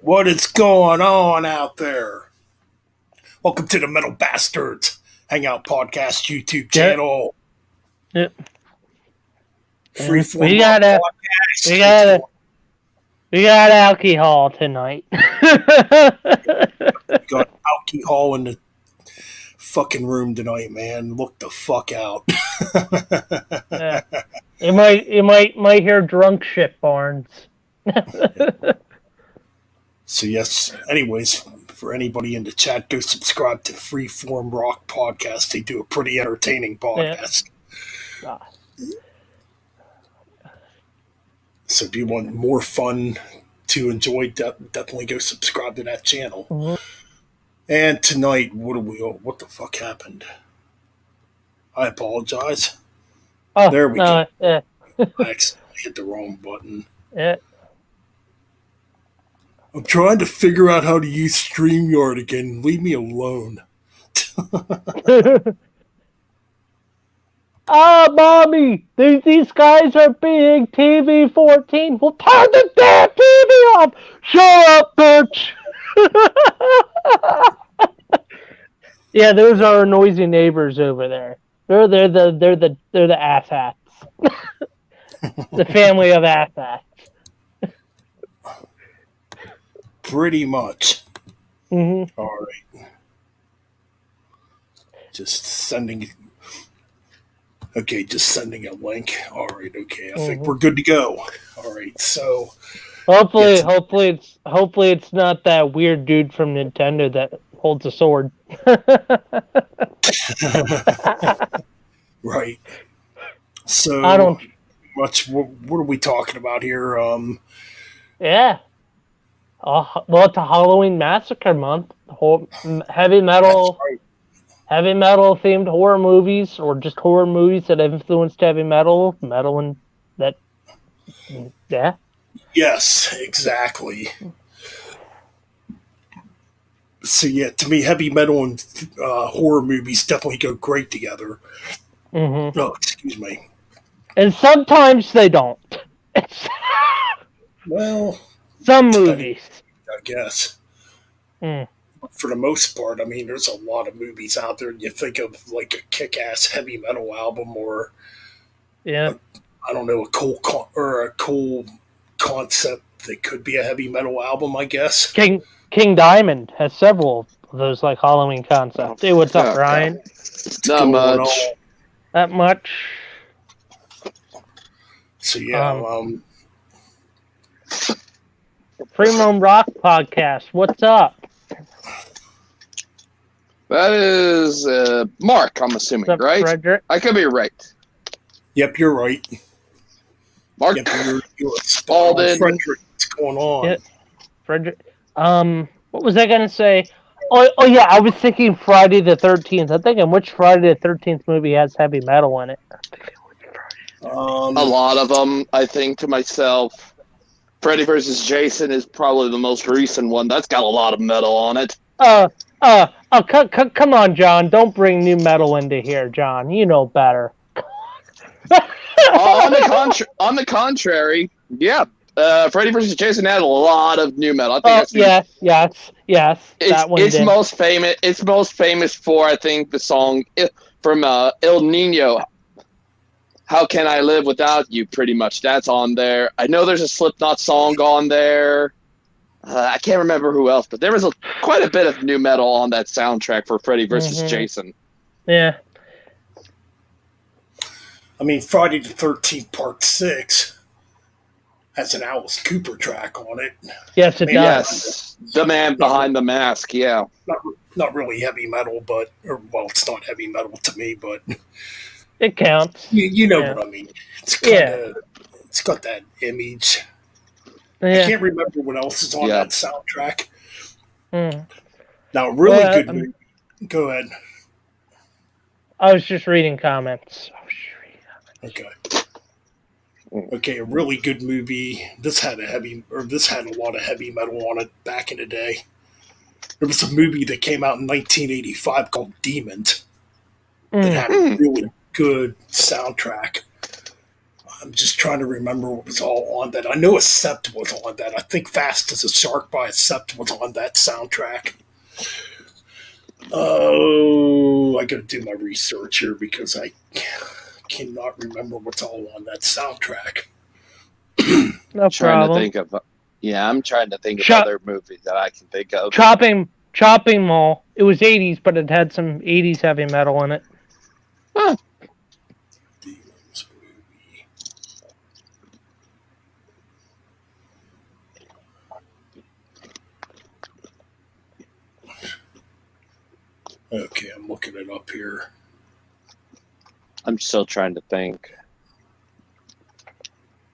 What is going on out there? Welcome to the Metal Bastards Hangout Podcast YouTube channel. Yep. Freeform We got podcast. we got alcohol tonight. We got alcohol in the fucking room tonight, man. Look the fuck out. Yeah. You might hear drunk shit, Barnes. So yes, anyways, for anybody in the chat, go subscribe to Freeform Rock Podcast. They do a pretty entertaining podcast. Yeah. So if you want more fun to enjoy, definitely go subscribe to that channel. Mm-hmm. And tonight, what the fuck happened? I apologize. Oh, there we go. Yeah. I accidentally hit the wrong button. Yeah. I'm trying to figure out how to use StreamYard again. Leave me alone. Mommy, these guys are being TV 14. Well, turn the damn TV off. Shut up, bitch. Yeah, those are noisy neighbors over there. They're the asshats. The family of asshats. Pretty much. Mm-hmm. All right. Just sending a link. All right, okay. I think we're good to go. All right, so hopefully it's not that weird dude from Nintendo that holds a sword. Right. So I don't much. What are we talking about here? Yeah. Well, it's a Halloween Massacre Month. Heavy metal themed horror movies, or just horror movies that have influenced heavy metal and that. Yeah. Yes, exactly. So yeah, to me, heavy metal and horror movies definitely go great together. Mm-hmm. Oh, excuse me. And sometimes they don't. Well, some movies, I guess. Mm. For the most part, I mean, there's a lot of movies out there. You think of like a kick-ass heavy metal album, or I don't know, a cool concept that could be a heavy metal album, I guess. King Diamond has several of those like Halloween concepts. Hey, what's up, Ryan? Not much. That much. So yeah, Freeform Rock Podcast. What's up? That is Mark, I'm assuming, What's up, right? Frederick? I could be right. Yep, you're right. Mark, yep, you're spot on. Frederick, what's going on? Yep. Frederick. What was I gonna say? Oh yeah, I was thinking Friday the 13th. I'm thinking which Friday the 13th movie has heavy metal in it. A lot of them, I think to myself. Freddy vs. Jason is probably the most recent one. That's got a lot of metal on it. Come on, John. Don't bring new metal into here, John. You know better. On the contrary, yeah. Freddy vs. Jason had a lot of new metal. I think yes. That one it's did. most famous. It's most famous for, I think, the song from El Nino. How Can I Live Without You? Pretty much, that's on there. I know there's a Slipknot song on there. I can't remember who else, but there was quite a bit of new metal on that soundtrack for Freddy vs. Jason. Yeah. I mean, Friday the 13th Part 6 has an Alice Cooper track on it. Yes, it Maybe does. Yes, the man behind the mask. Yeah. Not really heavy metal, but well, it's not heavy metal to me, but It counts. you know Yeah. what I mean. It's kind of it's got that image. I Yeah. can't remember what else is on that soundtrack. Mm. Now, really good movie. Go ahead. I was just reading comments. Okay. Okay, a really good movie. This had a lot of heavy metal on it back in the day. There was a movie that came out in 1985 called Demons that had a really good soundtrack. I'm just trying to remember what was all on that. I know Accept was on that. I think Fast as a Shark by Accept was on that soundtrack. Oh, I gotta do my research here because I cannot remember what's all on that soundtrack. No trying problem. to think of. Yeah, I'm trying to think of other movies that I can think of. Chopping Mall. It was 80s, but it had some 80s heavy metal in it. Huh. Demons movie. Okay, I'm looking it up here. I'm still trying to think.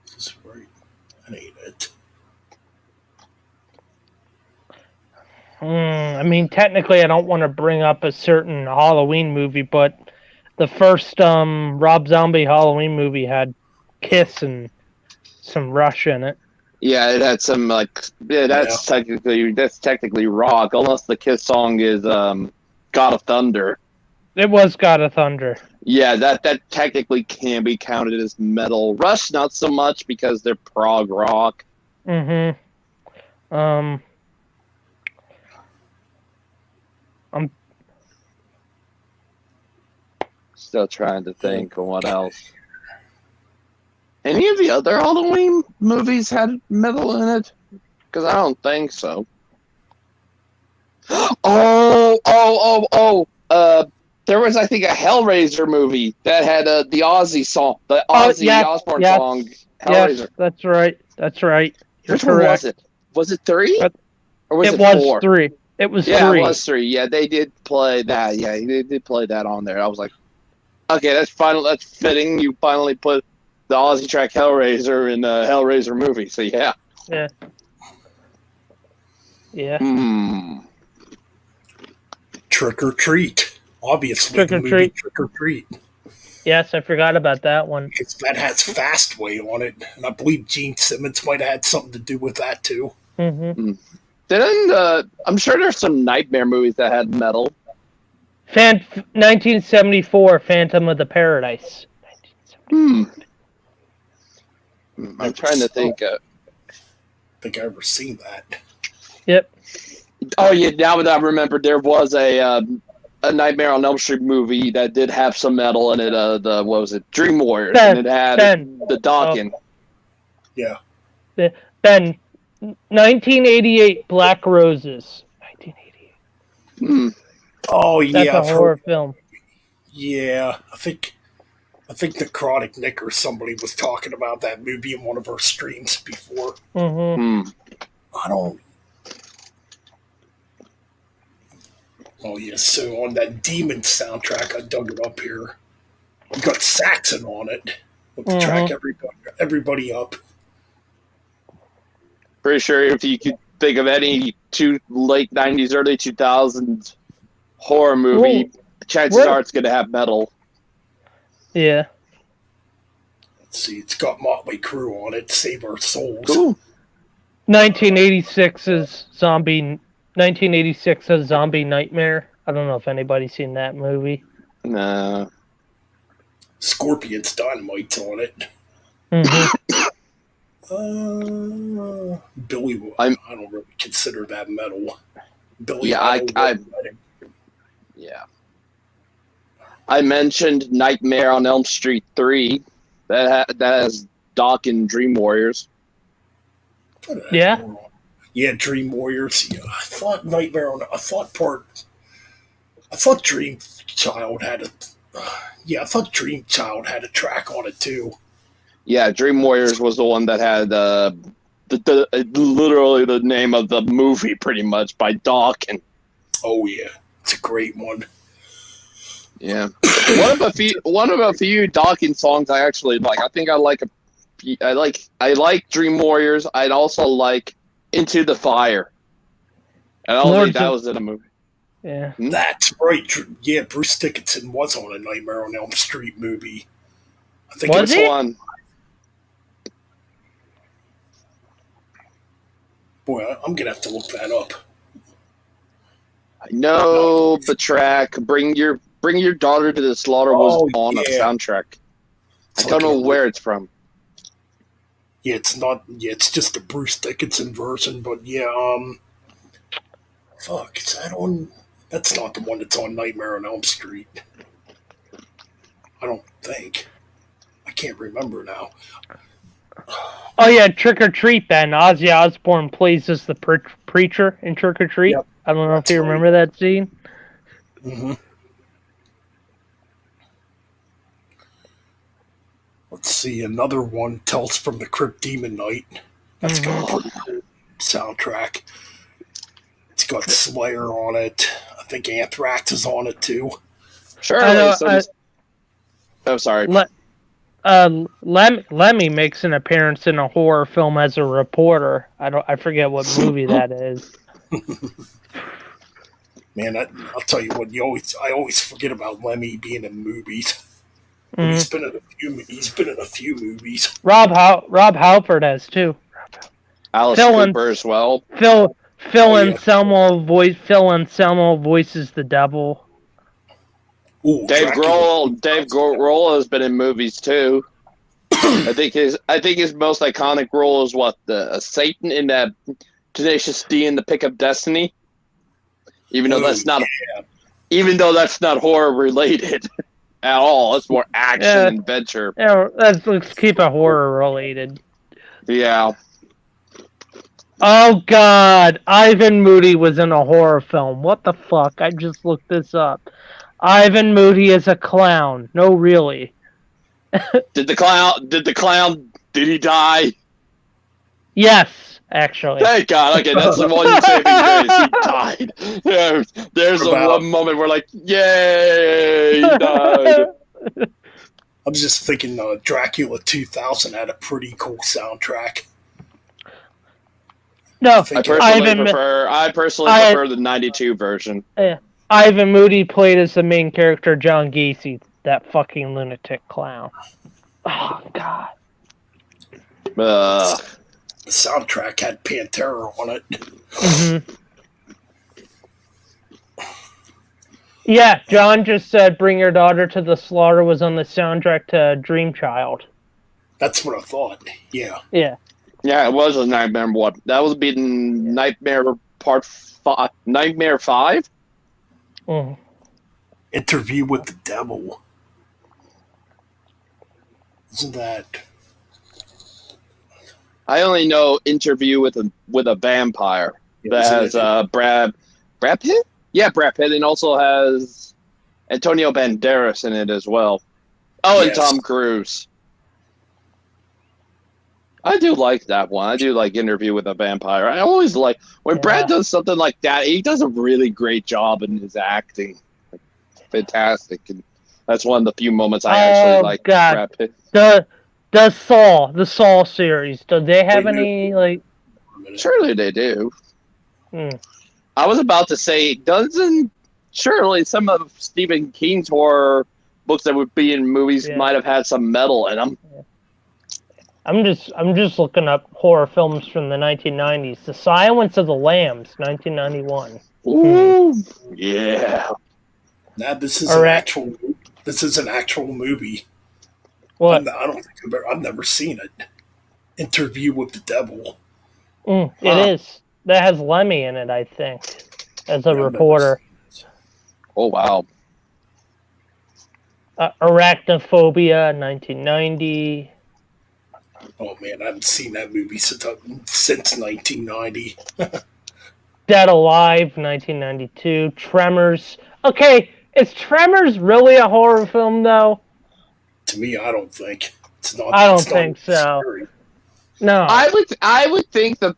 This is right. That ain't it. I mean, technically, I don't want to bring up a certain Halloween movie, but the first Rob Zombie Halloween movie had Kiss and some Rush in it. Yeah, it had some that's technically rock. Unless the Kiss song is God of Thunder. It was God of Thunder. Yeah, that technically can be counted as metal. Rush not so much because they're prog rock. I'm still trying to think of what else. Any of the other Halloween movies had metal in it? Because I don't think so. There was, I think, a Hellraiser movie that had the Ozzy song, the Ozzy Osbourne song, Hellraiser. Yes, that's right. You're Which correct. one was it? Was it 3? Or was it 4? 3. It was 3. Yeah, it was 3. Yeah, they did play that. Yeah, they did play that on there. I was like, okay, that's fitting. You finally put the Ozzy track Hellraiser in the Hellraiser movie. So, yeah. Yeah. Yeah. Trick or Treat. Obviously, Trick the or movie Treat. Trick or Treat. Yes, I forgot about that one. Because that has Fastway on it, and I believe Gene Simmons might have had something to do with that too. Mm-hmm. I'm sure there's some Nightmare movies that had metal. 1974, Phantom of the Paradise. I'm trying to think. I think I ever seen that. Yep. Oh yeah, now that I remember, there was a Nightmare on Elm Street movie that did have some metal in it. What was it? Dream Warriors, and it had the Dawkins. Yeah. Ben, 1988, Black Roses. 1988. Oh yeah, that's a horror film. Yeah, I think Necrotic Nick or somebody was talking about that movie in one of our streams before. Mm-hmm. I don't. Oh yeah, so on that Demon soundtrack, I dug it up here. You got Saxon on it with the track "Everybody Up." Pretty sure if you could think of any late '90s, early 2000s horror movie, chances are it's going to have metal. Yeah. Let's see, it's got Motley Crue on it. Save Our Souls. Cool. 1986's Zombie Nightmare. I don't know if anybody's seen that movie. No. Scorpion's Dynamite's on it. Mm-hmm. Billy, I don't really consider that metal. Billy, yeah. I mentioned Nightmare on Elm Street 3. That has Doc and Dream Warriors. Yeah, Dream Warriors. Yeah, I thought I thought Dream Child had a. Yeah, I thought Dream Child had a track on it too. Yeah, Dream Warriors was the one that had literally the name of the movie, pretty much, by Dawkins. Oh yeah, it's a great one. Yeah, one of a few Dawkins songs I actually like. I think I like Dream Warriors. I'd also like Into the Fire. I don't think that was in a movie. Yeah, that's right. Yeah, Bruce Dickinson was on a Nightmare on Elm Street movie. I think was it he? One. Boy, I'm gonna have to look that up. I know the track. Bring your daughter to the slaughter was on a soundtrack. I don't know where it's from. Yeah, it's not. Yeah, it's just the Bruce Dickinson version. But yeah, fuck, is that on? That's not the one that's on Nightmare on Elm Street. I don't think. I can't remember now. Oh yeah, Trick or Treat. Then Ozzy Osbourne plays as the preacher in Trick or Treat. Yep. I don't know if you remember that scene. Mm-hmm. Let's see, another one, Tales from the Crypt Demon Night. That's got a pretty cool soundtrack. It's got Slayer on it. I think Anthrax is on it too. Sure. Oh, sorry. Lemmy makes an appearance in a horror film as a reporter. I forget what movie that is. Man, I'll tell you what. I always forget about Lemmy being in movies. Mm-hmm. He's been in a few movies. Rob Halford has too. Alice Cooper as well. Phil Anselmo voices the devil. Ooh, Dave Grohl has been in movies too. I think his most iconic role is Satan in that Tenacious D in the Pick of Destiny. Even though that's not horror related at all, it's more action adventure. Yeah, let's keep it horror related. Yeah. Oh God, Ivan Moody was in a horror film. What the fuck? I just looked this up. Ivan Moody is a clown. No, really. Did he die? Yes, actually. Thank God. Okay, that's the one saving grace. He died. Yeah, there's the one moment where yay, he died. I was just thinking Dracula 2000 had a pretty cool soundtrack. No, I personally prefer the 92 version. Yeah. Ivan Moody played as the main character, John Gacy, that fucking lunatic clown. Oh, God. The soundtrack had Pantera on it. Mm-hmm. Yeah, John just said Bring Your Daughter to the Slaughter was on the soundtrack to Dream Child. That's what I thought. Yeah. Yeah. Yeah, it was a Nightmare. What? That was being Nightmare Part 5. Nightmare 5? Mm. Interview with the Devil. Isn't that? I only know Interview with a Vampire. That has Brad Pitt? Yeah, Brad Pitt, and also has Antonio Banderas in it as well. Oh, yes. And Tom Cruise. I do like that one. I do like Interview with a Vampire. I always like when Brad does something like that. He does a really great job in his acting. Fantastic, and that's one of the few moments I actually like. Brad Pitt. The Saw series. Do they have any Surely they do. Hmm. I was about to say, surely some of Stephen King's horror books that would be in movies might have had some metal in them. Yeah. I'm just looking up horror films from the 1990s. The Silence of the Lambs, 1991. Ooh, yeah. Nah, this is an actual movie. What? I don't think I've never seen it. Interview with the Devil. It is. That has Lemmy in it, I think, as a reporter. Oh, wow. Arachnophobia, 1990. Oh, man, I haven't seen that movie since 1990. Dead Alive, 1992. Tremors. Okay, is Tremors really a horror film, though? To me, I don't think it's not. I don't It's not think so. scary. No. I would think the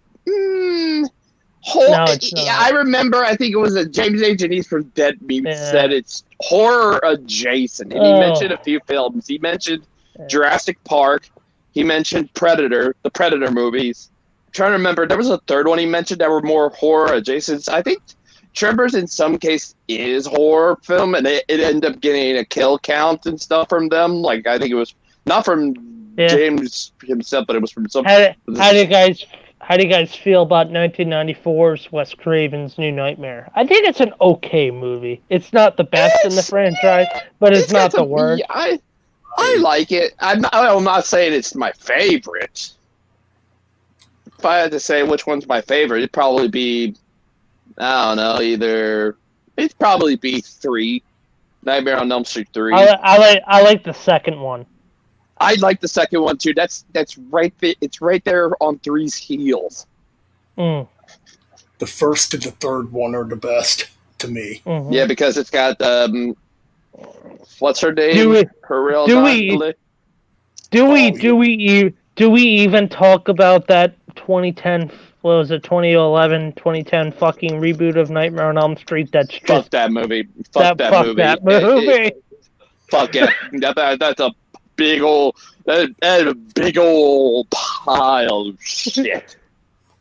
whole. No, it's not. I remember. I think it was a James A. Janice from Dead Meat said it's horror adjacent, and he mentioned a few films. He mentioned Jurassic Park. He mentioned Predator, the Predator movies. I'm trying to remember, there was a third one he mentioned that were more horror adjacent. I think Tremors in some case is horror film, and it ended up getting a kill count and stuff from them. Like I think it was not from James himself, but it was from some. How do you guys feel about 1994's Wes Craven's New Nightmare? I think it's an okay movie. It's not the best in the franchise, but it's not the worst. I like it. I'm not saying it's my favorite. If I had to say which one's my favorite, it'd probably be, I don't know, it'd probably be 3. Nightmare on Elm Street 3. I like the second one. I like the second one too. That's right. It's right there on 3's heels. Mm. The first and the third one are the best to me. Mm-hmm. Yeah, because it's got what's her name? Do we even talk about that 2010? What was it? 2011, 2010 fucking reboot of Nightmare on Elm Street? That's just fuck that movie. Fuck that movie. Fuck it. That's a big old pile of shit.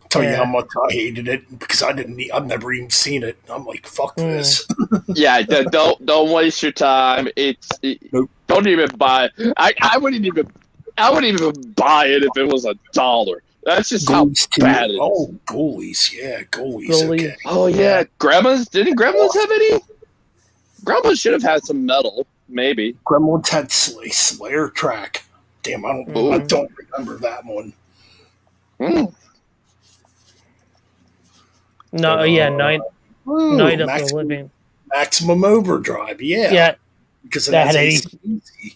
Tell you how much I hated it because I've never even seen it. I'm like, fuck this. Yeah, don't waste your time. Nope. Don't even buy it. I wouldn't even buy it if it was $1. That's just goalies how bad it is. Oh, goalies. Yeah, goalies. Okay. Oh, yeah. Didn't Gremlins have any? Gremlins should have had some metal, maybe. Gremlins had Slayer track. Damn, I don't remember that one. No, Night of the Living. Maximum Overdrive, yeah. Because it has AC/DC.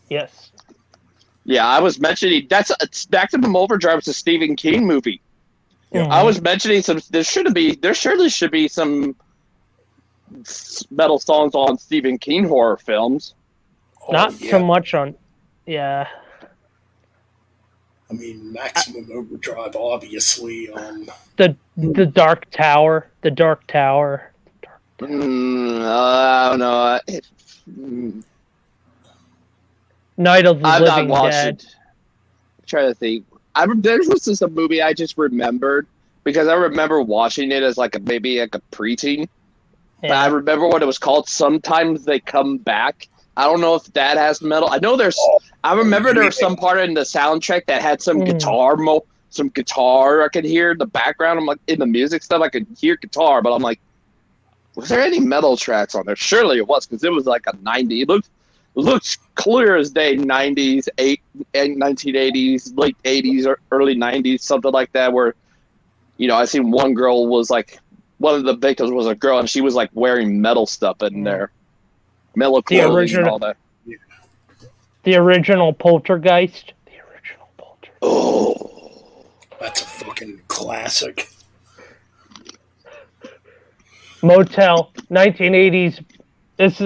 Yes. Yeah, I was mentioning that's Maximum Overdrive. It's a Stephen King movie. Mm-hmm. I was mentioning there surely should be some metal songs on Stephen King horror films. Not so much on, I mean, Maximum Overdrive, obviously. The Dark Tower. The Dark Tower. I don't know. Night of the I'm Living not Dead. I'm trying to think. There was just a movie I just remembered because I remember watching it as maybe a preteen. Yeah. But I remember what it was called. Sometimes They Come Back. I don't know if that has metal. I know there's. I remember there was some part in the soundtrack that had some guitar. Some guitar I could hear in the background. I'm like, in the music stuff, I could hear guitar, but I'm like, was there any metal tracks on there? Surely it was, because it was like a 90. It looks clear as day, 90s, 1980s, late 80s, or early 90s, something like that, where, I seen one girl was like, one of the victims was a girl, and she was like wearing metal stuff in there. Metal clothing and all that. The original Poltergeist. Oh, that's a fucking classic. Motel, 1980s. This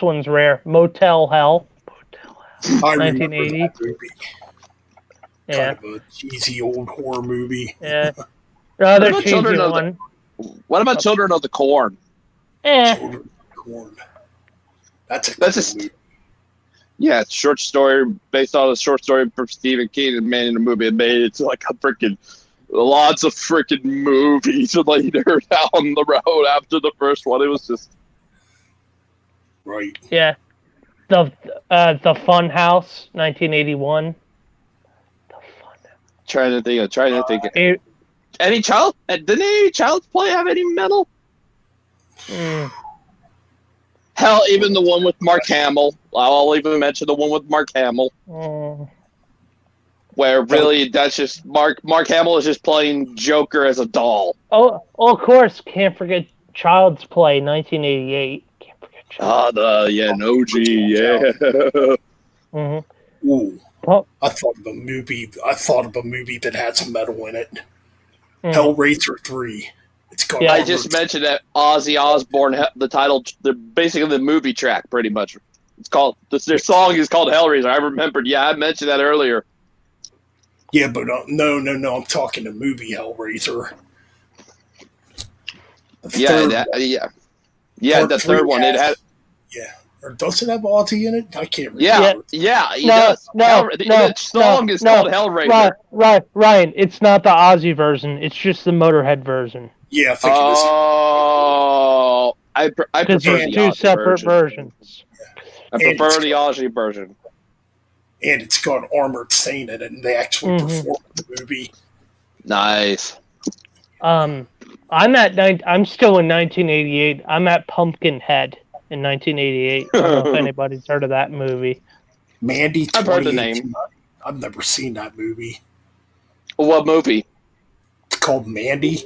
one's rare. Motel Hell. 1980. Kind of a cheesy old horror movie. Yeah. Another cheesy one. What about Children of the Corn? Children of the Corn. That's a movie. Yeah, it's a short story based on a short story from Stephen King and made in a movie. It made it to like lots of freaking movies later down the road after the first one. It was just right. Yeah, the Fun House, 1981. The Fun. Trying to think. Any child? Didn't any Child's Play have any metal? Hell, even the one with Mark Hamill. I'll even mention the one with Mark Hamill. Where really, that's just Mark Hamill is just playing Joker as a doll. Oh, of course, can't forget Child's Play, 1988. Can't forget Child's Play. An OG, yeah. Mm-hmm. Ooh, I thought of a movie that had some metal in it. Hellraiser 3. It's called. I just mentioned that Ozzy Osbourne, basically the movie track, pretty much. It's called their song is called Hellraiser. I remembered. Yeah, I mentioned that earlier. Yeah, but no. I'm talking the movie Hellraiser. The third one. It had. Yeah, or does it have Ozzy in it? I can't remember. Yeah. The song is called Hellraiser. Ryan, it's not the Ozzy version. It's just the Motorhead version. Yeah, I think it is. Oh, I prefer the two separate versions. I prefer the Ozzy version. And it's got Armored Saint in it, and they actually performed the movie. Nice. I'm still in 1988. I'm at Pumpkinhead in 1988. I don't know if anybody's heard of that movie. Mandy. I've heard the name. I've never seen that movie. What movie? It's called Mandy.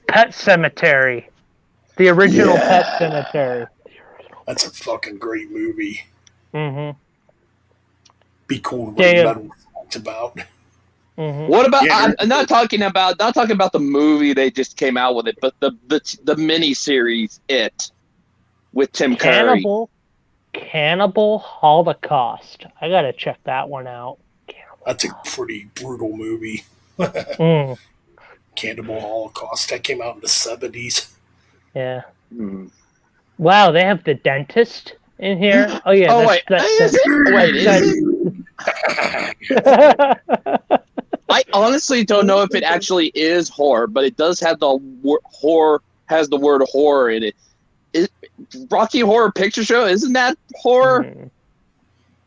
Pet Cemetery. The original Pet Cemetery. That's a fucking great movie. Mm-hmm. Be cool to read about what it's about. Mm-hmm. What about? I'm not talking about the movie they just came out with it, but the mini series It with Tim Curry. Cannibal Holocaust. I gotta check that one out. That's a pretty brutal movie. Cannibal Holocaust. That came out in the 70s. Yeah. Wow, they have the dentist in here. Oh yeah. Wait, is it? I honestly don't know if it actually is horror, but it does have the horror. Has the word horror in it. Rocky Horror Picture Show, isn't that horror?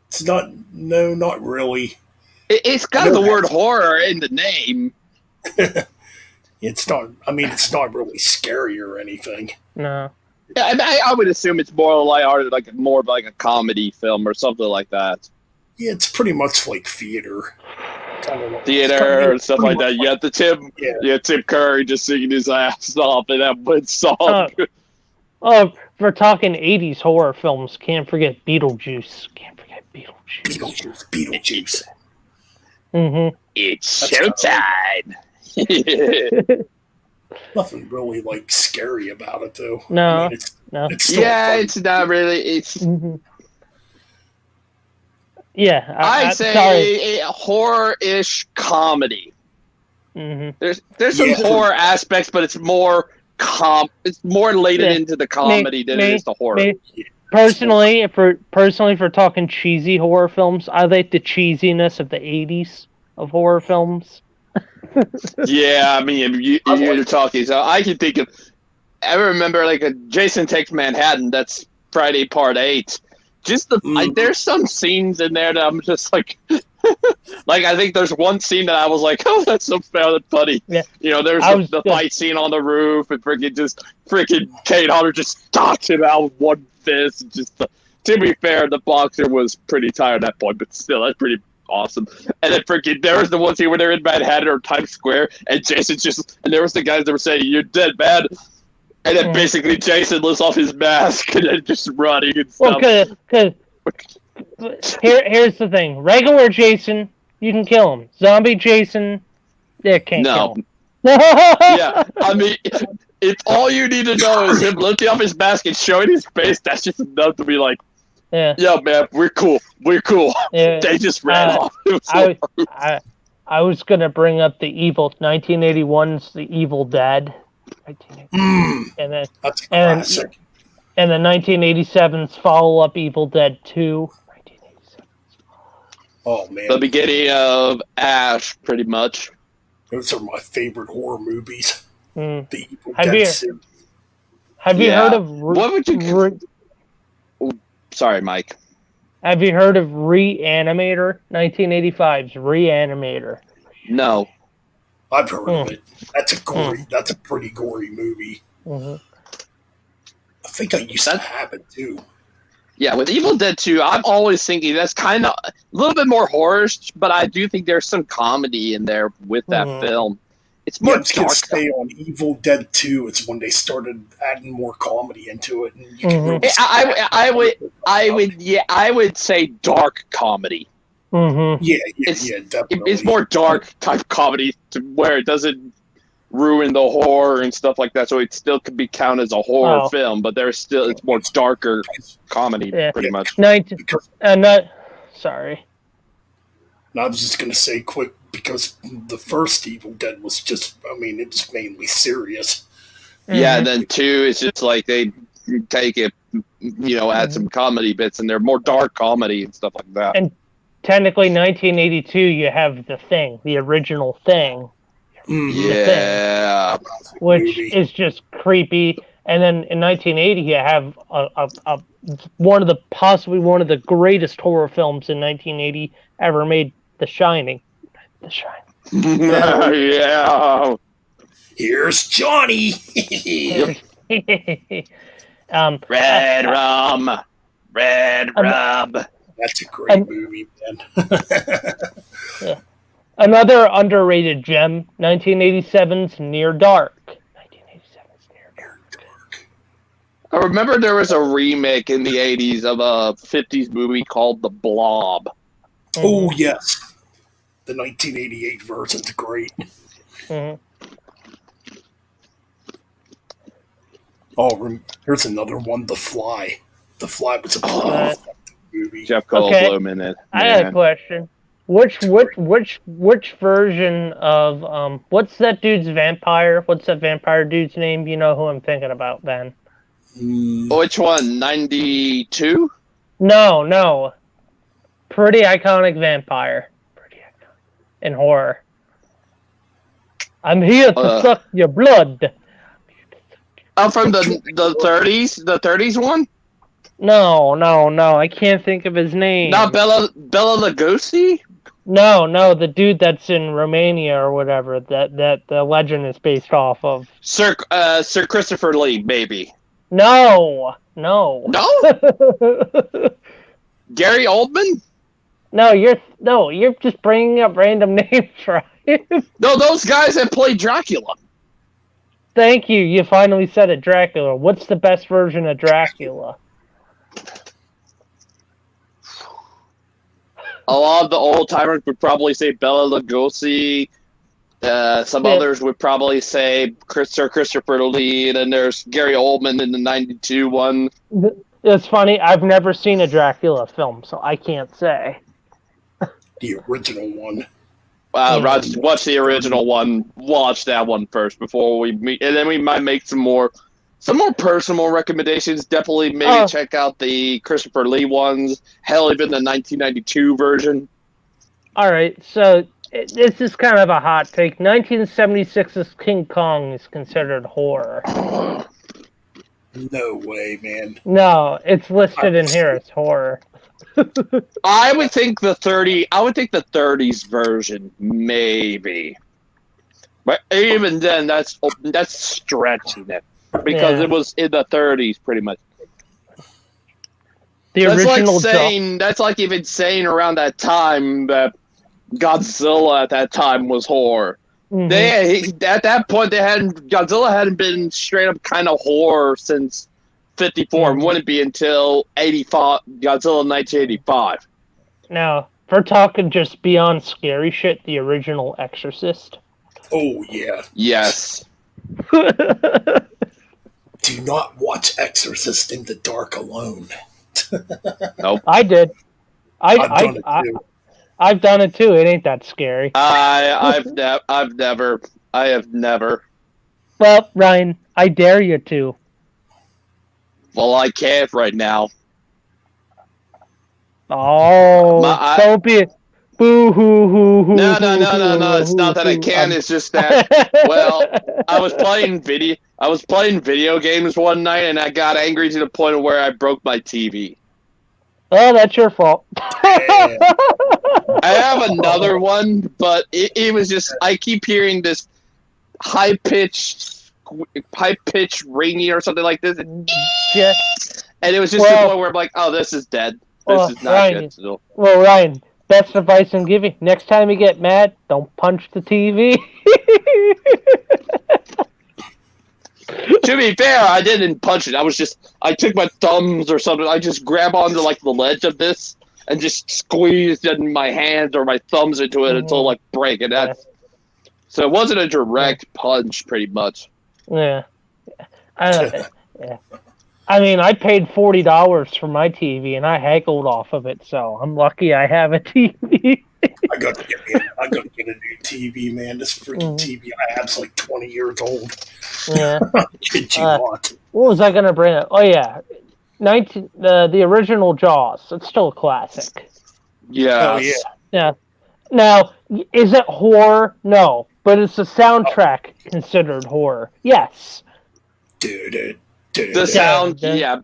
It's not. No, not really. It's got the word horror in the name. It's not. I mean, it's not really scary or anything. No. Yeah, I would assume it's more lighthearted, more of a comedy film or something like that. Yeah, it's pretty much like theater. Theater and stuff like that. Yeah, Tim Curry just singing his ass off in that one song. If we're talking 80s horror films, can't forget Beetlejuice. Beetlejuice. Mm-hmm. It's showtime. Nothing really scary about it though. No, I mean, no. It's fun. It's not really. It's. Mm-hmm. Yeah, I'd say a horror-ish comedy. Mm-hmm. There's some horror aspects, but it's more it's more related into the comedy than it is the horror. Personally, if we're talking cheesy horror films, I like the cheesiness of the 80s of horror films. Yeah, I mean, you're talking. So I can think of. I remember a Jason Takes Manhattan. That's Friday Part 8. Just there's some scenes in there that I'm just like I think there's one scene that I was like, oh, that's so funny. Yeah. There's the fight scene on the roof and freaking Kate Hunter just knocks him out with one fist. To be fair, the boxer was pretty tired at that point, but still, that's pretty awesome. And then there was the one scene where they're in Manhattan or Times Square, and Jason and there was the guys that were saying, "You're dead, man." And then basically Jason lifts off his mask and then just running and stuff. Because here's the thing. Regular Jason, you can kill him. Zombie Jason, they can't kill him. Yeah, I mean, if all you need to know is him lifting off his mask and showing his face, that's just enough to be like, yeah, man, we're cool. Yeah. They just ran off. I was going to bring up the 1981's The Evil Dead. And then that's a classic. And the 1987's follow-up Evil Dead 2. Oh man, the beginning of Ash, pretty much. Those are my favorite horror movies. The Evil Have Dead you, have you heard of? What would you? Sorry, Mike. Have you heard of Reanimator? 1985's Reanimator. No. I've heard of it. That's a gory. That's a pretty gory movie. Mm-hmm. I think I used to have it too. Yeah, with Evil Dead 2, I'm always thinking that's kind of a little bit more horror, but I do think there's some comedy in there with that film. It's more dark. Say on Evil Dead 2, it's when they started adding more comedy into it, and you can really I would say dark comedy. Mm-hmm. Yeah, definitely. It's more dark type comedy to where it doesn't ruin the horror and stuff like that, so it still could be counted as a horror film, but it's more darker comedy, pretty much. Sorry. No, I was just gonna say quick because the first Evil Dead was just, it's mainly serious. Yeah, and then 2, it's just like they take it, add some comedy bits, and they're more dark comedy and stuff like that. And technically, 1982, you have The Thing, the original Thing. Yeah. Thing, which is just creepy. And then in 1980, you have possibly one of the greatest horror films in 1980 ever made, The Shining. The Shining. Yeah. Here's Johnny. Red rum. That's a great movie, man. Yeah. Another underrated gem, 1987's Near Dark. 1987's Near Dark. I remember there was a remake in the 80s of a 50s movie called The Blob. Oh, yes. The 1988 version's great. Mm-hmm. Oh, here's another one, The Fly. The Fly was a movie. Jeff Goldblum in it. I had a question. Which version of what's that dude's vampire? What's that vampire dude's name? You know who I'm thinking about, Ben? Which one? 92? No. Pretty iconic vampire. Pretty iconic in horror. I'm here to suck your blood. Oh, from the 30s? The 30s one? No. I can't think of his name. Not Bela Lugosi? No, the dude that's in Romania or whatever that the legend is based off of. Sir Christopher Lee, maybe. No. Gary Oldman? No, you're just bringing up random names, right? No, those guys that played Dracula. Thank you. You finally said it, Dracula. What's the best version of Dracula? A lot of the old timers would probably say Bela Lugosi. Some others would probably say Sir Christopher Lee. And then there's Gary Oldman in the 92 one. It's funny. I've never seen a Dracula film, so I can't say. The original one. Roger, watch the original one. Watch that one first before we meet, and then we might make some more personal recommendations. Definitely, maybe check out the Christopher Lee ones. Hell, even the 1992 version. All right, so this is kind of a hot take. 1976's King Kong is considered horror. No way, man. No, it's listed in here as horror. I would think the 30s version, maybe. But even then, that's stretching it. Because it was in the 30s, pretty much. That's like even saying around that time that Godzilla at that time was horror. Mm-hmm. At that point, Godzilla hadn't been straight up kind of horror since 54, and wouldn't be until 85, Godzilla 1985. Now, if we're talking just beyond scary shit, the original Exorcist. Oh, yeah. Yes. Do not watch Exorcist in the dark alone. Nope. I did. I've done it too. It ain't that scary. I have never. Well, Ryan, I dare you to. Well, I can't right now. Oh, don't be boo hoo hoo hoo. No. It's not that I can. It's just that. Well, I was playing video games one night, and I got angry to the point of where I broke my TV. Oh, that's your fault. I have another one, but it was just I keep hearing this high pitched ringy or something like this. Yeah. And it was just the point where I'm like, oh, this is dead. This is not Ryan, good still. Well, Ryan, best advice I'm giving. Next time you get mad, don't punch the TV. To be fair, I didn't punch it. I took my thumbs or something. I just grab onto like the ledge of this and just squeezed in my hands or my thumbs into it until like break. And that's So it wasn't a direct punch, pretty much. Yeah. Yeah. I mean, I paid $40 for my TV, and I haggled off of it, so I'm lucky I have a TV. I got to get a new TV, man. This freaking TV I have's like 20 years old. Yeah. Kid you not. What was I gonna bring up? Oh yeah, the original Jaws. It's still a classic. Yeah. Oh, yeah. Yeah. Now, is it horror? No, but is the soundtrack considered horror? Yes. Dude. The sound,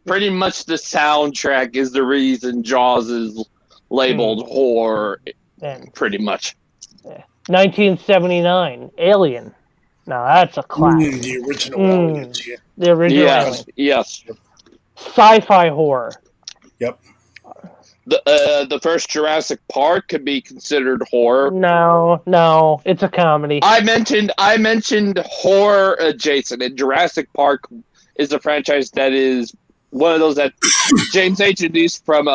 pretty much the soundtrack is the reason Jaws is labeled horror, pretty much. 1979, Alien. Now that's a classic. The original Aliens, yeah. The original Alien. Yes. Sci-fi horror. Yep. The first Jurassic Park could be considered horror. No, it's a comedy. I mentioned horror adjacent, and Jurassic Park is a franchise that is one of those that James H. introduced from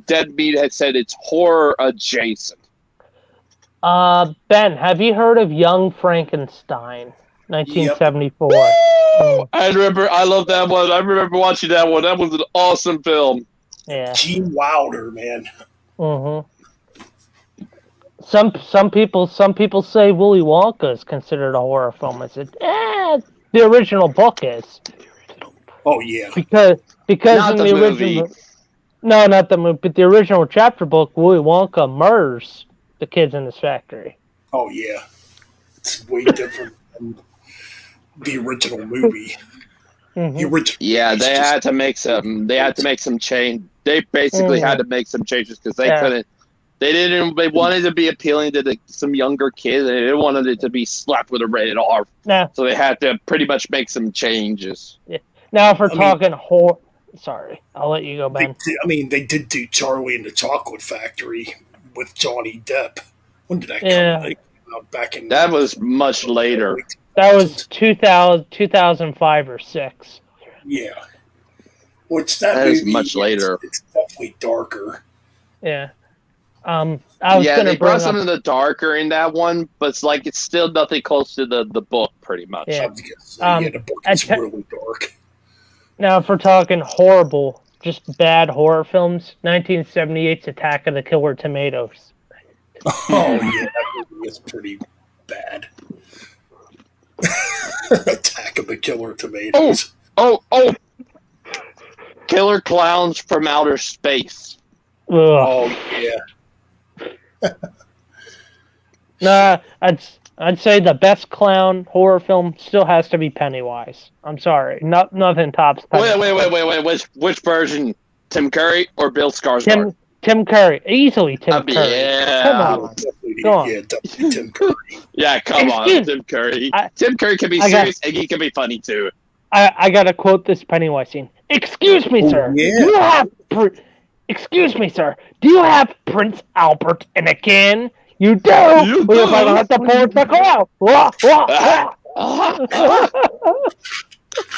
Dead Meat had said it's horror adjacent. Ben, have you heard of Young Frankenstein? 1974. Yep. I love that one. I remember watching that one. That was an awesome film. Yeah. Gene Wilder, man. Some people say Willy Wonka is considered a horror film. I said, the original book is. Oh yeah. Because not in the movie. original, no, not the movie, but the original chapter book, Willy Wonka murders the kids in his factory. Oh yeah. It's way different than the original movie. The original they had to make some. They had to make some change. They basically had to make some changes because they couldn't. They wanted to be appealing to some younger kids, and they didn't want it to be slapped with a rated R. Nah. So they had to pretty much make some changes. Yeah. Now, if we're talking horror, sorry, I'll let you go, Ben. They did do Charlie and the Chocolate Factory with Johnny Depp. When did that come out? Back in that was much later. That was 2005 or 6. Yeah. Which that movie, is much later. It's definitely darker. Yeah. They brought some of the darker in that one, but it's still nothing close to the book, pretty much. Yeah, the book is really dark. Now, if we're talking horrible, just bad horror films, 1978's Attack of the Killer Tomatoes. Oh yeah, that movie is pretty bad. Attack of the Killer Tomatoes. Oh! Killer Clowns from Outer Space. Ugh. Oh yeah. Nah, I'd say the best clown horror film still has to be Pennywise. I'm sorry, nothing tops Pennywise. Wait! Which version? Tim Curry or Bill Skarsgård? Tim Curry, easily Tim Curry. Yeah. Come on. Yeah, definitely Tim Curry. Yeah, come on, Tim Curry. Tim Curry can be serious and he can be funny too. I gotta quote this Pennywise scene. Excuse me, sir. Yeah. Excuse me, sir. Do you have Prince Albert in a can? You do. We're about to let the poor sucker out.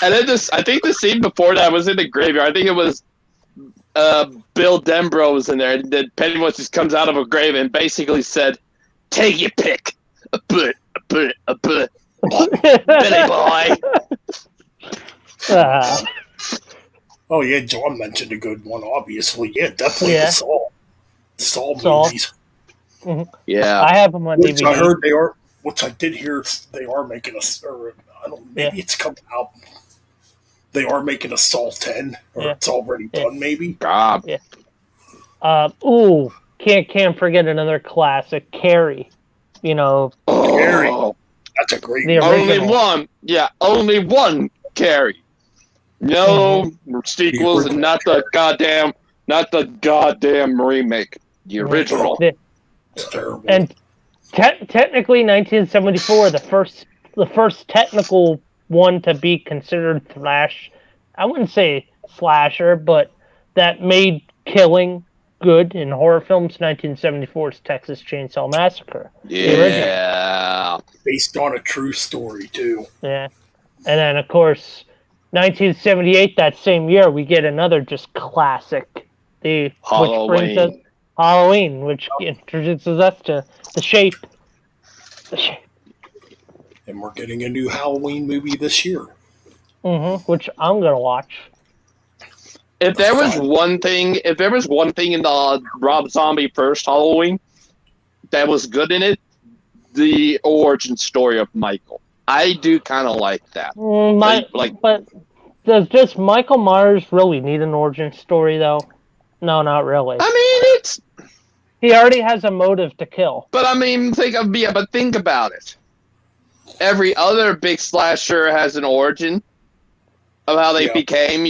And then I think the scene before that was in the graveyard. I think it was Bill Denbrough was in there, and then Pennywise just comes out of a grave and basically said, "Take your pick, a Billy boy." Oh yeah, John mentioned a good one. Obviously, yeah, definitely the Saw movies. Mm-hmm. Yeah, I have them on which DVD. I heard they are. Which I did hear they are making maybe it's coming out. They are making a Saw 10, or it's already done, maybe. God. Yeah. Can't forget another classic, Carrie. Carrie. That's a great The one. Only one. Yeah, only one Carrie. No sequels, and not the goddamn remake. The original. It's terrible. And technically, 1974, the first technical one to be considered I wouldn't say slasher, but that made killing good in horror films. 1974's Texas Chainsaw Massacre. Yeah. Based on a true story, too. Yeah. And then, of course, 1978, that same year, we get another just classic. Halloween, which introduces us to The Shape. And we're getting a new Halloween movie this year. Which I'm gonna watch. If there was one thing in the Rob Zombie first Halloween that was good in it, the origin story of Michael. I do kind of like that. But does Michael Myers really need an origin story, though? No, not really. I mean, he already has a motive to kill. But I mean, think about it. Every other big slasher has an origin of how they became,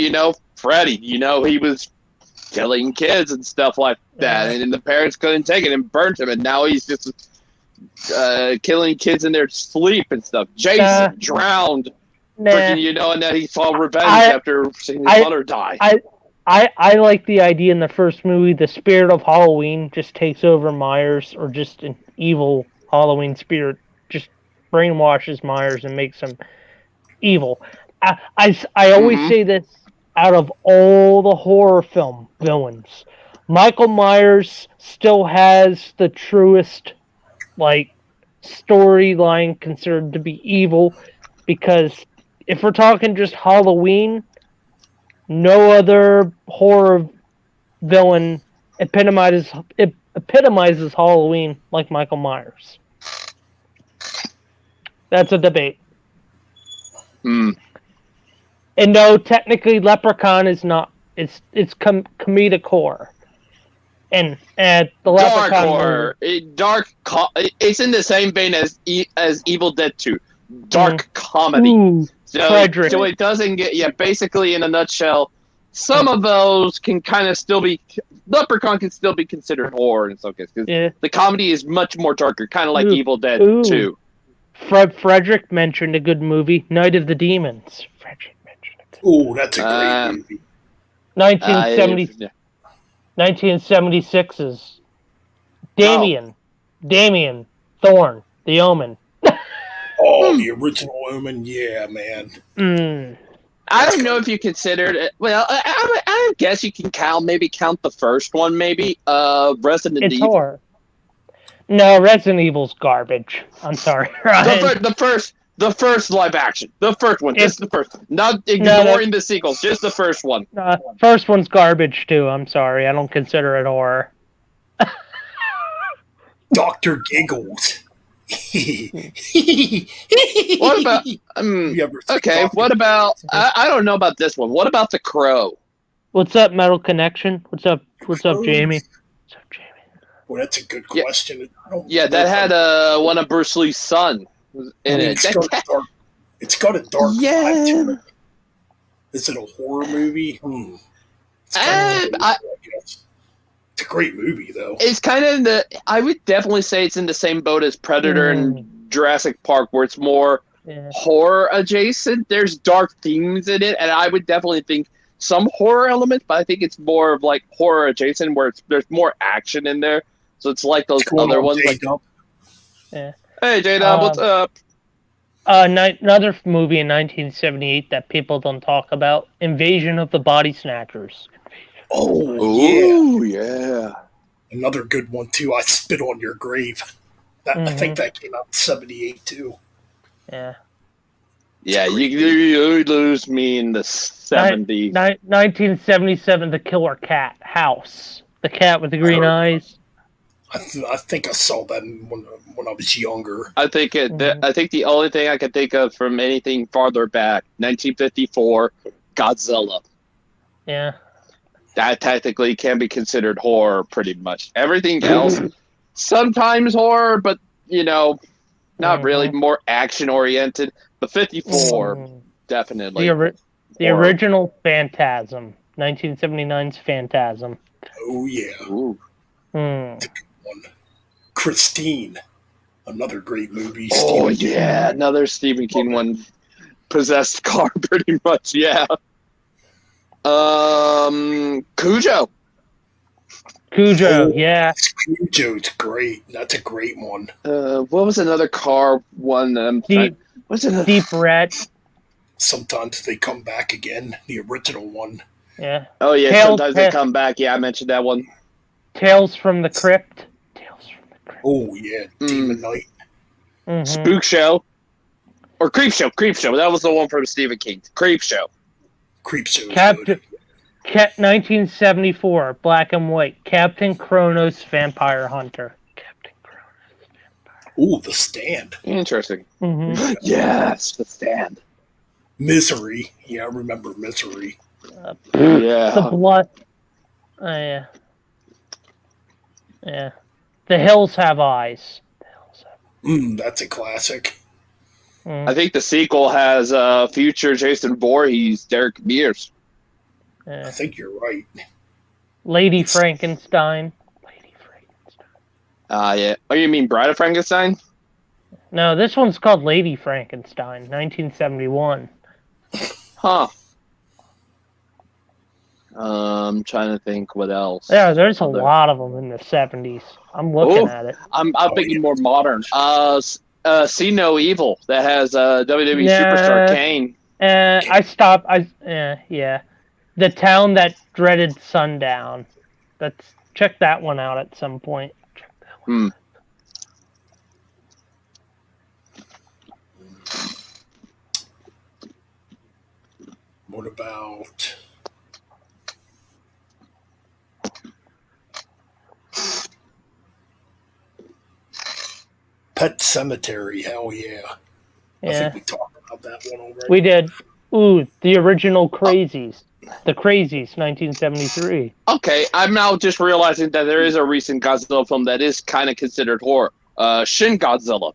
Freddy. He was killing kids and stuff like that, and the parents couldn't take it and burnt him, and now he's just killing kids in their sleep and stuff. Jason drowned, and then he saw revenge after seeing his mother die. I like the idea in the first movie, the spirit of Halloween just takes over Myers, or just an evil Halloween spirit just brainwashes Myers and makes him evil. I always say this, out of all the horror film villains, Michael Myers still has the truest, storyline considered to be evil, because if we're talking just Halloween, no other horror villain epitomizes Halloween like Michael Myers. That's a debate. And no, technically, Leprechaun is not. It's comedic horror, and the Leprechaun dark horror. It's in the same vein as Evil Dead 2. Dark comedy. Frederick. So it doesn't get basically in a nutshell. Some of those can kind of still be. Leprechaun can still be considered horror in some cases, because the comedy is much more darker, kind of like Evil Dead 2. Frederick mentioned a good movie, Night of the Demons. Frederick mentioned it. Oh, that's a great movie. 1976's Damien Thorne, The Omen. The original Omen, yeah, man. I don't know if you considered it. Well, I guess you can count the first one, maybe. Resident Evil. Horror. No, Resident Evil's garbage. I'm sorry, Ryan. The first live action. The first one. Just the first one. Not ignoring the sequels. Just the first one. First one's garbage, too. I'm sorry. I don't consider it horror. Dr. Giggles. What about... what about... I don't know about this one. What about The Crow? What's up, Metal Connection? What's up, Jamie? Well, that's a good question. That had one of Bruce Lee's son in it. It's got a dark vibe to it. Is it a horror movie? It's a great movie, though. It's kind of I would definitely say it's in the same boat as Predator and Jurassic Park, where it's more horror adjacent. There's dark themes in it, and I would definitely think some horror elements, but I think it's more of horror adjacent, where there's more action in there. So it's like those other ones. Hey, J-Dub, what's up? Another movie in 1978 that people don't talk about, Invasion of the Body Snatchers. Oh, yeah. Another good one, too. I Spit on Your Grave. I think that came out in 78, too. Yeah. Yeah, you lose me in the 70s. 1977, The Killer Cat, House. The cat with the green eyes. I think I saw that when I was younger. I think the only thing I can think of from anything farther back, 1954, Godzilla. Yeah. That technically can be considered horror, pretty much. Everything else, sometimes horror, but, not really, more action-oriented. But 54, definitely. The original Phantasm, 1979's Phantasm. Oh, yeah. Ooh. That's a good one. Christine, another great movie. Another Stephen King one. Possessed car, pretty much, yeah. Cujo. Yeah. Cujo's great. That's a great one. What was another car one? Deep Red. Sometimes they come back again. The original one. Yeah. Oh yeah, sometimes they come back. Yeah, I mentioned that one. Tales from the Crypt. Oh yeah, Demon Knight. Spook Show. Or Creepshow. That was the one from Stephen King. Creepshow. Creepshow. Captain 1974, black and white. Captain Kronos, Vampire Hunter. Captain Kronos, Vampire. Ooh, The Stand. Interesting. Mm-hmm. Yes, The Stand. Misery. Yeah, I remember Misery. Yeah. The blood. Yeah. Yeah. The Hills Have Eyes. That's a classic. I think the sequel has future Jason Voorhees, Derek Mears. I think you're right. Lady Frankenstein. Yeah. Oh, you mean Bride of Frankenstein? No, this one's called Lady Frankenstein, 1971. Huh. I'm trying to think what else. Yeah, there's a lot of them in the 70s. I'm looking at it. I'm thinking more modern. See No Evil that has WWE superstar Kane. I stopped. Yeah. The Town That Dreaded Sundown. Check that one out at some point. Check that one. What about Pet Cemetery? Hell yeah. I think we talked about that one already. We did. Ooh, the original Crazies. The Crazies, 1973. Okay, I'm now just realizing that there is a recent Godzilla film that is kind of considered horror. Shin Godzilla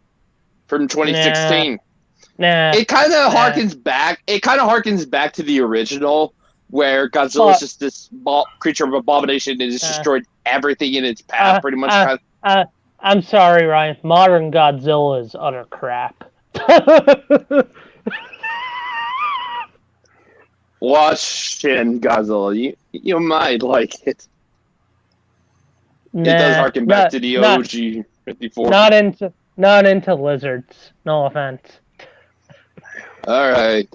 from 2016. Nah. It kind of harkens back. It kind of harkens back to the original, where Godzilla is just this creature of abomination and has destroyed everything in its path, pretty much. I'm sorry, Ryan. Modern Godzilla is utter crap. Watch Shin Godzilla. You might like it. It does harken back to the OG 54. Not into lizards. No offense. All right.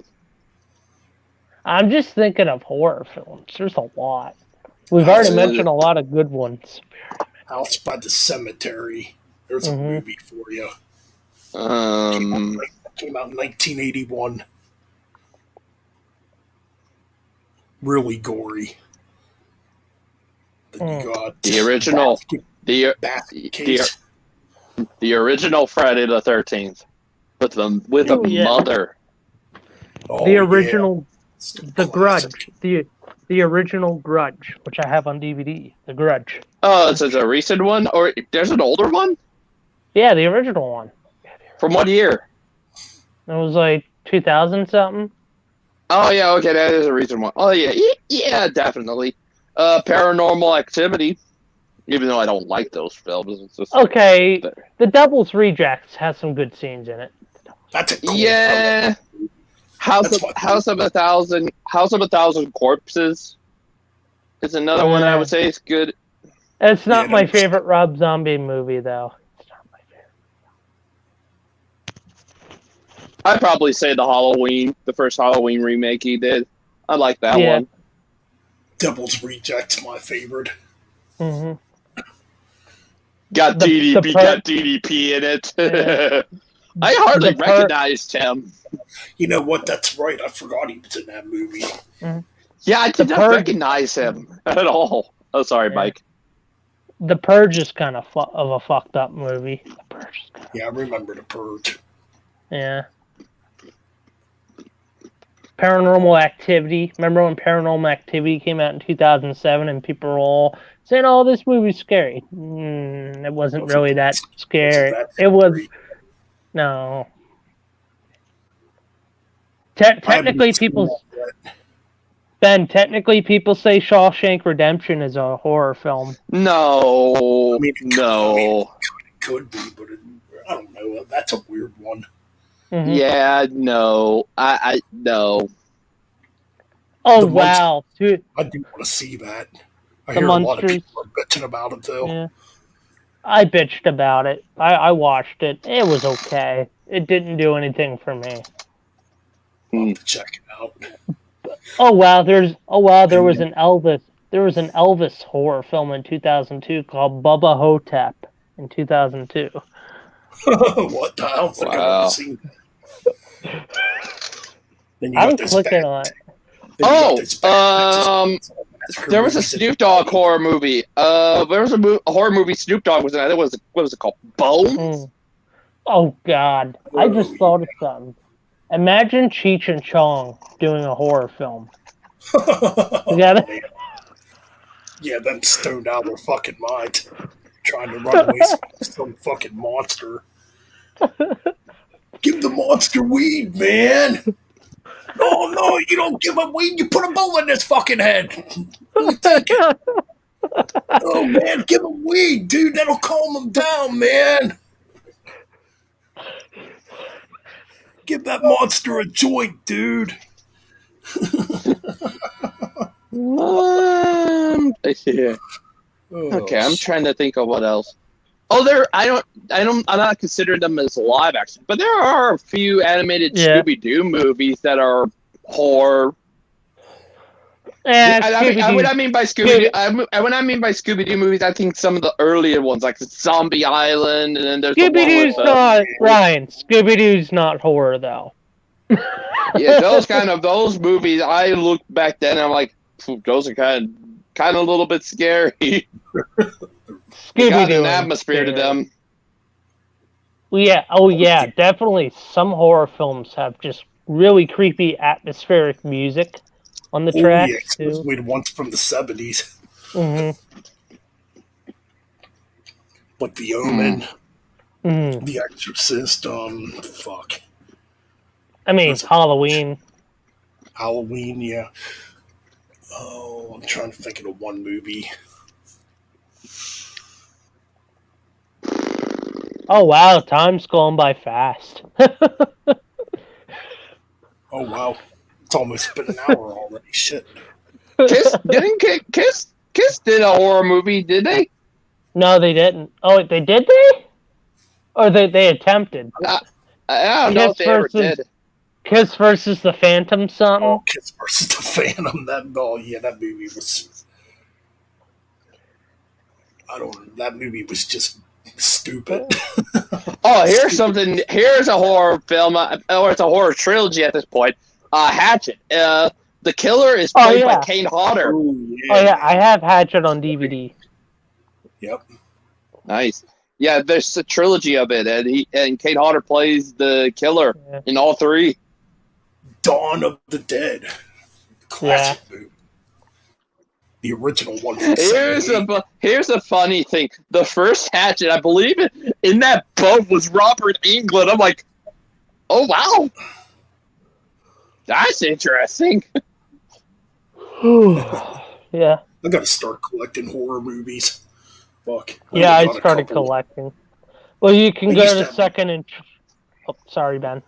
I'm just thinking of horror films. There's a lot. We've already mentioned a lot of good ones. House by the Cemetery. There's a movie for you. Came out in 1981. Really gory. Then you got the original. The original Friday the 13th with a mother. Oh, the original, The Grudge. The original Grudge, which I have on DVD. The Grudge. Oh, it's a recent one, or there's an older one? Yeah, the original one. From what year? It was like 2000 something. Oh yeah, okay, that is a recent one. Oh yeah, definitely. Paranormal Activity. Even though I don't like those films, it's just okay. The Devil's Rejects has some good scenes in it. That's a cool yeah. House of a Thousand Corpses is another one I would say is good. It's not my favorite Rob Zombie movie, though. It's not my favorite. I'd probably say the first Halloween remake he did. I like that one. Devil's Rejects, my favorite. Mm-hmm. Got DDP in it. Yeah. I hardly recognized him. You know what? That's right. I forgot he was in that movie. Mm-hmm. Yeah, I did not recognize him at all. Oh, sorry, Mike. The Purge is kind of a fucked up movie. The Purge. Yeah, I remember The Purge. Yeah. Paranormal Activity. Remember when Paranormal Activity came out in 2007 and people were all saying, "Oh, this movie's scary." It wasn't really that scary. It was. No. Technically, people say Shawshank Redemption is a horror film. No, I mean, no. It could be, but I don't know. That's a weird one. Mm-hmm. Yeah, no. I no. Oh, wow. I do want to see that. I hear a lot of people are bitching about it, though. Yeah. I bitched about it. I watched it. It was okay. It didn't do anything for me. I'll have to check it out. Oh wow, there was an Elvis horror film in 2002 called Bubba Hotep in 2002. What the hell? I've never seen that. Then you I'm got those clicking bad, on it. then you got those bad Massacre there was a movies that- Snoop Dogg horror movie. There was a horror movie Snoop Dogg was in. I think what was it called? Bones. Oh God! I just thought of something. Imagine Cheech and Chong doing a horror film. Together. Man. Yeah, them stoned out of their fucking mind, trying to run away from some fucking monster. Give the monster weed, man. No, you don't give him weed. You put a bullet in his fucking head. Oh man, give him weed, dude. That'll calm him down, man. Give that monster a joint, dude. Yeah. Oh, Okay, I'm trying to think of what else. Oh, I'm not considering them as live action, but there are a few animated Scooby-Doo movies that are horror. What I mean by Scooby-Doo movies, I think some of the earlier ones, like Zombie Island, and then there's Scooby-Doo's the one with not Ryan. Scooby-Doo's not horror though. yeah, those movies. I look back then, and I'm like, those are kind of a little bit scary. Scooby-Doo Got an atmosphere to them. Yeah. Oh yeah, definitely. Some horror films have just really creepy atmospheric music on the track. Yeah, especially the ones from the 70s. Mm-hmm. Like The Omen, Mm-hmm. The Exorcist, fuck. I mean, Halloween. Halloween, yeah. Oh, I'm trying to think of the one movie. Oh wow, time's going by fast. Oh wow, it's almost been an hour already. Shit. Kiss did a horror movie, did they? No, they didn't. Oh, they did they? Or they attempted. I don't know if they ever did. Kiss versus the Phantom something? Oh, Kiss versus the Phantom. That movie was. That movie was just stupid. Oh, here's a horror film, or it's a horror trilogy at this point. Hatchet. The killer is played by Kane Hodder. Ooh, Oh yeah, I have Hatchet on DVD. Yep. Nice. Yeah, there's a trilogy of it, and Kane Hodder plays the killer in all three. Dawn of the Dead. Classic movie. The original one. Here's a funny thing. The first Hatchet, I believe, in that boat was Robert Englund. I'm like, oh wow, that's interesting. Yeah. I gotta start collecting horror movies. Fuck. Yeah, I started collecting. Well, you can go to the second and. Oh, sorry, Ben.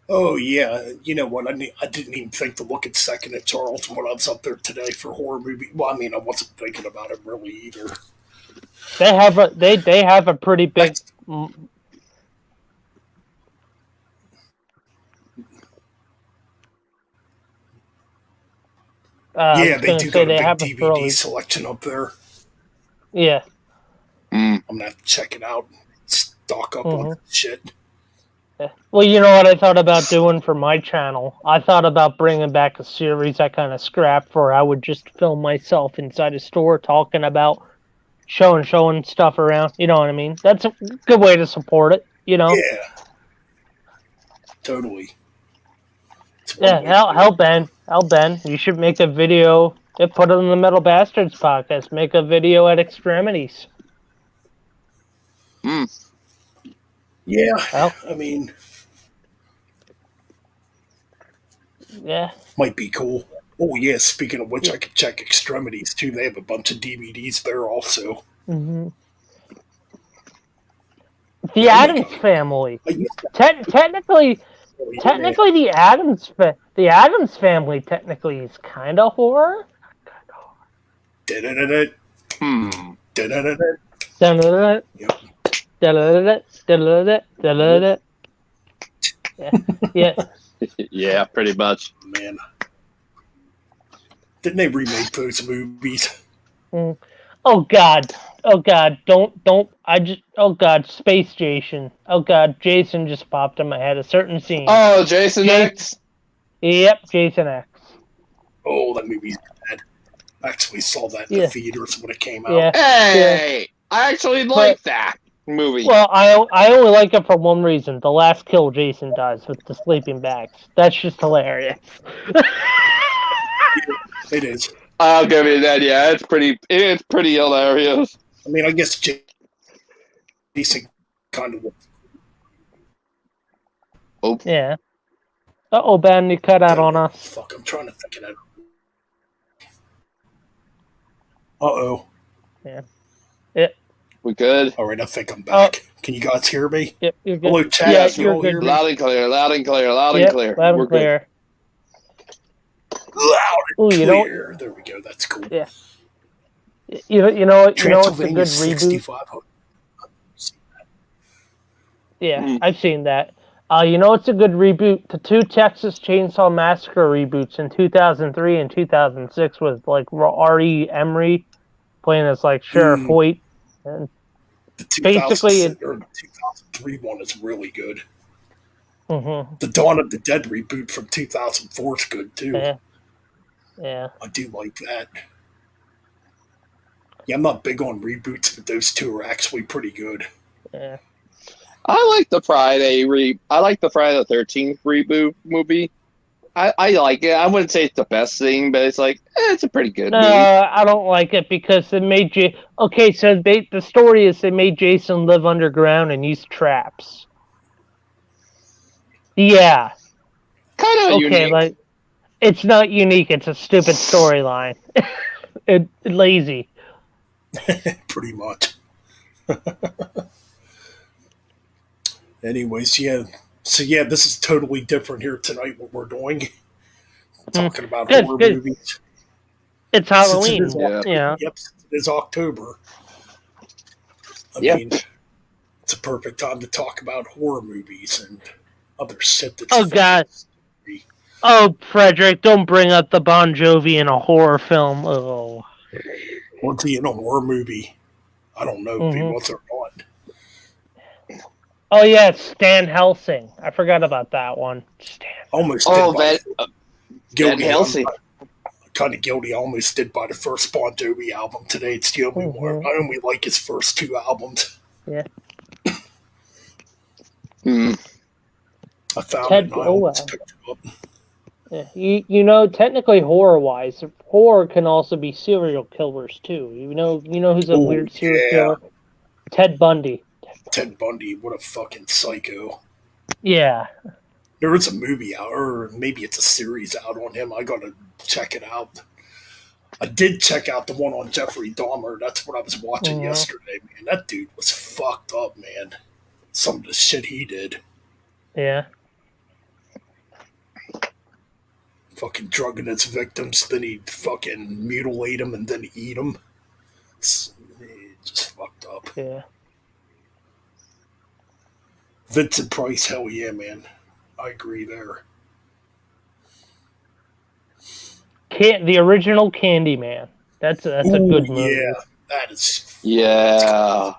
Oh yeah, you know what? I didn't even think to look at Second and Charles when I was up there today for horror movie. Well, I mean, I wasn't thinking about it really either. They have a pretty big. Yeah, they do got a big DVD selection up there. Yeah. I'm gonna have to check it out. Stock up on shit. Well, you know what I thought about doing for my channel? I thought about bringing back a series I kind of scrapped where I would just film myself inside a store talking about showing stuff around. You know what I mean? That's a good way to support it, you know? Yeah. Totally. Yeah, hell, Ben. You should make a video. Put it in the Metal Bastards podcast. Make a video at Extremities. Yeah, well, I mean, yeah, might be cool. Oh yeah, speaking of which, I could check Extremities too. They have a bunch of DVDs there also. Mm-hmm. The Addams Family. Technically, the Addams Family technically is kind of horror. Yep. Yeah. Yeah, pretty much. Man, didn't they remake those movies? Oh God, Oh God, don't. Oh God, Space Jason. Oh God, Jason just popped in my head. A certain scene. Oh, Jason X. Yep, Jason X. Oh, that movie's bad. I actually saw that in the theaters when it came out. Yeah. Hey, I actually like that movie. Well, I only like it for one reason. The last kill Jason does with the sleeping bags. That's just hilarious. It is. I'll give you that. Yeah, it's pretty hilarious. I mean, I guess Jason kind of. Oh. Yeah. Uh-oh, Ben, you cut out on us. Fuck, I'm trying to think of that. Uh-oh. Yeah. We good? All right, I think I'm back. Can you guys hear me? Yep, you're good. Hello, chat. Yeah, You all hear me? Loud and clear, loud and clear, loud and clear. Loud We're and clear. Loud and Ooh, clear. There we go. That's cool. Yeah. You know it's a good Transylvania reboot. 65. Yeah, I've seen that. You know it's a good reboot. The two Texas Chainsaw Massacre reboots in 2003 and 2006 with like R.E. Emery playing as like Sheriff Hoyt. And the basically, the 2003 one is really good. Mm-hmm. The Dawn of the Dead reboot from 2004 is good too. Yeah. I do like that. Yeah, I'm not big on reboots, but those two are actually pretty good. Yeah. I like the Friday the 13th reboot movie. I like it. I wouldn't say it's the best thing, but it's like it's a pretty good movie. I don't like it because they made the story is they made Jason live underground and use traps. Yeah. Kind of unique. Like it's not unique. It's a stupid storyline. It's lazy. Pretty much. Anyways, yeah. So yeah, this is totally different here tonight. What we're doing, talking about horror movies. It's Halloween. Yep, it is October. I mean, it's a perfect time to talk about horror movies and other shit that's. Oh God. Oh, Frederick, don't bring up the Bon Jovi in a horror film. Oh. Was he in a horror movie? I don't know if he was or not. Oh yeah, Stan Helsing. I forgot about that one. Almost. Van Helsing. Kind of guilty. I almost did buy the first Bon Jovi album today. It's the only one. I only like his first two albums. Yeah. I found it and I almost picked it up. Yeah. You know, technically horror-wise, horror can also be serial killers too. You know who's a weird serial killer? Ted Bundy. Ted Bundy, what a fucking psycho. Yeah. There is a movie out, or maybe it's a series out on him. I gotta check it out. I did check out the one on Jeffrey Dahmer. That's what I was watching yesterday, man. That dude was fucked up, man. Some of the shit he did. Yeah. Fucking drugging his victims, then he'd fucking mutilate them and then eat them. Just fucked up. Yeah. Vincent Price, hell yeah, man. I agree there. The original Candyman. That's a good movie. Yeah, that is. Yeah.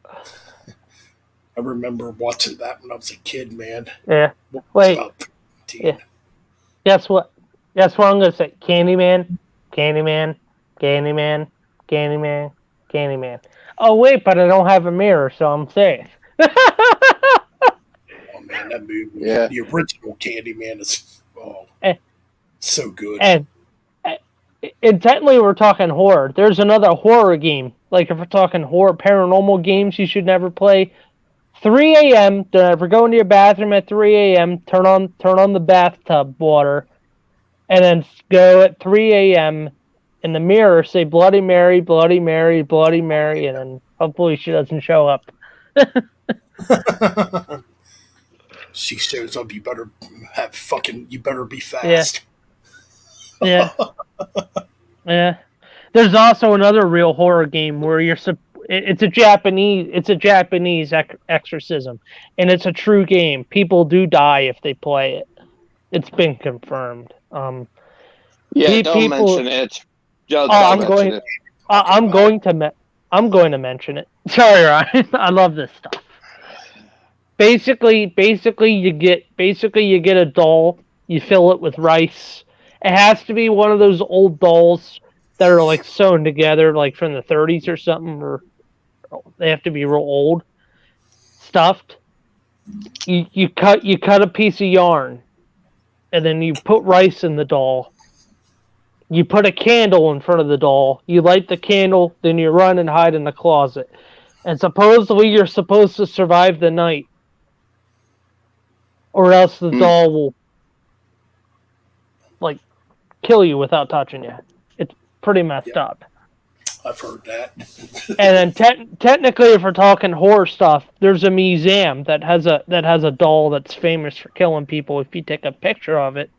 I remember watching that when I was a kid, man. Yeah. Wait. Yeah. Guess what I'm gonna say? Candyman, Candyman, Candyman, Candyman, Candyman. Oh wait, but I don't have a mirror, so I'm safe. Oh man, that movie. Yeah. The original Candyman is so good. And technically we're talking horror. There's another horror game. Like if we're talking horror paranormal games you should never play. 3 a.m. Don't ever go into your bathroom at 3 a.m. Turn on the bathtub water, and then go at 3 a.m. in the mirror. Say Bloody Mary, Bloody Mary, Bloody Mary, and then hopefully she doesn't show up. She shows up. You better be fast. Yeah. Yeah. There's also another real horror game where it's a Japanese exorcism, and it's a true game. People do die if they play it. It's been confirmed. Don't mention it. I'm going I'm going to mention it. Sorry, Ryan. I love this stuff. Basically, you get a doll. You fill it with rice. It has to be one of those old dolls that are like sewn together, like from the 30s or something, or they have to be real old. Stuffed. You cut a piece of yarn, and then you put rice in the doll. You put a candle in front of the doll. You light the candle, then you run and hide in the closet. And supposedly you're supposed to survive the night, or else the doll will like kill you without touching you. It's pretty messed up. I've heard that. And then technically, if we're talking horror stuff, there's a museum that has a doll that's famous for killing people. If you take a picture of it,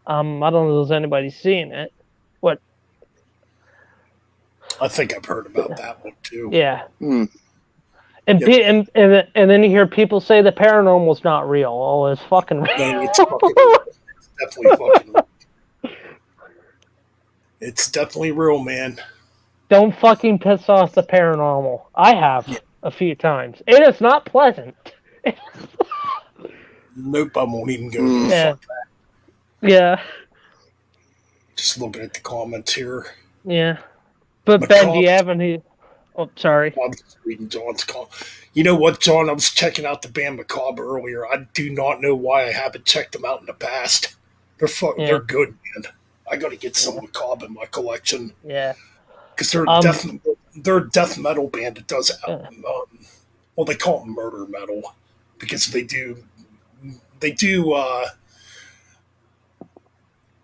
I don't know if there's anybody seeing it. What? I think I've heard about that one too. Yeah. And then you hear people say the paranormal's not real. Oh, it's fucking real. No, it's fucking real. It's definitely fucking real. It's definitely real, man. Don't fucking piss off the paranormal. I have a few times. It is not pleasant. Nope, I won't even go there. Fuck that. Yeah. Just looking at the comments here. Yeah. But Ben, do you have any... Oh, sorry. I'm just reading John's comment. You know what, John? I was checking out the band Macabre earlier. I do not know why I haven't checked them out in the past. They're good, man. I got to get some Macabre in my collection. Yeah. Because they're a death metal band that does, well, they call it murder metal because they do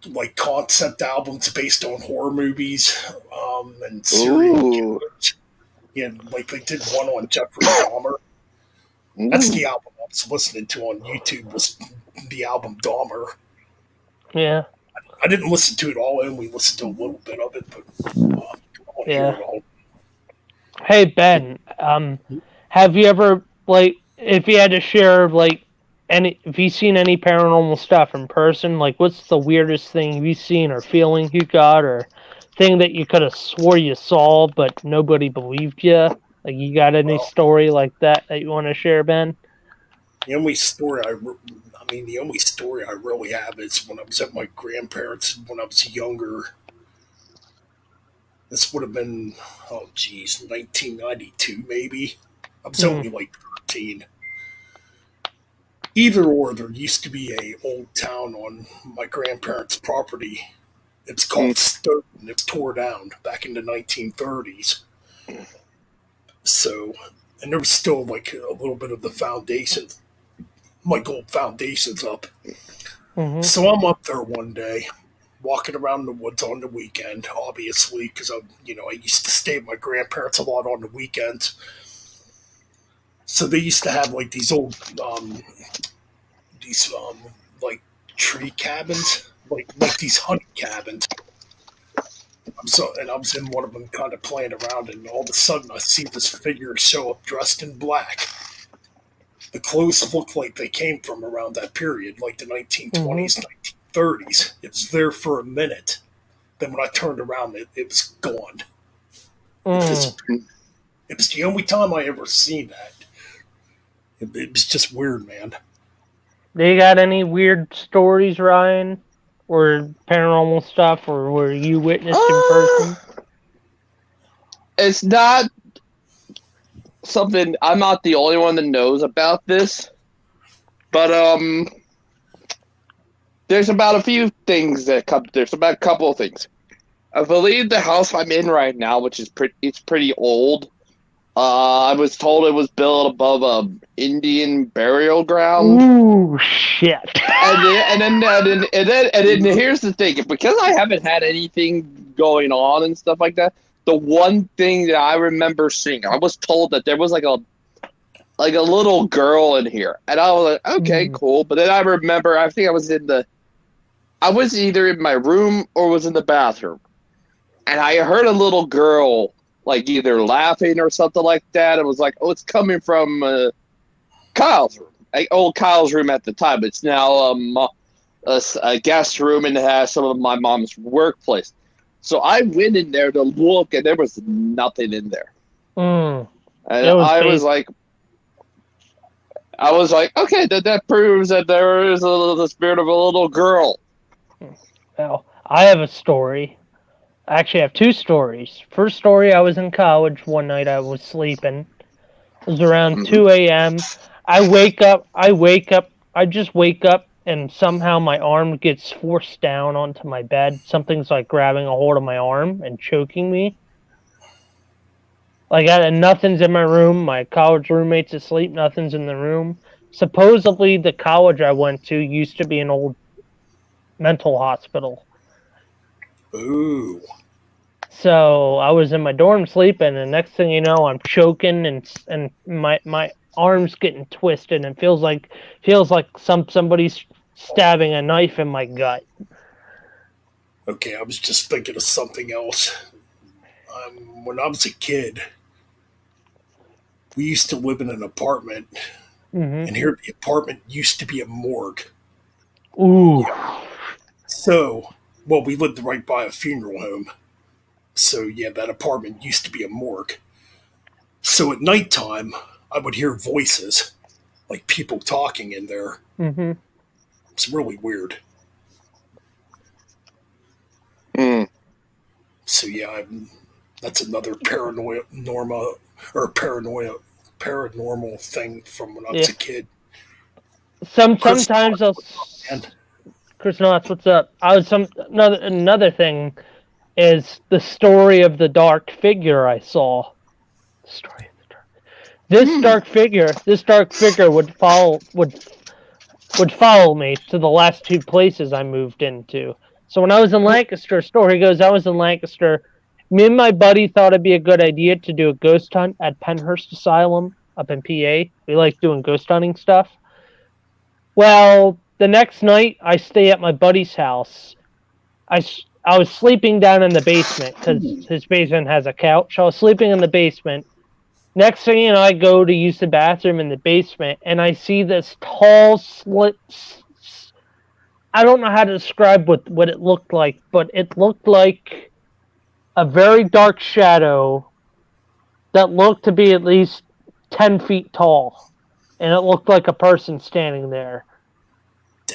like concept albums based on horror movies and serial killers. Yeah, like they did one on Jeffrey Dahmer. That's the album I was listening to on YouTube. Was the album Dahmer? Yeah. I didn't listen to it all. I only listened to a little bit of it, but yeah. Hey Ben, have you ever if you had to share have you seen any paranormal stuff in person? Like, what's the weirdest thing you've seen or feeling you got or thing that you could have swore you saw but nobody believed you? Like, you got any story like that you want to share, Ben? The only story I really have is when I was at my grandparents' when I was younger. This would have been, 1992 maybe. I was only like 13. Either or, there used to be a old town on my grandparents' property. It's called Stoughton. It's tore down back in the 1930s. So, and there was still like a little bit of the foundation, like old foundations up. So I'm up there one day, walking around the woods on the weekend, obviously, because I used to stay at my grandparents a lot on the weekends. So they used to have like these old, like tree cabins, like these honey cabins. And I was in one of them, kind of playing around, and all of a sudden I see this figure show up dressed in black. The clothes looked like they came from around that period, like the 1920s, 1930s. It was there for a minute. Then when I turned around, it was gone. It was the only time I ever seen that. It was just weird, man. Do you got any weird stories, Ryan? Or paranormal stuff, or were you witnessed in person? It's not something, I'm not the only one that knows about this, but there's about a few things there's about a couple of things. I believe the house I'm in right now, which is pretty old. I was told it was built above a Indian burial ground. Ooh, shit! And then here's the thing: because I haven't had anything going on and stuff like that, the one thing that I remember seeing, I was told that there was like a little girl in here, and I was like, okay, cool. But then I remember, I think I was either in my room or was in the bathroom, and I heard a little girl, like either laughing or something like that. It was like, oh, it's coming from Kyle's room. Old Kyle's room at the time. It's now a guest room, and it has some of my mom's workplace. So I went in there to look, and there was nothing in there. Mm. And It was I based- was like, okay, that proves that there is the spirit of a little girl. Well, I have a story. I actually have two stories. First story, I was in college one night. I was sleeping. It was around 2 a.m. I just wake up, and somehow my arm gets forced down onto my bed. Something's like grabbing a hold of my arm and choking me. Nothing's in my room. My college roommate's asleep. Nothing's in the room. Supposedly, the college I went to used to be an old mental hospital. Ooh. So I was in my dorm sleeping, and next thing you know, I'm choking, and my arms getting twisted, and feels like somebody's stabbing a knife in my gut. Okay, I was just thinking of something else. When I was a kid, we used to live in an apartment, Hmm. and here the apartment used to be a morgue. Ooh. So, well, we lived right by a funeral home. So, yeah, that apartment used to be a morgue. So at nighttime, I would hear voices, like people talking in there. Hmm. It's really weird. Mm. So, yeah, that's another paranormal thing from when I was Yeah. a kid. Chris, Sometimes and Chris Knotts, what's up? I was another thing is the story of the dark figure I saw. Story of the dark. This dark figure would follow me to the last two places I moved into. So when I was in Lancaster, story goes, I was in Lancaster. Me and my buddy thought it'd be a good idea to do a ghost hunt at Penhurst Asylum up in PA. We like doing ghost hunting stuff. Well, the next night I stay at my buddy's house. I was sleeping down in the basement because his basement has a couch. I was sleeping in the basement. Next thing you know, I go to use the bathroom in the basement, and I see this tall slit. I don't know how to describe what it looked like, but it looked like a very dark shadow that looked to be at least 10 feet tall, and it looked like a person standing there.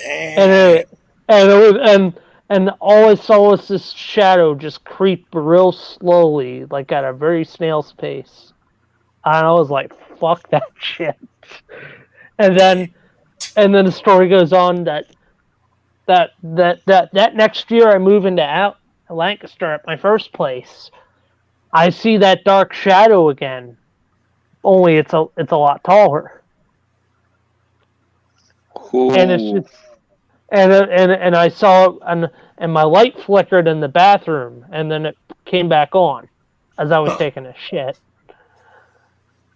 And damn. and all I saw was this shadow just creep real slowly, like at a very snail's pace. And I was like, "Fuck that shit." And then the story goes on that next year I move into out Lancaster at my first place. I see that dark shadow again. Only it's a lot taller, and it's Ooh. just and I saw it, and my light flickered in the bathroom, and then it came back on as I was taking a shit.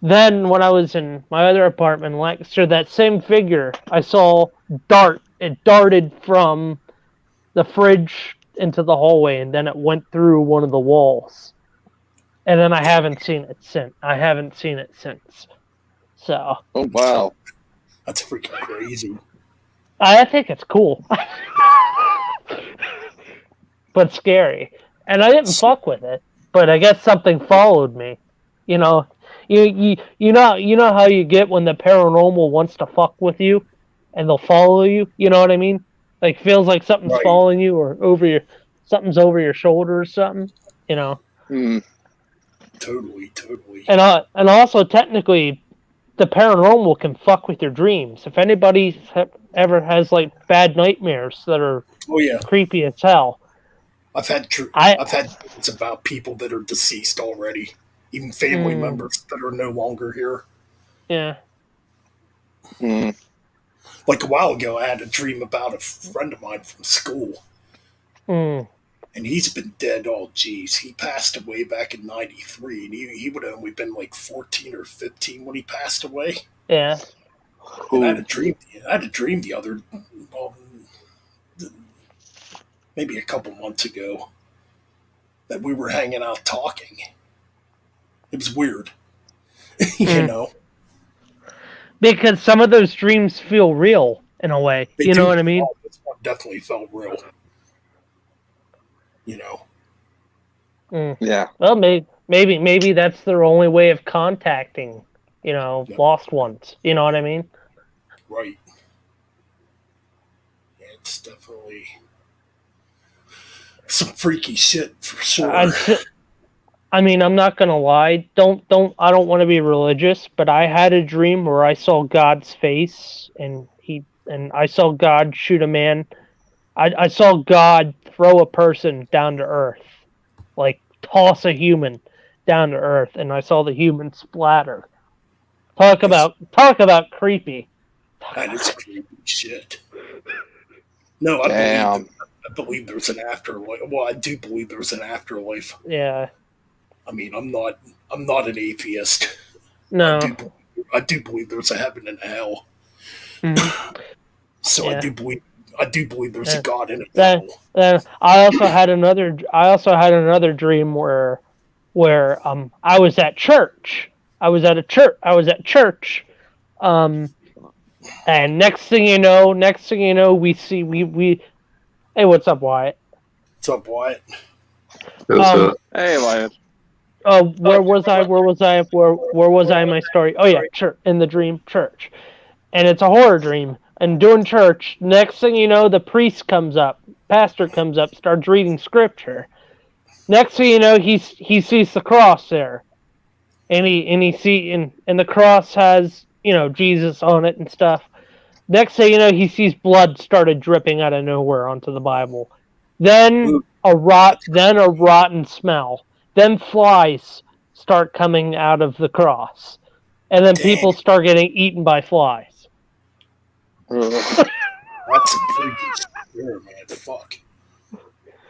Then when I was in my other apartment in Lancaster, that same figure I saw dart. It darted from the fridge into the hallway, and then it went through one of the walls. And then I haven't seen it since. So Oh wow. That's freaking crazy. I think it's cool, but scary. And I didn't fuck with it, but I guess something followed me. You know, you know how you get when the paranormal wants to fuck with you, and they'll follow you. You know what I mean? Like feels like something's Right. following you or something's over your shoulder or something. You know. Mm. Totally. And also technically, the paranormal can fuck with your dreams. If anybody ever has like bad nightmares that are Oh yeah, creepy as hell, I've had I I've had dreams about people that are deceased already, even family members that are no longer here. yeah. Mm. Like a while ago, I had a dream about a friend of mine from school, Mm, and he's been dead. Oh, geez, he passed away back in '93, and he would have only been like 14 or 15 when he passed away. yeah. And I Ooh. had a dream. I had a dream the other, well, maybe a couple months ago, that we were hanging out talking. It was weird, you Mm. know. Because some of those dreams feel real in a way. They You know do. what I mean? Oh, this one definitely felt real. You know. Mm. Yeah. Well, maybe that's their only way of contacting, lost ones. You know what I mean? Right. Yeah, it's definitely some freaky shit for sure. I mean, I'm not gonna lie. I don't want to be religious, but I had a dream where I saw God's face, and I saw God shoot a man. I saw God throw a person down to earth, like toss a human down to earth, and I saw the human splatter. Talk about creepy. That is creepy shit. No, Damn. I believe there's an afterlife. Well, I do believe there's an afterlife. Yeah. I mean, I'm not an atheist. No. I do believe there's a heaven and a hell. Mm-hmm. So yeah. I do believe there's a God in a devil. I also had another dream where I was at church. I was at church. And next thing you know, we hey, what's up, Wyatt? What's up, Wyatt? Hey, Wyatt. Where was I in my story? Oh yeah, church, in the dream, church. And it's a horror dream. And doing church, next thing you know, the priest comes up, pastor comes up, starts reading scripture. Next thing you know, he sees the cross there. And the cross has, Jesus on it and stuff. Next thing you know, he sees blood started dripping out of nowhere onto the Bible. Then a rotten smell. Then flies start coming out of the cross. And then people start getting eaten by flies. That's a pretty good man. Fuck.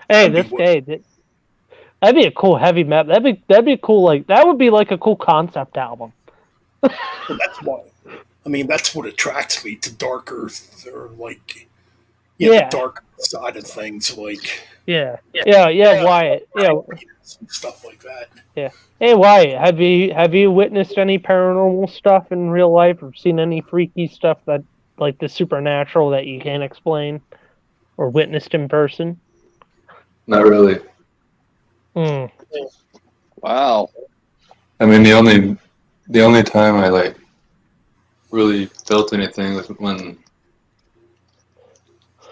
Hey, that'd be a cool heavy metal. That'd be cool. Like that would be like a cool concept album. Well, that's what attracts me to darker, or like, the dark side of things, like Wyatt, stuff like that. Yeah. Hey, Wyatt, have you witnessed any paranormal stuff in real life, or seen any freaky stuff that, like, the supernatural that you can't explain, or witnessed in person? Not really. Wow. I mean, the only time I like really felt anything was when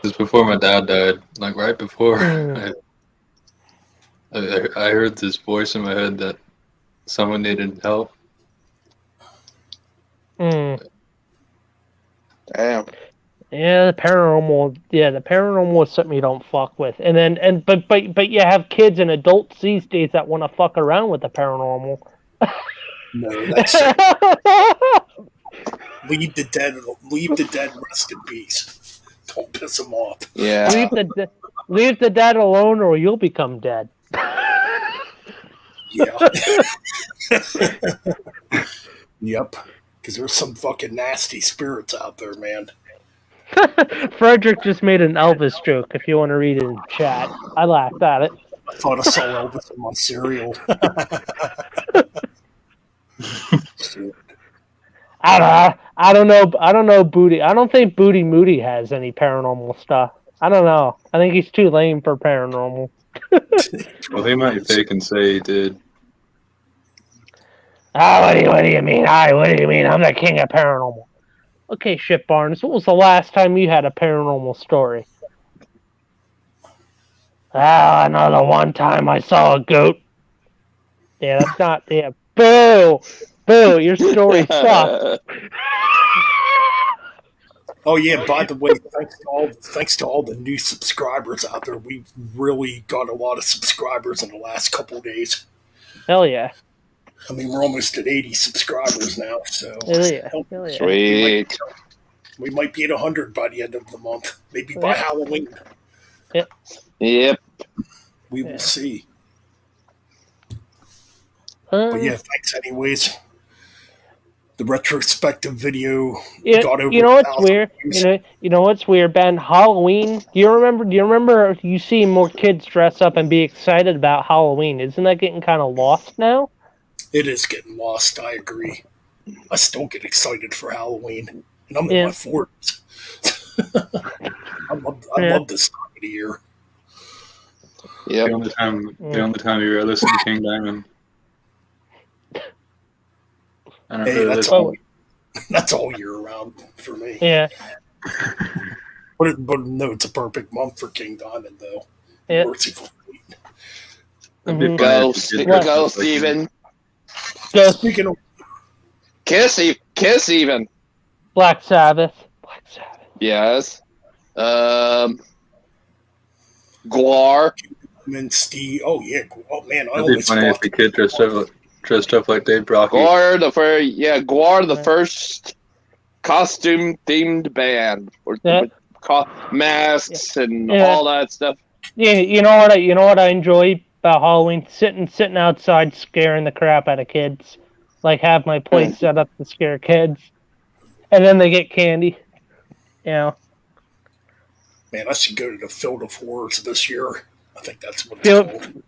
just before my dad died. Like right before, I heard this voice in my head that someone needed help. Damn. Yeah, the paranormal is something you don't fuck with. But you have kids and adults these days that want to fuck around with the paranormal. No, that's leave the dead rest in peace. Don't piss them off. Yeah. Leave the dead alone, or you'll become dead. Yeah. Yep. Because there's some fucking nasty spirits out there, man. Frederick just made an Elvis joke, if you want to read it in chat. I laughed at it. I thought I saw Elvis in my cereal. I don't know Booty. I don't think Booty Moody has any paranormal stuff. I don't know. I think he's too lame for paranormal. Well, he might fake and say he did. What do you mean? What do you mean? I'm the king of paranormal. Okay, Shit Barnes, what was the last time you had a paranormal story? I know the one time I saw a goat. Yeah, that's not... Yeah, boo! Boo, your story sucks. Oh yeah, by the way, thanks to all the new subscribers out there. We've really got a lot of subscribers in the last couple of days. Hell yeah. I mean, we're almost at 80 subscribers now, so... Hell yeah. Sweet. We might be at 100 by the end of the month. Maybe by Halloween. Yep. We will see. But yeah, thanks anyways. The retrospective video got over. You know what's weird? You know what's weird, Ben? Halloween. Do you remember you see more kids dress up and be excited about Halloween? Isn't that getting kind of lost now? It is getting lost. I agree. I still get excited for Halloween, and I'm in my 40s. I love this time of the year. Yep. The only time you were listening to King Diamond. I don't Hey, really that's listen. that's all year round for me. Yeah. But no, it's a perfect month for King Diamond, though. Yeah. Merciful Fate. That'd be Mhm. funny Go, if you did dress go, up like Steven. Just Speaking of, Kiss even. Black Sabbath. Black Sabbath. Yes. Guar. Steve, oh yeah, oh man, I That'd be always funny if bought the kid dressed up like Dave Brocky. Guar the first costume themed band or Yeah. with masks and Yeah. all that stuff. Yeah, you know what I enjoy about Halloween? Sitting outside scaring the crap out of kids. Like have my place set up to scare kids. And then they get candy. You know. Man, I should go to the Field of Horrors this year. I think that's what it's Field called.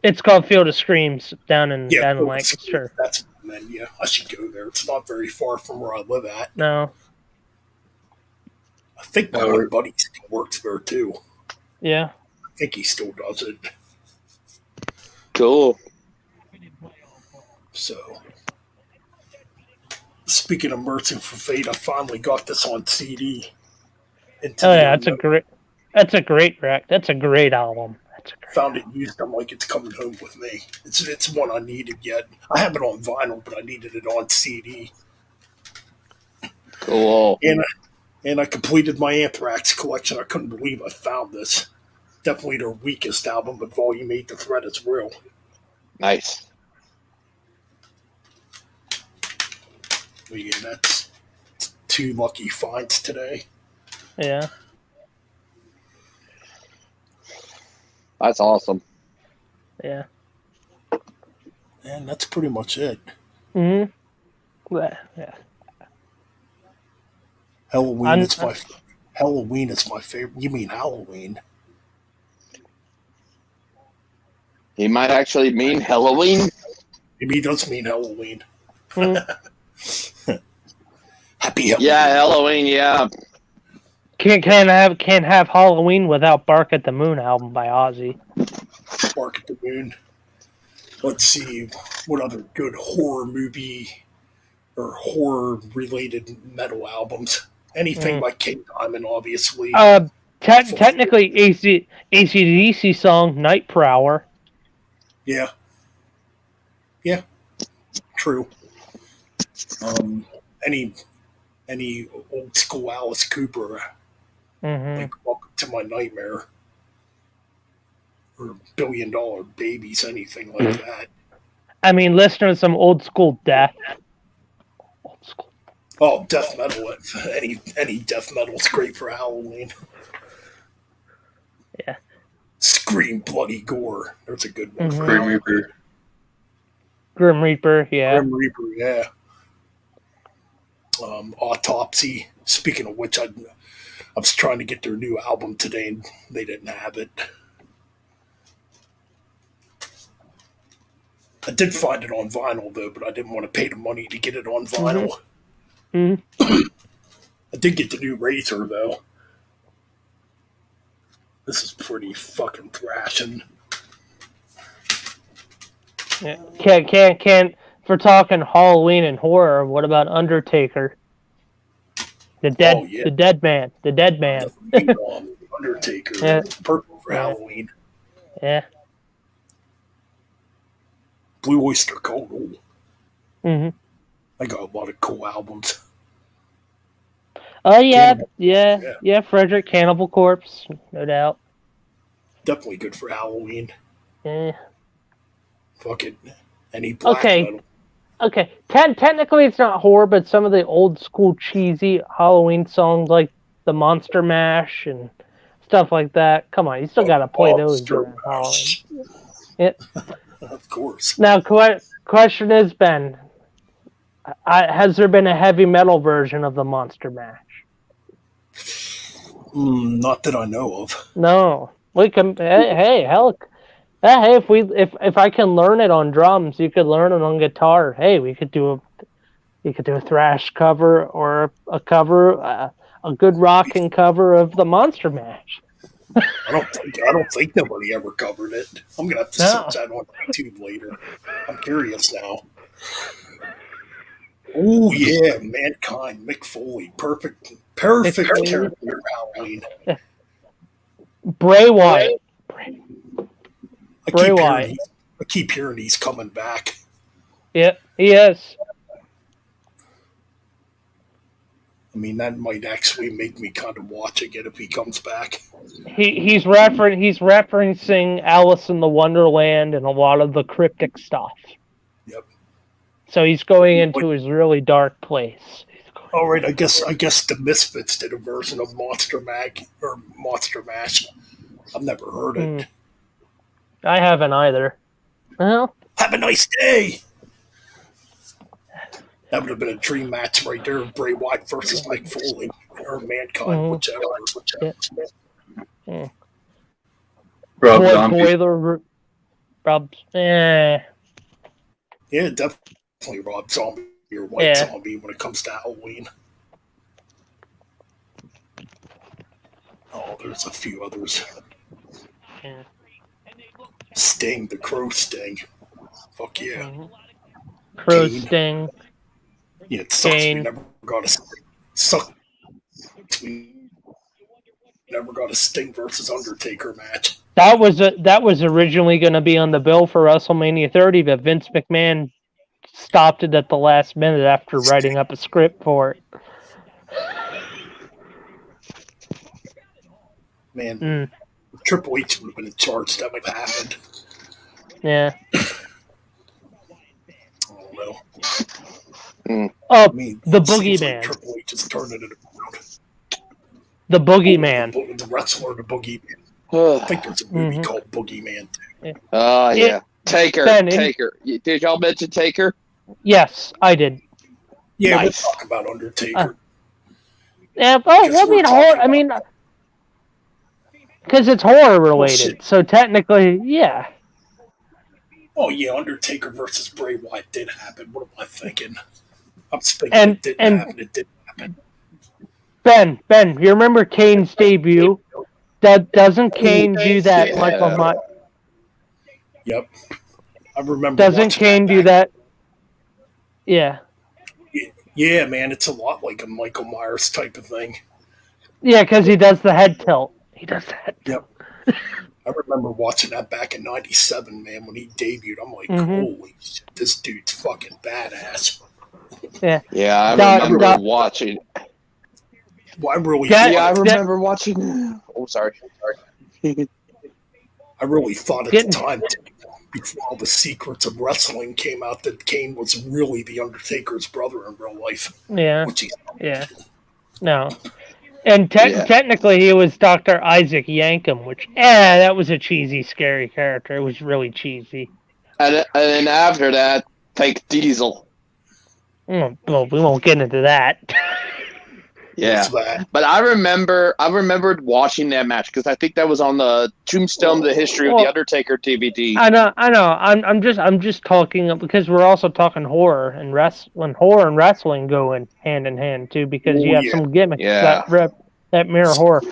It's called Field of Screams down in Yeah, Field of Lancaster. that's man. Yeah, I should go there. It's not very far from where I live at. No. I think my one buddy still works there too. Yeah. I think he still does it. Cool. So, speaking of Merciful Fate, I finally got this on CD. Oh yeah, that's a great wreck. That's a great album. Found it used. I'm like, it's coming home with me. It's one I needed yet. I have it on vinyl, but I needed it on CD. Cool. And I completed my Anthrax collection. I couldn't believe I found this. Definitely their weakest album, but Volume 8, The Threat is Real. Nice. But yeah, that's 2 lucky finds today. Yeah. That's awesome. Yeah. And that's pretty much it. Mm-hmm. Yeah. Halloween is my favorite. You mean Halloween? He might actually mean Halloween. Maybe he does mean Halloween. Mm. Happy Halloween. Yeah, Halloween. Yeah. Can't have Halloween without Bark at the Moon album by Ozzy. Bark at the Moon. Let's see what other good horror movie or horror related metal albums. Anything by King Diamond, obviously. Technically, AC/DC song Night Prowler. Yeah. Yeah. True. Any old school Alice Cooper. Like Welcome to My Nightmare. Or $1 Billion Babies, anything like that. I mean, listen to some old school death. Old school. Oh, death metal. Any death metal's great for Halloween. Yeah. Scream, bloody gore. There's a good one. Grim Reaper. Grim Reaper, yeah. Grim Reaper, yeah. Autopsy. Speaking of which, I was trying to get their new album today, and they didn't have it. I did find it on vinyl, though, but I didn't want to pay the money to get it on vinyl. I did get the new Razor, though. This is pretty fucking thrashing. Yeah. Can't. For talking Halloween and horror, what about Undertaker? The dead man. Undertaker. Yeah. Purple for Halloween. Yeah. Blue Oyster Cult. I got a lot of cool albums. Oh yeah, yeah. Frederick Cannibal Corpse, no doubt. Definitely good for Halloween. Yeah. Fuck it. Any black metal. Okay. Technically, it's not horror, but some of the old school cheesy Halloween songs, like the Monster Mash and stuff like that. Come on, you still gotta play those during Halloween. Yeah. Of course. Now, question is, Ben, has there been a heavy metal version of the Monster Mash? Not that I know of. No. We can. Hey, hell. Hey, if I can learn it on drums, you could learn it on guitar. Hey, you could do a thrash cover or a cover, a good rocking cover of the Monster Mash. I don't think nobody ever covered it. I'm gonna have to search that on YouTube later. I'm curious now. Oh yeah, Mankind, Mick Foley, perfect character for Halloween. Bray Wyatt. I Bray Wyatt. keep hearing he's coming back. Yeah, he is. I mean, that might actually make me kind of watch it if he comes back. He's referencing Alice in the Wonderland and a lot of the cryptic stuff. Yep. So he's going into his really dark place. All right, I guess the Misfits did a version of Monster Mash. I've never heard it. I haven't either. Well, have a nice day. That would have been a dream match right there: Bray Wyatt versus Mick Foley or Mankind, whichever. Yeah. Rob Zombie. Yeah, definitely Rob Zombie or White Zombie when it comes to Halloween. Oh, there's a few others. Yeah. Sting, the Crow Sting. Fuck yeah. Crow Sting. Yeah, it sucks we never got a Sting. We never got a Sting versus Undertaker match. That was originally going to be on the bill for WrestleMania 30, but Vince McMahon stopped it at the last minute after writing up a script for it. Man, Triple H would have been in charge. That would have happened. Yeah. I don't know. I mean, the Boogeyman. Like Triple H is turning it around. The Boogeyman. The wrestler, the Boogeyman. I think there's a movie called Boogeyman too. Oh yeah, Taker. Did y'all mention Taker? Yes, I did. Yeah, nice. We'll talk about Undertaker. Yeah, horror. I mean, because it's horror related, so technically, yeah. Oh yeah, Undertaker versus Bray Wyatt did happen. What am I thinking? I'm thinking it didn't happen. It didn't happen. Ben, you remember Kane's debut? Doesn't Kane do that like a lot? Yep, I remember. Doesn't Kane do that? Yeah. Yeah, man, it's a lot like a Michael Myers type of thing. Yeah, because he does the head tilt. Yep. I remember watching that back in '97, man, when he debuted. I'm like, holy shit, this dude's fucking badass. Yeah. Yeah, I remember watching. Well, I remember watching. Oh, sorry. I really thought at the time, before all the secrets of wrestling came out, that Kane was really the Undertaker's brother in real life. Yeah. No. And technically, he was Dr. Isaac Yankem, which, that was a cheesy, scary character. It was really cheesy. And then after that, take Diesel. Well, we won't get into that. Yeah, but I remembered watching that match because I think that was on the Tombstone: The History of the Undertaker DVD. I know. I'm just talking because we're also talking horror and wrestling go hand in hand too, because you have some gimmicks that mirror horror.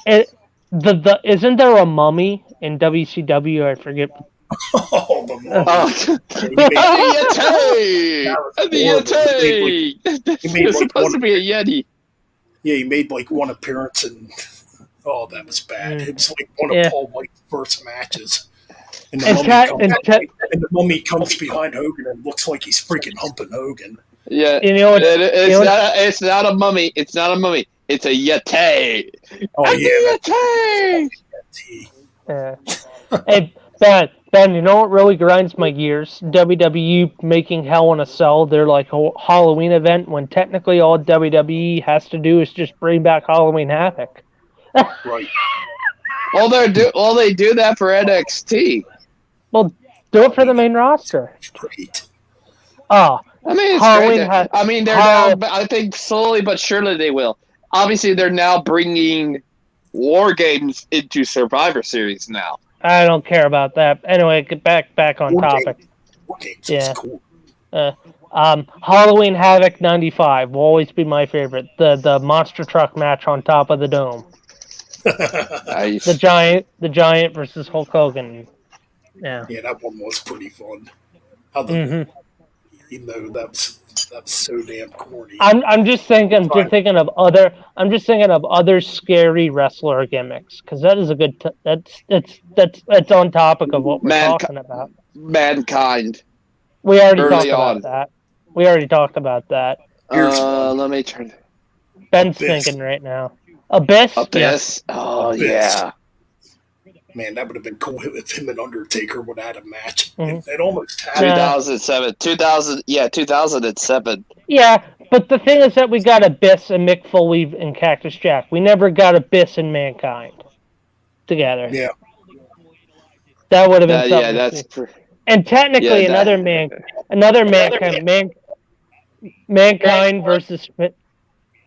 Isn't there a mummy in WCW? I forget. The Yeti! It's supposed to be a Yeti. Yeah, he made like one appearance and that was bad. It was like one of Paul White's first matches. And the mummy comes behind Hogan and looks like he's freaking humping Hogan. Yeah, it's not a mummy. It's not a mummy. It's a Yeti. Oh Yeti. Hey, Ben, you know what really grinds my gears? WWE making Hell in a Cell their like Halloween event when technically all WWE has to do is just bring back Halloween Havoc. Right. Well, they do that for NXT. Well, do it for the main roster. Great. Oh, I mean, it's Halloween great. I mean, they're now. I think slowly but surely they will. Obviously, they're now bringing War Games into Survivor Series now. I don't care about that. Anyway, get back on topic. War Games is cool. Halloween Havoc 95 will always be my favorite. The monster truck match on top of the dome. Nice. The giant versus Hulk Hogan. Yeah. Yeah, that one was pretty fun. Even though that was That's so damn corny. I'm just thinking of other scary wrestler gimmicks because that is a good. That's on topic of what we're talking about. Mankind. We already Early talked on. about that. We already talked about that. Here's one. Let me turn. Ben's Abyss. thinking right now. Abyss. Abyss. Oh Abyss. yeah. Man, that would have been cool if him and Undertaker would have had a match. Mhm. It almost had. 2007. 2007. Yeah, but the thing is that we got Abyss and Mick Foley and Cactus Jack. We never got Abyss and Mankind together. Yeah. That would have been something. Yeah, that's. And technically, Yeah,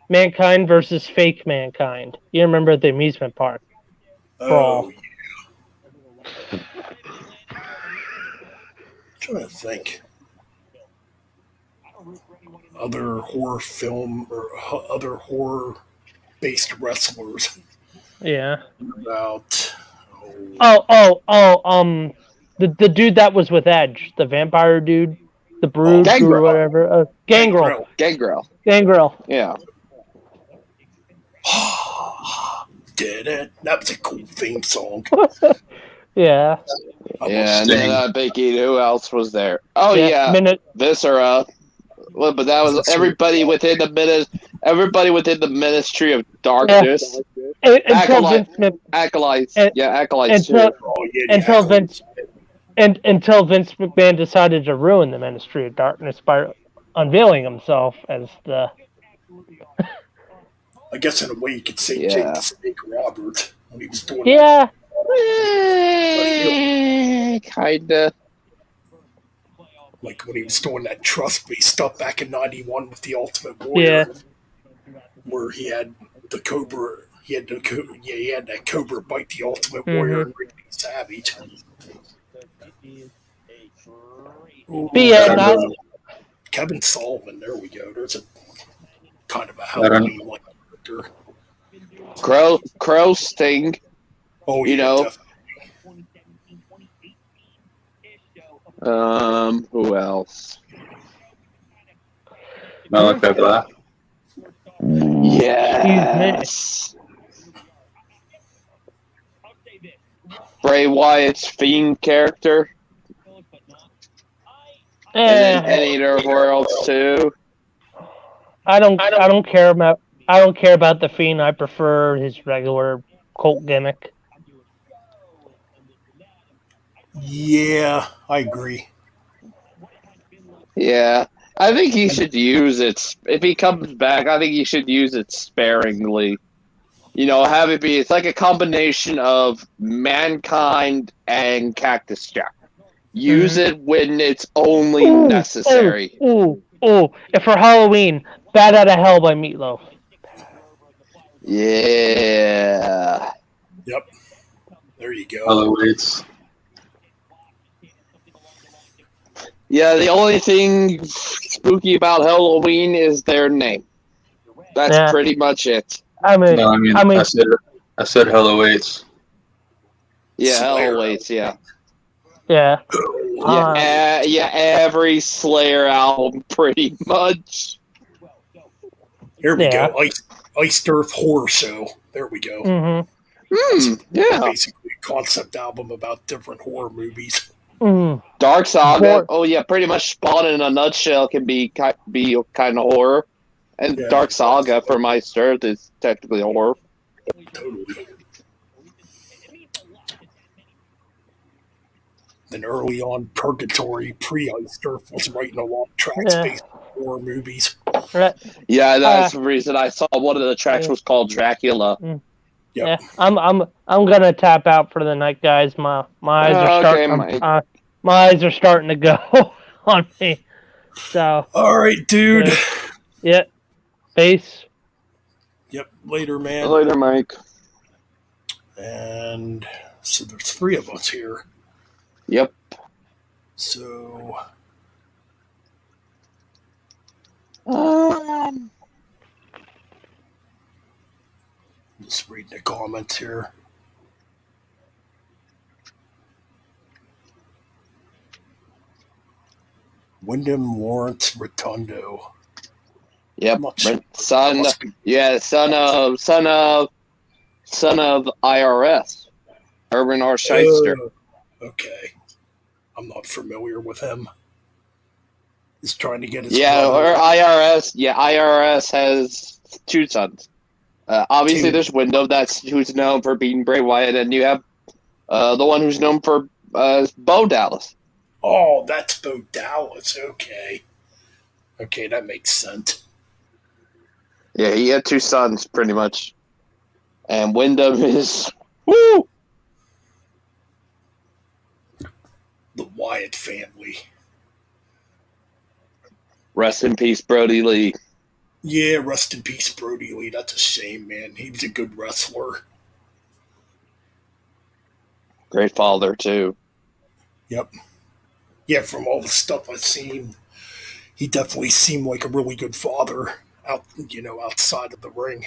Mankind versus fake Mankind. You remember the amusement park brawl? Oh, yeah. I'm trying to think. Other horror film or other horror based wrestlers. Yeah. About. The dude that was with Edge, the vampire dude, the Brood or whatever. Gangrel. Gangrel. Yeah. Did it? That was a cool theme song. Yeah. Yeah, and then Becky, who else was there? Oh yeah, Viscera. Well, but that was everybody within the Ministry of Darkness. Yeah. Acolytes. Acolytes until Vince McMahon decided to ruin the Ministry of Darkness by unveiling himself as the. I guess in a way you could say Jake the Snake Robert when he was doing that. Kinda. Like when he was doing that Trust Me stuff back in '91 with the Ultimate Warrior, where he had the Cobra. He had that Cobra bite the Ultimate Warrior and Randy Savage. Kevin Sullivan. There we go. There's a kind of a Halloween-like character. Crow Sting. Oh, you know. Who else? Malachi Black. Yes. Bray Wyatt's Fiend character. And then Eater Worlds too. I don't care about the Fiend. I prefer his regular cult gimmick. Yeah, I agree. Yeah, I think he should use it. If he comes back, I think he should use it sparingly. You know, have it be, it's like a combination of Mankind and Cactus Jack. Use it when it's only necessary. And for Halloween, Bat Out of Hell by Meatloaf. Yeah. Yep. There you go. Halloween. Yeah, the only thing spooky about Halloween is their name. That's pretty much it. I mean, I said Halloween. Yeah, Halloween. Yeah. Yeah. Every Slayer album, pretty much. Here we go. Iced Earth Horror Show. There we go. Yeah. Basically a concept album about different horror movies. Dark Saga. Oh yeah, pretty much Spawn in a nutshell can be kind of horror, and Dark Saga for Iced Earth is technically horror. Totally. Then early on, Purgatory, pre-Iced Earth was writing a lot of tracks based on horror movies. Right. Yeah, that's the reason I saw one of the tracks was called Dracula. Yep. Yeah, I'm gonna tap out for the night, guys. My eyes are starting. My eyes are starting to go on me. So. All right, dude. Yeah. Peace. Yep. Later, man. Later, Mike. And so there's 3 of us here. Yep. So. Just reading the comments here. Wyndham Lawrence Rotundo. Yep, I'm not sure. son. Yeah, son of IRS, Urban R. Shyster. Okay. I'm not familiar with him. He's trying to get his Yeah, brother. or IRS. Yeah, IRS has two sons. Obviously, Two. there's Wyndham, who's known for beating Bray Wyatt, and you have the one who's known for Bo Dallas. Oh, that's Bo Dallas. Okay. Okay, that makes sense. Yeah, he had two sons, pretty much. And Wyndham is... Woo! The Wyatt family. Rest in peace, Brody Lee. Yeah, rest in peace, Brody Lee. That's a shame, man. He was a good wrestler. Great father, too. Yep. Yeah, from all the stuff I've seen, he definitely seemed like a really good father outside of the ring.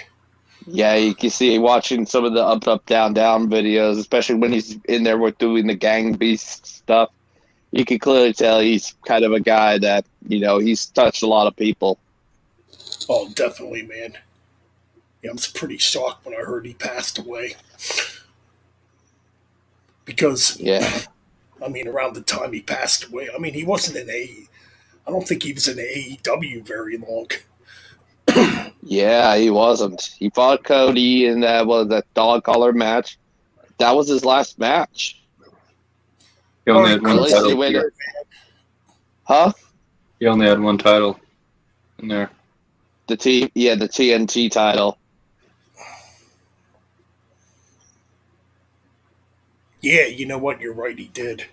Yeah, you can see watching some of the up, up, down, down videos, especially when he's in there with doing the gang beast stuff. You can clearly tell he's kind of a guy that, he's touched a lot of people. Oh, definitely, man. Yeah, I was pretty shocked when I heard he passed away. Because, Yeah. I mean, around the time he passed away, I mean, he wasn't I don't think he was in AEW very long. Yeah, he wasn't. He fought Cody in that dog collar match. That was his last match. He only had one title. Huh? He only had one title in there. The TNT title. Yeah, you know what? You're right. He did.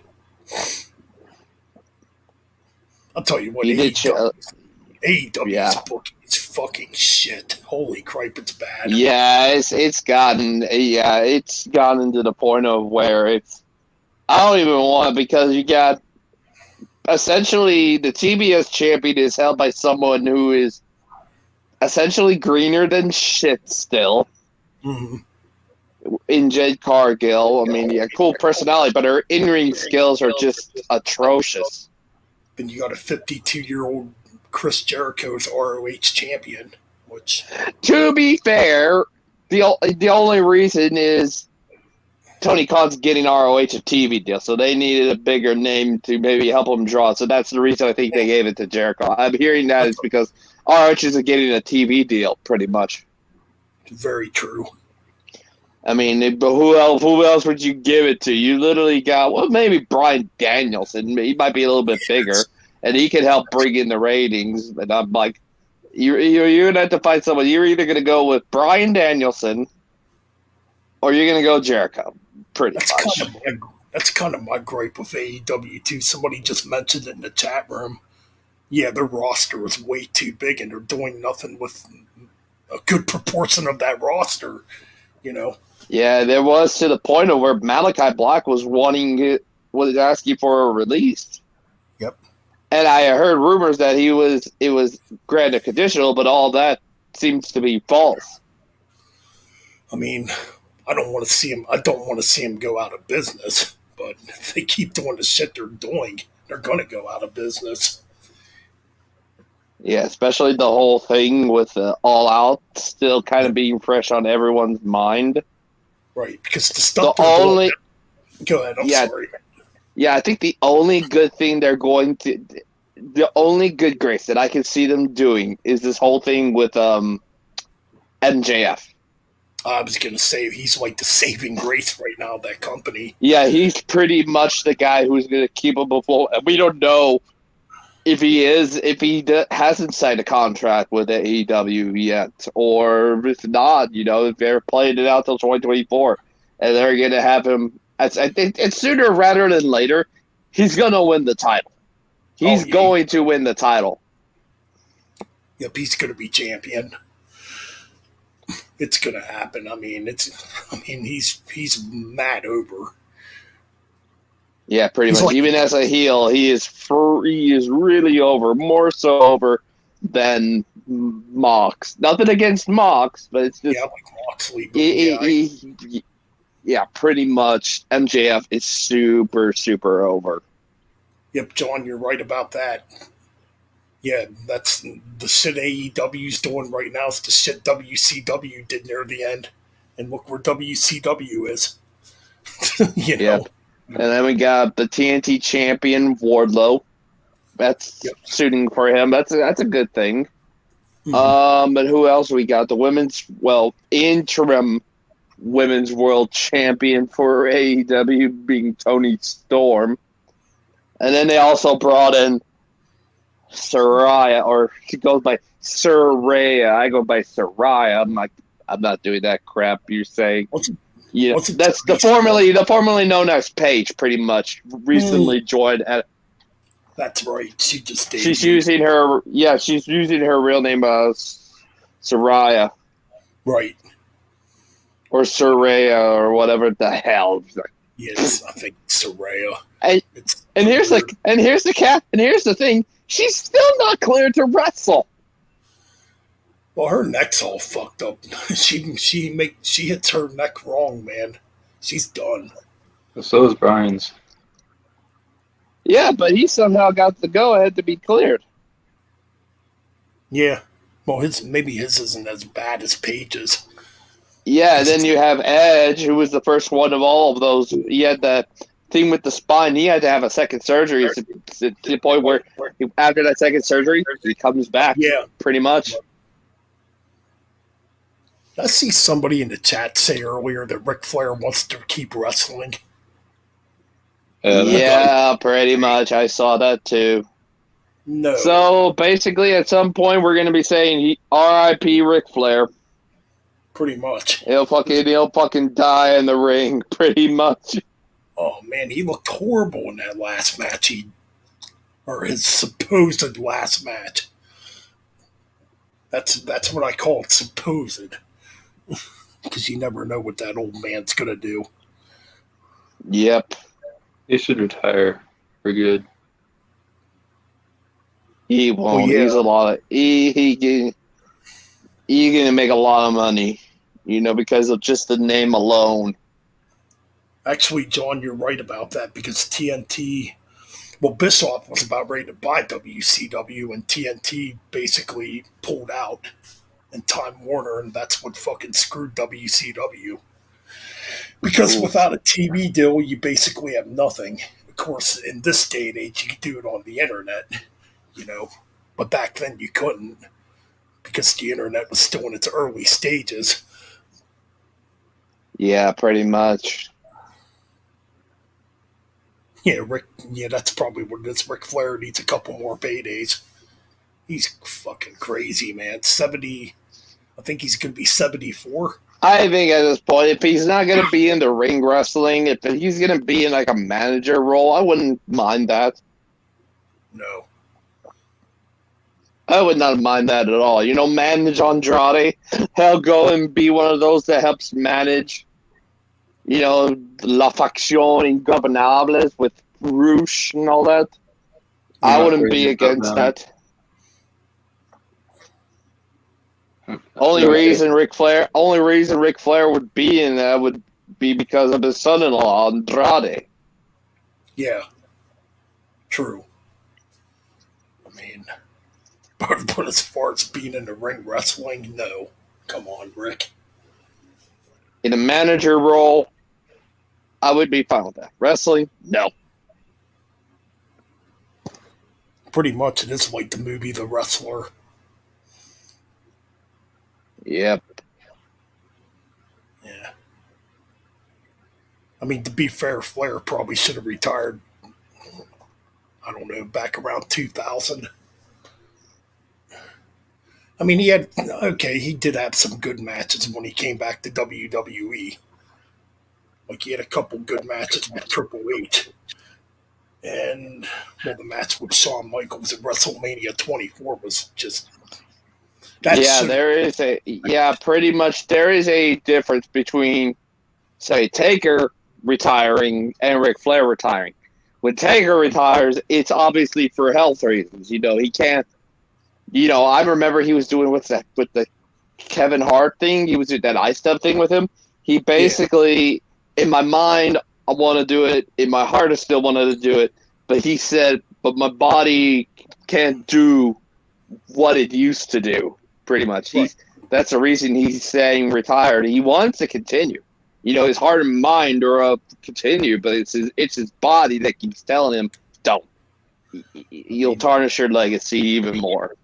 I'll tell you what. He did. AEW's booking is fucking shit. Holy crap, it's bad. Yeah, it's gotten to the point of where I don't even want, because you got essentially the TBS champion is held by someone who is essentially greener than shit still. Mm-hmm. In Jade Cargill. I mean, yeah, cool personality, but her in-ring skills are just atrocious. Then you got a 52-year-old Chris Jericho as ROH champion, which... To be fair, the only reason is Tony Khan's getting ROH a TV deal, so they needed a bigger name to maybe help them draw. So that's the reason I think they gave it to Jericho. I'm hearing that is because ROH is getting a TV deal, pretty much. Very true. I mean, but who else would you give it to? You literally got, maybe Bryan Danielson. He might be a little bit bigger, and he could help bring in the ratings. And I'm like, you're going to have to find someone. You're either going to go with Bryan Danielson or you're going to go Jericho, pretty much. That's kind of my gripe with AEW, too. Somebody just mentioned it in the chat room. Yeah, their roster is way too big, and they're doing nothing with a good proportion of that roster, Yeah, there was to the point of where Malachi Black was asking for a release. Yep. And I heard rumors that it was granted conditional, but all that seems to be false. I mean, I don't want to see him go out of business, but if they keep doing the shit they're doing, they're going to go out of business. Yeah, especially the whole thing with All Out still kind of being fresh on everyone's mind. Right, because the stuff go ahead, I'm sorry. Yeah, I think the only good thing the only good grace that I can see them doing is this whole thing with MJF. I was going to say, he's like the saving grace right now of that company. Yeah, he's pretty much the guy who's going to keep him afloat. We don't know if he hasn't signed a contract with AEW yet, or if not, if they're playing it out till 2024, and they're going to have him, I think it's sooner rather than later, he's going to win the title. He's going to win the title. Yep, he's going to be champion. It's going to happen. I mean, he's mad over. Yeah, pretty much. Even as a heel, he is really over, more so over than Mox. Nothing against Mox, but it's just like Moxley. Yeah, pretty much. MJF is super, super over. Yep, John, you're right about that. Yeah, that's the shit AEW's doing right now. Is the shit WCW did near the end, and look where WCW is. you know. Yep. And then we got the TNT champion Wardlow. That's suiting for him. That's a good thing. But who else we got? The interim women's world champion for AEW being Toni Storm. And then they also brought in Saraya, or she goes by Saraya. I go by Saraya. I'm not doing that crap you're saying. That's the formerly known as Paige, pretty much. Recently joined at. That's right. She's using her real name as Saraya. Right. Or Saraya or whatever the hell. Yes, I think Saraya. And here's the thing. She's still not cleared to wrestle. Well, her neck's all fucked up. She hits her neck wrong, man. She's done. So is Brian's. Yeah, but he somehow got the go-ahead to be cleared. Yeah. Well, maybe his isn't as bad as Paige's. Yeah, and then you have Edge, who was the first one of all of those. He had that thing with the spine. He had to have a second surgery to the point where after that second surgery, he comes back. Yeah. Pretty much. I see somebody in the chat say earlier that Ric Flair wants to keep wrestling. Yeah, pretty much. I saw that too. No. So basically, at some point, we're going to be saying R.I.P. Ric Flair. Pretty much. He'll fucking die in the ring. Pretty much. Oh man, he looked horrible in that last match. Or his supposed last match. That's what I call it, supposed. Because you never know what that old man's gonna do. Yep. He should retire for good. He won't. Well, yeah. He's gonna make a lot of money, because of just the name alone. Actually, John, you're right about that because TNT. Well, Bischoff was about ready to buy WCW, and TNT basically pulled out, and Time Warner, and that's what fucking screwed WCW. Because without a TV deal, you basically have nothing. Of course, in this day and age, you could do it on the internet, but back then you couldn't because the internet was still in its early stages. Yeah, pretty much. Yeah, that's probably what it is. Ric Flair needs a couple more paydays. He's fucking crazy, man. 70, I think he's going to be 74. I think at this point, if he's not going to be in the ring wrestling, if he's going to be in like a manager role, I wouldn't mind that. No. I would not mind that at all. Manage Andrade. Hell, go and be one of those that helps manage, La Facción Ingobernables with Rush and all that. Yeah, I wouldn't be against that. Only reason Ric Flair would be in that would be because of his son-in-law, Andrade. Yeah. True. I mean, but as far as being in the ring wrestling, no. Come on, Rick. In a manager role, I would be fine with that. Wrestling, no. Pretty much, it is like the movie The Wrestler. Yep. Yeah. I mean, to be fair, Flair probably should have retired, I don't know, back around 2000. I mean, he did have some good matches when he came back to WWE. Like, he had a couple good matches with Triple H. And, the match with Shawn Michaels at WrestleMania 24 was just... pretty much there is a difference between, say, Taker retiring and Ric Flair retiring. When Taker retires, it's obviously for health reasons. He can't... I remember he was doing with the Kevin Hart thing. He was doing that ice stuff thing with him. He basically, in my mind, I want to do it. In my heart, I still wanted to do it. but he said, but my body can't do what it used to do, pretty much. Right. That's the reason he's saying retired. He wants to continue. His heart and mind are continue, but it's his body that keeps telling him, don't. You'll tarnish your legacy even more.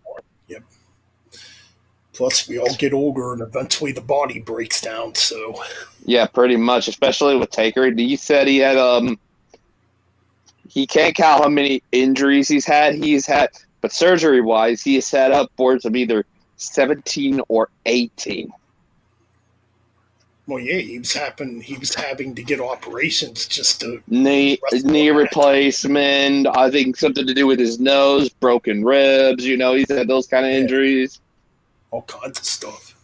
Yep. Plus, we all get older, and eventually the body breaks down. So. Yeah, pretty much, especially with Taker. He said he had he can't count how many injuries he's had. But surgery-wise, he has had upwards of either 17 or 18. Well, yeah, he was having to get operations just to knee replacement. I think something to do with his nose, broken ribs. He's had those kind of injuries. All kinds of stuff.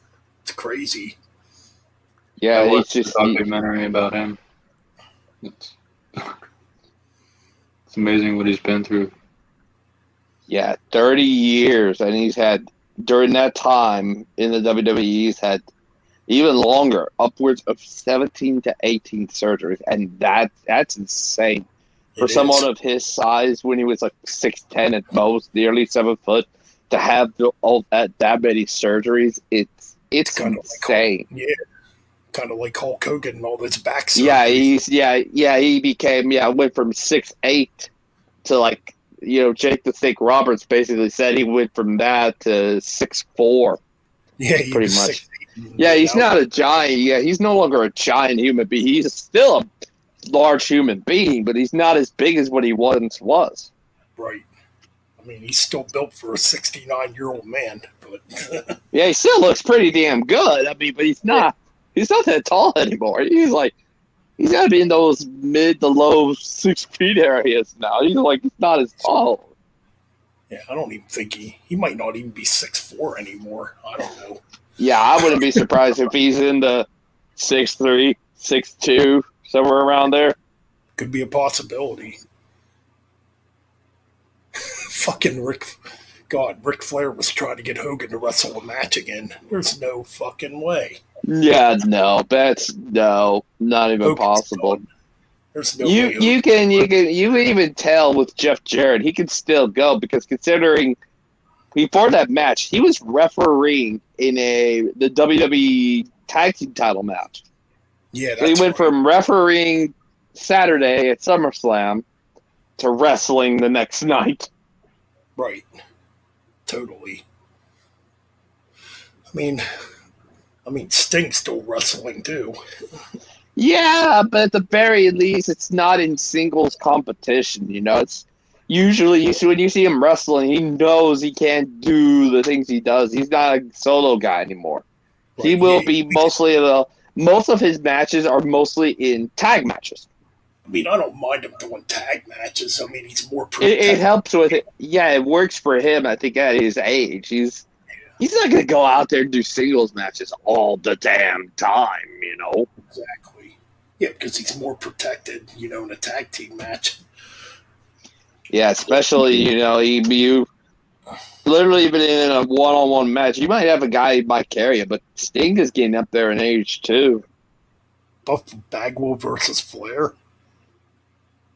It's crazy. Yeah, it's just a documentary about him. It's amazing what he's been through. Yeah, 30 years, and he's had during that time in the WWE, he's had even longer, upwards of 17 to 18 surgeries, and that's insane. For someone of his size, when he was like 6'10" at most, nearly 7 foot, to have that many surgeries, it's kind of insane. Kind of like Hulk Hogan and all those back surgeries. He became went from 6'8" to Jake the Snake Roberts basically said he went from that to 6'4". Yeah, pretty much. Yeah, he's not a giant. Yeah, he's no longer a giant human being. He's still a large human being, but he's not as big as what he once was. Right. I mean, he's still built for a 69-year-old man. But yeah, he still looks pretty damn good. I mean, but he's not that tall anymore. He's got to be in those mid to low 6 feet areas now. He's not as tall. Yeah, I don't even think he might not even be 6'4" anymore. I don't know. Yeah, I wouldn't be surprised if he's in the 6'3", 6'2", somewhere around there. Could be a possibility. Fucking Ric Flair was trying to get Hogan to wrestle a match again. There's no fucking way. Yeah, no, not even Hogan's possible. Done. There's no way. You can even tell with Jeff Jarrett, he can still go because considering before that match, he was refereeing in the WWE Tag Team title match. Yeah, so he went from refereeing Saturday at SummerSlam to wrestling the next night. Right. Totally. I mean, Sting's still wrestling too. Yeah, but at the very least, it's not in singles competition. It's usually when you see him wrestling, he knows he can't do the things he does. He's not a solo guy anymore. Right. He will be mostly most of his matches are mostly in tag matches. I mean, I don't mind him doing tag matches. I mean, he's more protected. It helps with it. Yeah, it works for him. I think at his age, he's not going to go out there and do singles matches all the damn time. Exactly. Yeah, because he's more protected. In a tag team match. Yeah, especially, you literally even in a one-on-one match, you might have a guy who might carry you, but Sting is getting up there in age, too. Buff Bagwell versus Flair?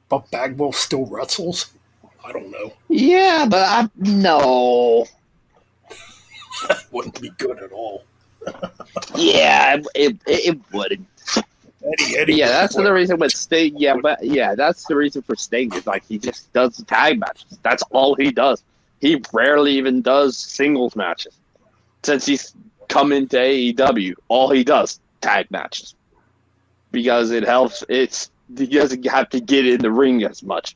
Buff Bagwell still wrestles? I don't know. Yeah, but no. That wouldn't be good at all. Yeah, it wouldn't. Eddie yeah, that's the reason with Sting. Yeah, but that's the reason for Sting is he just does tag matches. That's all he does. He rarely even does singles matches. Since he's come into AEW, all he does tag matches because it helps. He doesn't have to get in the ring as much.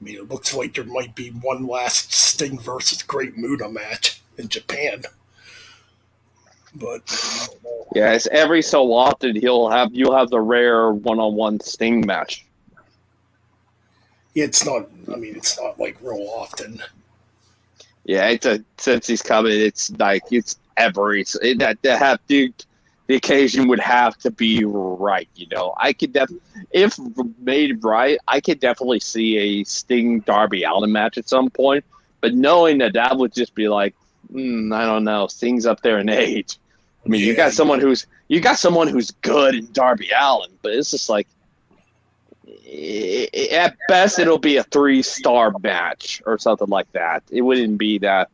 I mean, it looks like there might be one last Sting versus Great Muta match in Japan. But yeah, it's every so often you'll have the rare one-on-one Sting match. It's not real often. Yeah, since he's coming, it's every the occasion would have to be right. I could if made right, I could definitely see a Sting Darby Allin match at some point. But knowing that would just be I don't know. Sting's up there in age. I mean, you got someone who's good in Darby Allin, but it's just At best, it'll be a 3-star match or something like that. It wouldn't be that,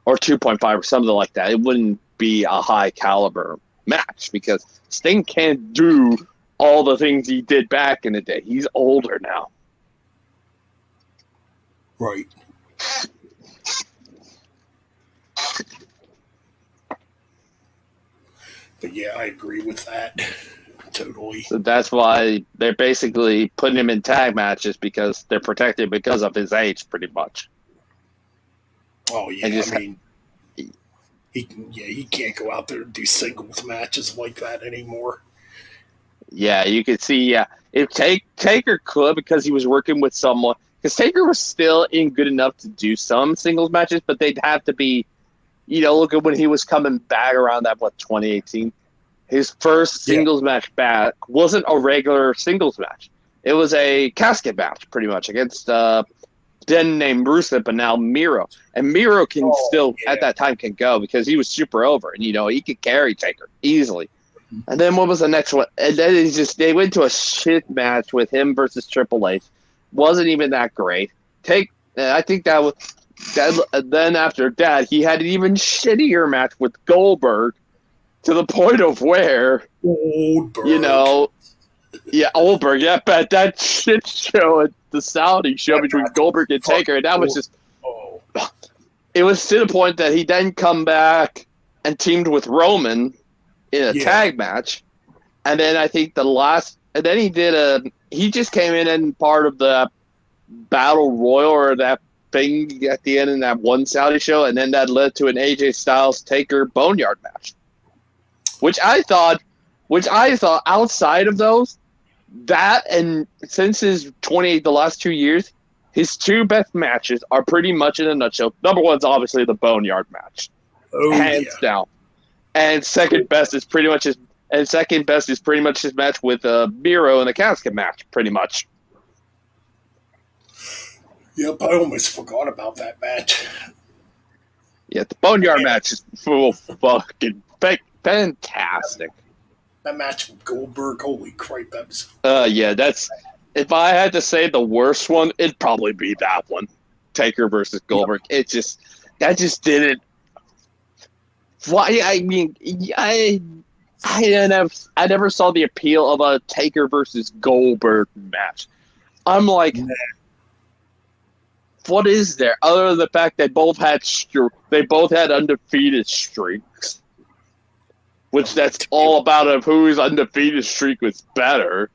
or 2.5 or something like that. It wouldn't be a high caliber match because Sting can't do all the things he did back in the day. He's older now. Right. But yeah, I agree with that. Totally. So that's why they're basically putting him in tag matches because they're protected because of his age, pretty much. Oh yeah, I mean, he can't go out there and do singles matches like that anymore. Yeah, you could see. Yeah, if Taker could because he was working with someone, because Taker was still in good enough to do some singles matches, but they'd have to be, look at when he was coming back around that 2018. His first singles match back wasn't a regular singles match. It was a casket match, pretty much, against then named Rusev, but now Miro. And Miro can at that time, can go because he was super over. And, he could carry Taker easily. And then what was the next one? And then they went to a shit match with him versus Triple H. Wasn't even that great. I think that was that. Then after that, he had an even shittier match with Goldberg. To the point of where, Goldberg. Goldberg, but that shit show at the Saudi show between Goldberg and Taker, and that was just, it was to the point that he then come back and teamed with Roman in a tag match, and then I think and then he just came in and part of the Battle Royal or that thing at the end of that one Saudi show, and then that led to an AJ Styles Taker Boneyard match. Which I thought outside of those, that and since the last 2 years, his two best matches are pretty much in a nutshell. Number one's obviously the Boneyard match, hands down, and second best is pretty much his match with Miro in the casket match, pretty much. Yep, I almost forgot about that match. Yeah, the Boneyard match is full fucking fake. Fantastic. That match with Goldberg, holy crap, that was... that's... If I had to say the worst one, it'd probably be that one. Taker versus Goldberg. Yep. That just didn't... Why, I mean, I never saw the appeal of a Taker versus Goldberg match. I'm like... What is there? Other than the fact they both had undefeated streaks. Which that's all about whose undefeated streak was better.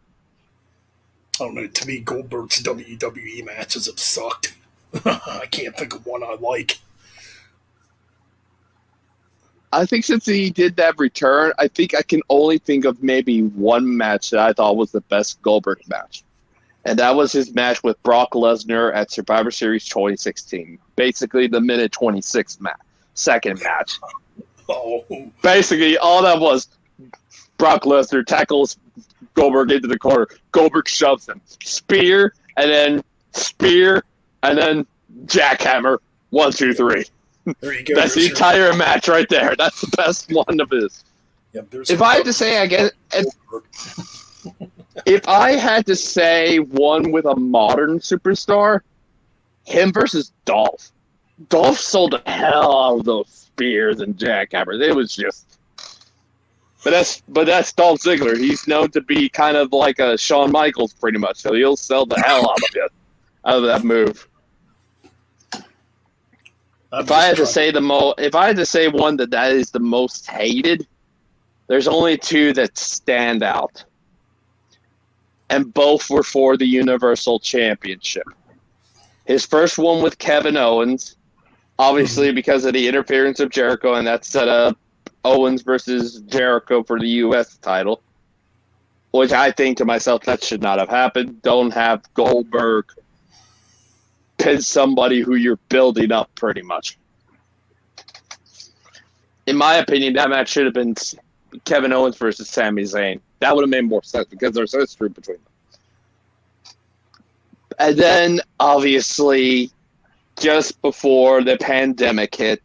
I don't know. To me, Goldberg's WWE matches have sucked. I can't think of one I like. I think since he did that return, I think I can only think of maybe one match that I thought was the best Goldberg match. And that was his match with Brock Lesnar at Survivor Series 2016. Basically the minute 26 second match. Oh. Basically, all that was Brock Lesnar tackles Goldberg into the corner. Goldberg shoves him. Spear, and then jackhammer. 1, 2, 3. There you go. That's the entire match right there. That's the best one of his. Yep, if I had to say, I guess, if I had to say one with a modern superstar, him versus Dolph. Dolph sold the hell out of those spears and jackhammers. It was just, but that's Dolph Ziggler. He's known to be kind of like a Shawn Michaels, pretty much. So he'll sell the hell out of that move. If I had to say one that is the most hated, there's only two that stand out, and both were for the Universal Championship. His first one with Kevin Owens. Obviously, because of the interference of Jericho, and that set up Owens versus Jericho for the U.S. title, which I think to myself, that should not have happened. Don't have Goldberg pin somebody who you're building up, pretty much. In my opinion, that match should have been Kevin Owens versus Sami Zayn. That would have made more sense because there's history between them. And then, obviously, just before the pandemic hit,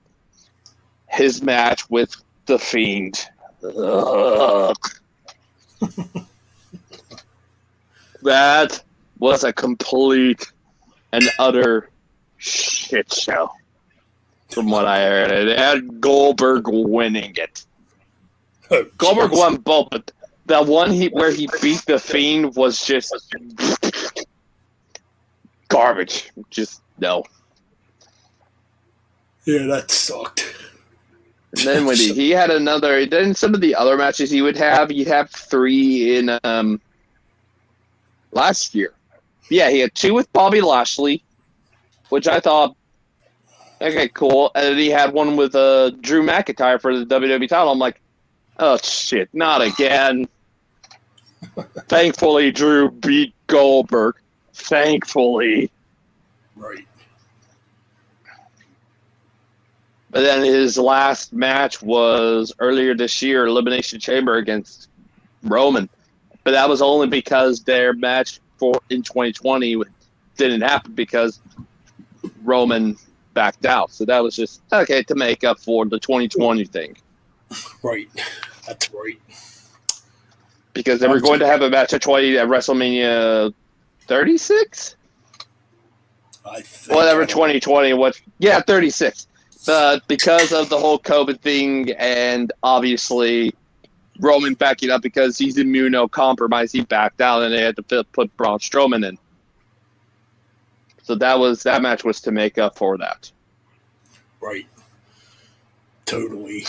his match with The Fiend. That was a complete and utter shit show, from what I heard. It had Goldberg winning it. Oh, Goldberg jeez. won both, but the one where he beat the Fiend was just garbage. Just no. Yeah, that sucked. And then when he had another, then some of the other matches he'd have 3 in last year. Yeah, he had 2 with Bobby Lashley, which I thought, okay, cool. And then he had one with Drew McIntyre for the WWE title. I'm like, oh shit, not again. Thankfully, Drew beat Goldberg. Thankfully. Right. But then his last match was earlier this year, Elimination Chamber against Roman. But that was only because their match in 2020 didn't happen because Roman backed out. So that was just, okay, to make up for the 2020 thing. Right. That's right. Because they were going to have a match at WrestleMania 36? I think Whatever 2020 was. Yeah, 36. But because of the whole COVID thing and obviously Roman backing up because he's immunocompromised, he backed out and they had to put Braun Strowman in. So that match was to make up for that. Right. Totally.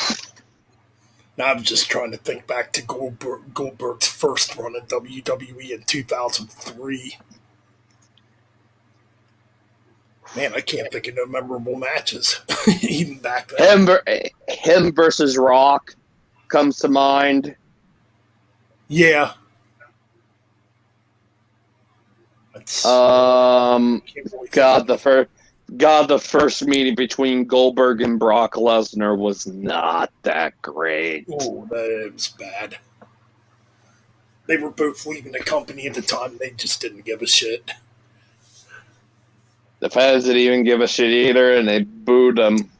Now I'm just trying to think back to Goldberg's first run at WWE in 2003. Man, I can't think of no memorable matches, even back then. Him versus Rock comes to mind. Yeah. The first meeting between Goldberg and Brock Lesnar was not that great. Oh, that was bad. They were both leaving the company at the time. They just didn't give a shit. The fans didn't even give a shit either, and they booed them.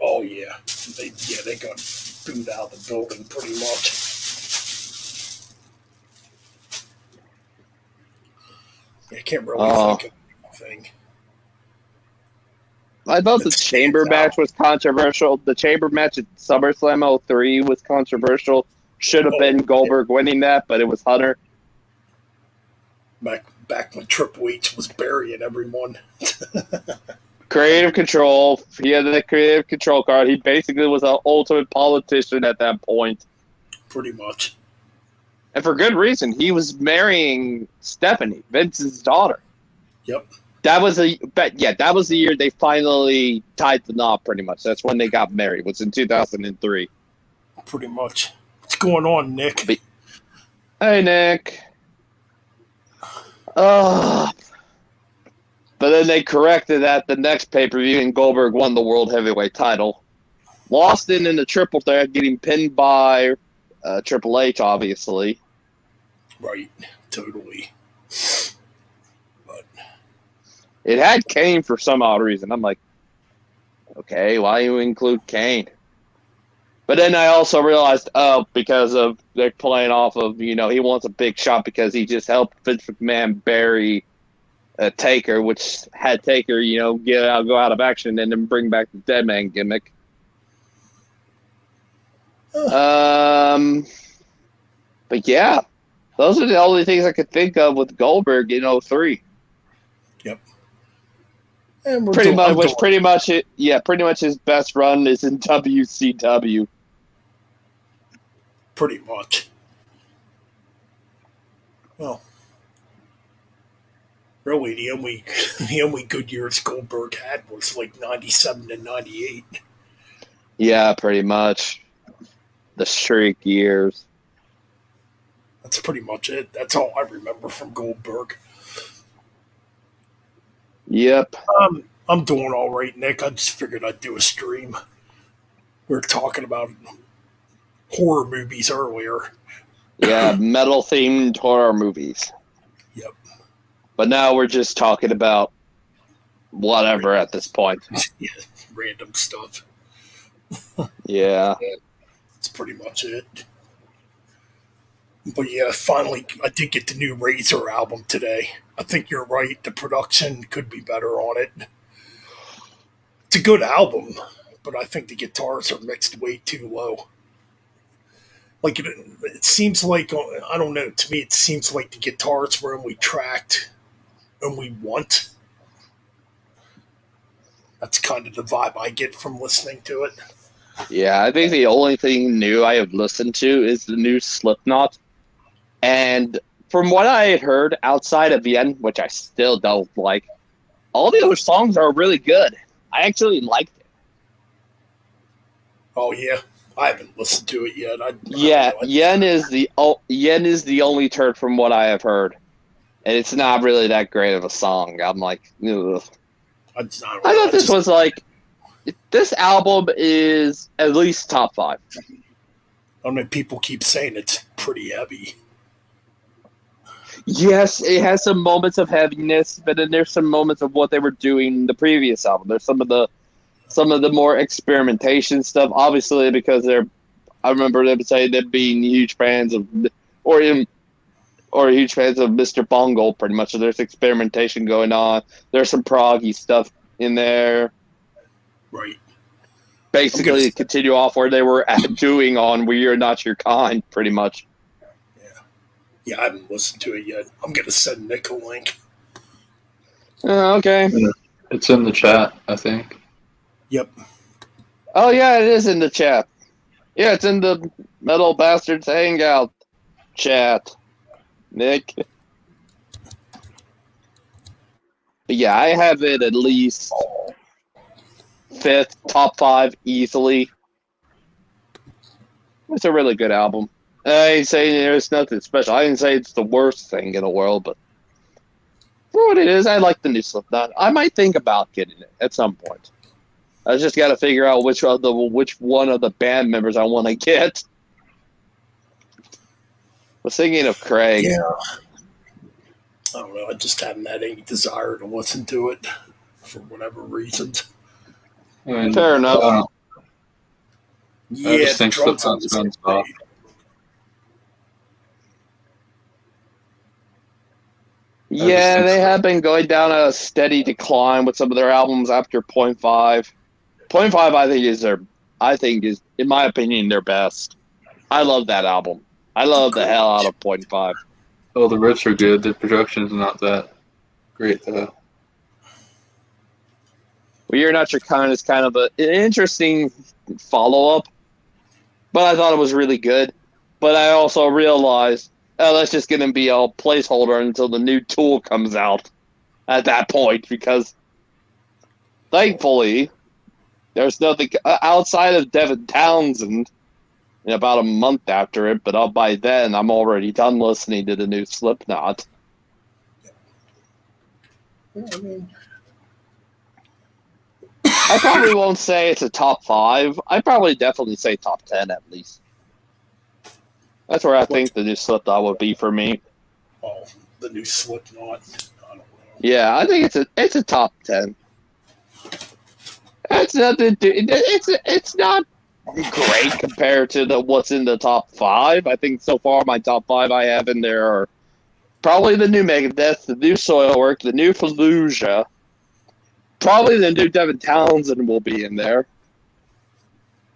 Oh yeah, they got booed out of the building pretty much. I can't really think of anything. I thought the Chamber match was controversial. The Chamber match at SummerSlam 03 was controversial. Should have been Goldberg winning that, but it was Hunter. Back when Triple H was burying everyone. Creative control. He had the creative control card. He basically was an ultimate politician at that point. Pretty much. And for good reason. He was marrying Stephanie, Vince's daughter. Yep. That was the year they finally tied the knot, pretty much. That's when they got married. It was in 2003. Pretty much. What's going on, Nick? Hey, Nick. But then they corrected that the next pay-per-view, and Goldberg won the World Heavyweight title. Lost in the triple threat, getting pinned by Triple H, obviously. Right. Totally. But it had Kane for some odd reason. I'm like, okay, why you include Kane? But then I also realized, because of they're playing off of, he wants a big shot because he just helped Vince McMahon bury Taker, which had Taker, go out of action and then bring back the Dead Man gimmick. But yeah, those are the only things I could think of with Goldberg in 03. Yep. And pretty much his best run is in WCW. Pretty much. Well, really, the only good years Goldberg had was like 97 and 98. Yeah, pretty much. The streak years. That's pretty much it. That's all I remember from Goldberg. Yep. I'm doing all right, Nick. I just figured I'd do a stream. We were talking about horror movies earlier. Yeah, metal-themed horror movies. Yep. But now we're just talking about whatever at this point. Yeah, random stuff. Yeah. That's pretty much it. But yeah, finally, I did get the new Razor album today. I think you're right. The production could be better on it. It's a good album, but I think the guitars are mixed way too low. Like it seems like I don't know. To me, it seems like the guitars were only tracked, only once. That's kind of the vibe I get from listening to it. Yeah, I think the only thing new I have listened to is the new Slipknot. And from what I had heard outside of the end, which I still don't like, all the other songs are really good. I actually liked it. Oh yeah, I haven't listened to it yet. Yeah, Yen is the only turd from what I have heard, and it's not really that great of a song. I'm like, ugh. I thought this was like, this album is at least top 5. I don't know. People keep saying it's pretty heavy. Yes, it has some moments of heaviness, but then there's some moments of what they were doing in the previous album. There's some of the more experimentation stuff, obviously, because I remember them saying them being huge fans of, or huge fans of Mr. Bungle, pretty much. So there's experimentation going on. There's some proggy stuff in there. Right. Basically, continue off where they were doing on "We Are Not Your Kind," pretty much. Yeah, I haven't listened to it yet. I'm gonna send Nick a link. Okay. It's in the chat, I think. Yep. Oh yeah, it is in the chat. Yeah, it's in the Metal Bastards Hangout chat. Nick. But yeah, I have it at least 5th, top 5 easily. It's a really good album. I ain't saying there's nothing special. I didn't say it's the worst thing in the world, but for what it is, I like the new Slipknot. I might think about getting it at some point. I just got to figure out which one of the band members I want to get. I was thinking of Craig. Yeah. I don't know. I just haven't had any desire to listen to it for whatever reasons. Fair enough. Yeah, I just think Slipknot's been soft. Yeah, they have been going down a steady decline with some of their albums after Point 5. Point 5, I think is, in my opinion, their best. I love that album. I love the hell out of Point 5. Oh, the riffs are good. The production's not that great, though. Well, You're Not Your Kind is kind of an interesting follow-up, but I thought it was really good. But I also realized, that's just going to be a placeholder until the new Tool comes out at that point, because thankfully, there's nothing outside of Devin Townsend in about a month after it, but by then I'm already done listening to the new Slipknot. I probably won't say it's a top 5. I'd probably definitely say top 10 at least. That's where I think the new Slipknot would be for me. Oh, the new Slipknot. I don't know. Yeah, I think it's a top 10. It's nothing. It's not great compared to what's in the top 5. I think so far my top 5 I have in there are probably the new Megadeth, the new Soilwork, the new Fallujah. Probably the new Devin Townsend will be in there.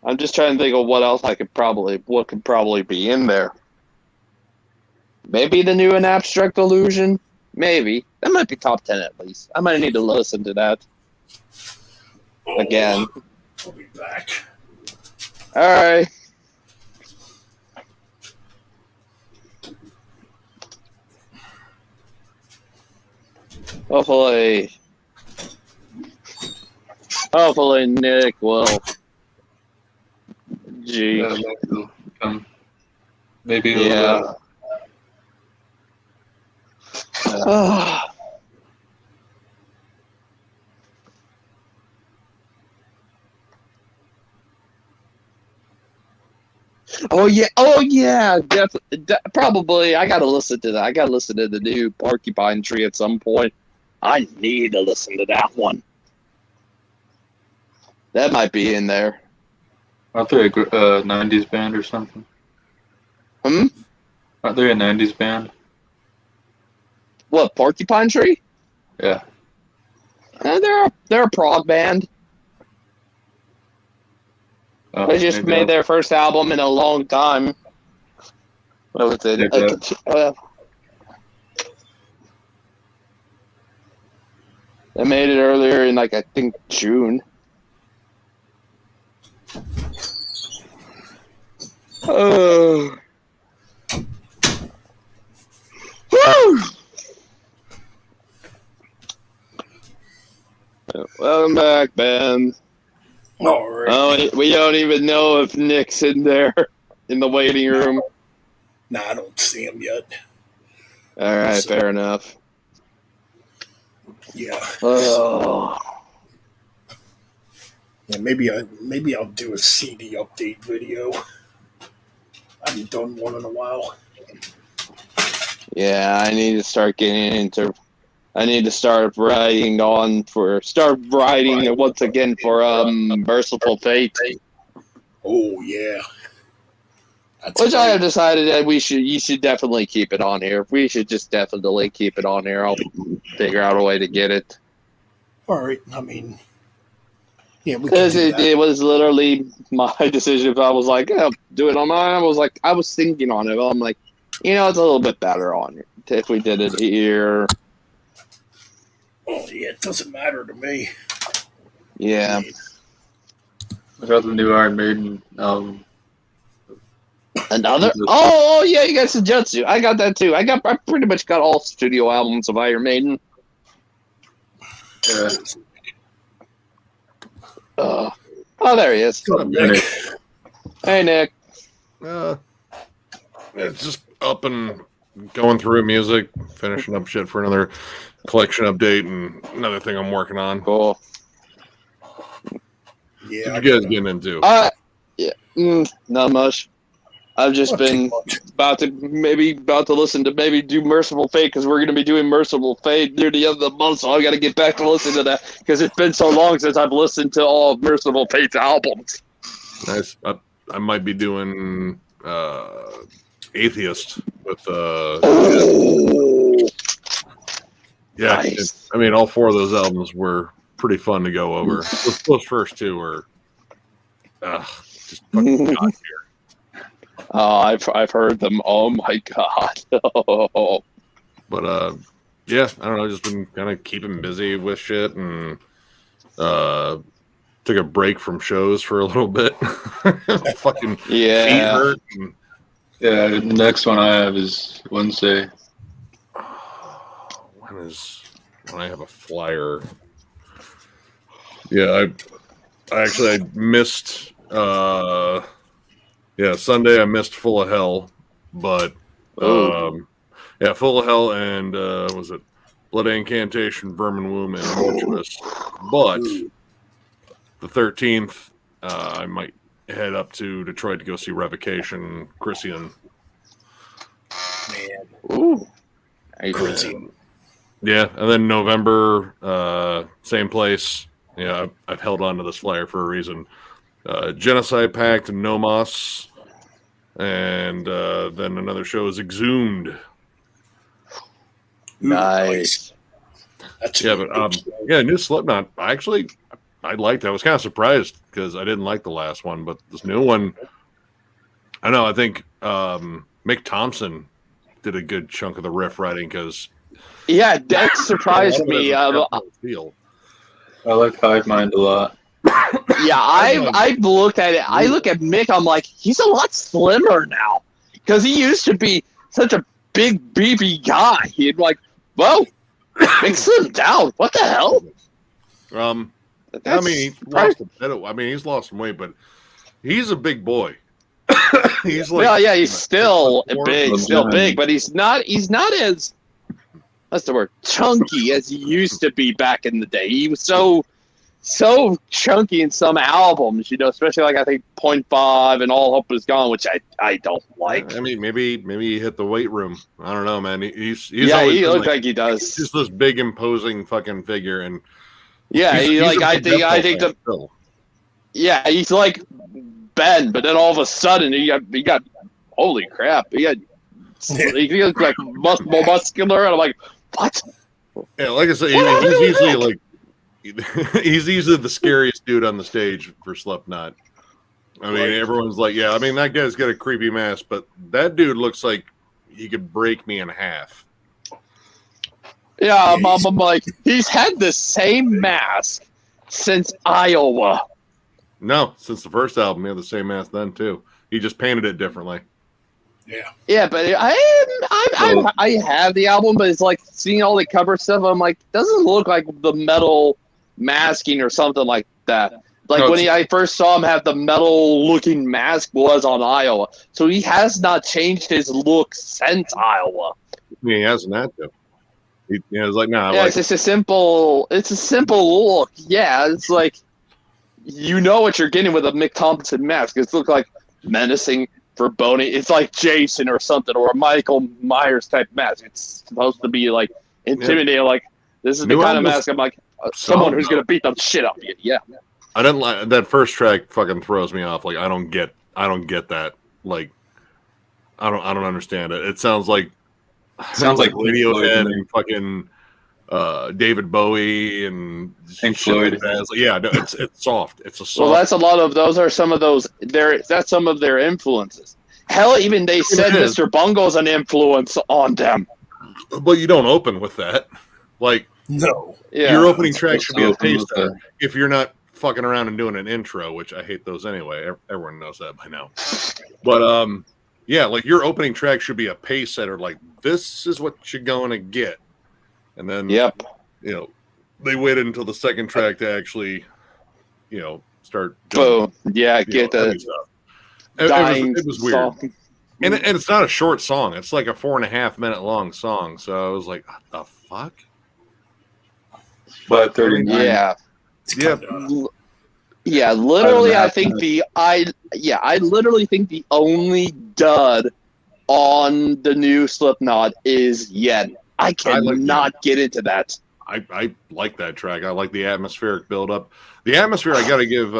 I'm just trying to think of what else what could probably be in there. Maybe the new An Abstract Illusion? Maybe. That might be top 10 at least. I might need to listen to that again. I'll be back. Alright. Hopefully Nick will. Gee. Yeah, maybe Yeah. Oh yeah. Probably. I gotta listen to that. I gotta listen to the new Porcupine Tree at some point. I need to listen to that one. That might be in there. Aren't they a 90s band or something? Hmm? Aren't they a 90s band? What, Porcupine Tree? Yeah. They're a prog band. Oh, They just maybe made their first album in a long time. What was it? They made it earlier in, like, I think June. Oh. Woo! Welcome back, Ben. All right. Oh, we don't even know if Nick's in there in the waiting room. Nah, I don't see him yet. All right, fair enough. Yeah. Oh. Yeah, maybe I'll do a CD update video. I haven't done one in a while. Yeah, I need to start getting into. I need to start writing once again for Merciful Fate. Oh yeah. Which I have decided that you should definitely keep it on here. We should just definitely keep it on here. I'll figure out a way to get it. All right. I mean, yeah, we can Because do that. it was literally my decision. If I was like, yeah, do it on mine. I was thinking on it. But I'm like, it's a little bit better on it if we did it here. Oh yeah, it doesn't matter to me. Yeah. I got the new Iron Maiden album. Another? Oh yeah, you got Sujutsu. I got that too. I pretty much got all studio albums of Iron Maiden. Yeah. Oh, there he is. What's up, Nick? Hey, Nick. It's just up and going through music, finishing up shit for another collection update and another thing I'm working on. Cool. Yeah. What you guys getting into? Yeah, not much. I've just been about to listen to maybe do Merciful Fate because we're going to be doing Merciful Fate near the end of the month, so I got to get back to listen to that because it's been so long since I've listened to all of Merciful Fate's albums. Nice. I might be doing Atheist with yeah. Nice. I mean, all four of those albums were pretty fun to go over. Those first two were just fucking god tier. Oh, I've heard them. Oh my god. Oh. But yeah, I don't know. Just been kind of keeping busy with shit and took a break from shows for a little bit. Fucking feet hurt. And, yeah, the next one I have is Wednesday. When I have a flyer. Yeah, I missed. Yeah, Sunday I missed Full of Hell, but yeah, Full of Hell and was it Blood Incantation, Vermin Womb, and Mortuous. But the 13th, I might head up to Detroit to go see Revocation, Christian. Man. Ooh. Yeah, and then November, same place. Yeah, I've held on to this flyer for a reason. Genocide Pact and Nomos, and then another show is Exhumed. Nice. Yeah, but new Slipknot. I liked it. I was kind of surprised because I didn't like the last one, but this new one, I know. I think Mick Thompson did a good chunk of the riff writing because. Yeah, that surprised me. I like Hive Mind a lot. Yeah, I've looked at it. I look at Mick. I'm like, he's a lot slimmer now because he used to be such a big, beefy guy. He'd like, whoa, Mick slimmed down. What the hell? He's lost some weight, but he's a big boy. He's like, yeah, he's still big, but he's not as, what's the word, chunky as he used to be back in the day. He was so chunky in some albums, especially like I think 0.5 and All Hope Is Gone, which I don't like. I mean, maybe he hit the weight room. I don't know, man. He looks like he does. He's just this big, imposing fucking figure, and yeah, he's like Ben, but then all of a sudden he got holy crap, he got He looks like much more muscular, and I'm like, what? Yeah, like I said, he's usually like he's usually the scariest dude on the stage for Slipknot. I mean, everyone's like, yeah, I mean, that guy's got a creepy mask, but that dude looks like he could break me in half. Yeah, I'm like, he's had the same mask since Iowa. No, since the first album, he had the same mask then too. He just painted it differently. Yeah, but I have the album, but it's like seeing all the cover stuff. I'm like, doesn't look like the metal masking or something like that. Like No, when I first saw him have the metal looking mask was on Iowa, so he has not changed his look since Iowa. I mean, he hasn't had to. It's like, nah. Yeah, Like, it's just a simple look. Yeah, it's like you know what you're getting with a Mick Thompson mask. It's look like menacing, foreboding. It's like Jason or something, or a Michael Myers type mask. It's supposed to be like intimidating. Yeah. Like this is the kind of mask I'm like someone who's gonna beat the shit out of you. Yeah. I didn't like that first track. Fucking throws me off. Like I don't get that. Like I don't understand it. It sounds like Radiohead and fucking David Bowie and Pink Floyd. Yeah, no, it's soft. It's a soft. Well, that's a lot of those. Are some of those? That's some of their influences. Hell, even they said Mr. Bungle's an influence on them. But you don't open with that. Like No. Yeah. your opening track should be a pace setter. If you're not fucking around and doing an intro, which I hate those anyway. Everyone knows that by now. But yeah, like your opening track should be a pace setter. Like this is what you're going to get, and then Yep. you know they waited until the second track to actually start. Boom. Yeah, get the dying. It was weird, song. and it's not a short song. It's like a 4.5 minute long song. So I was like, what the fuck? But 39. Yeah. Yeah. Yeah, literally, I literally think the only dud on the new Slipknot is Yen. I cannot get into that. I like that track. I like the atmospheric buildup. The atmosphere, I got to give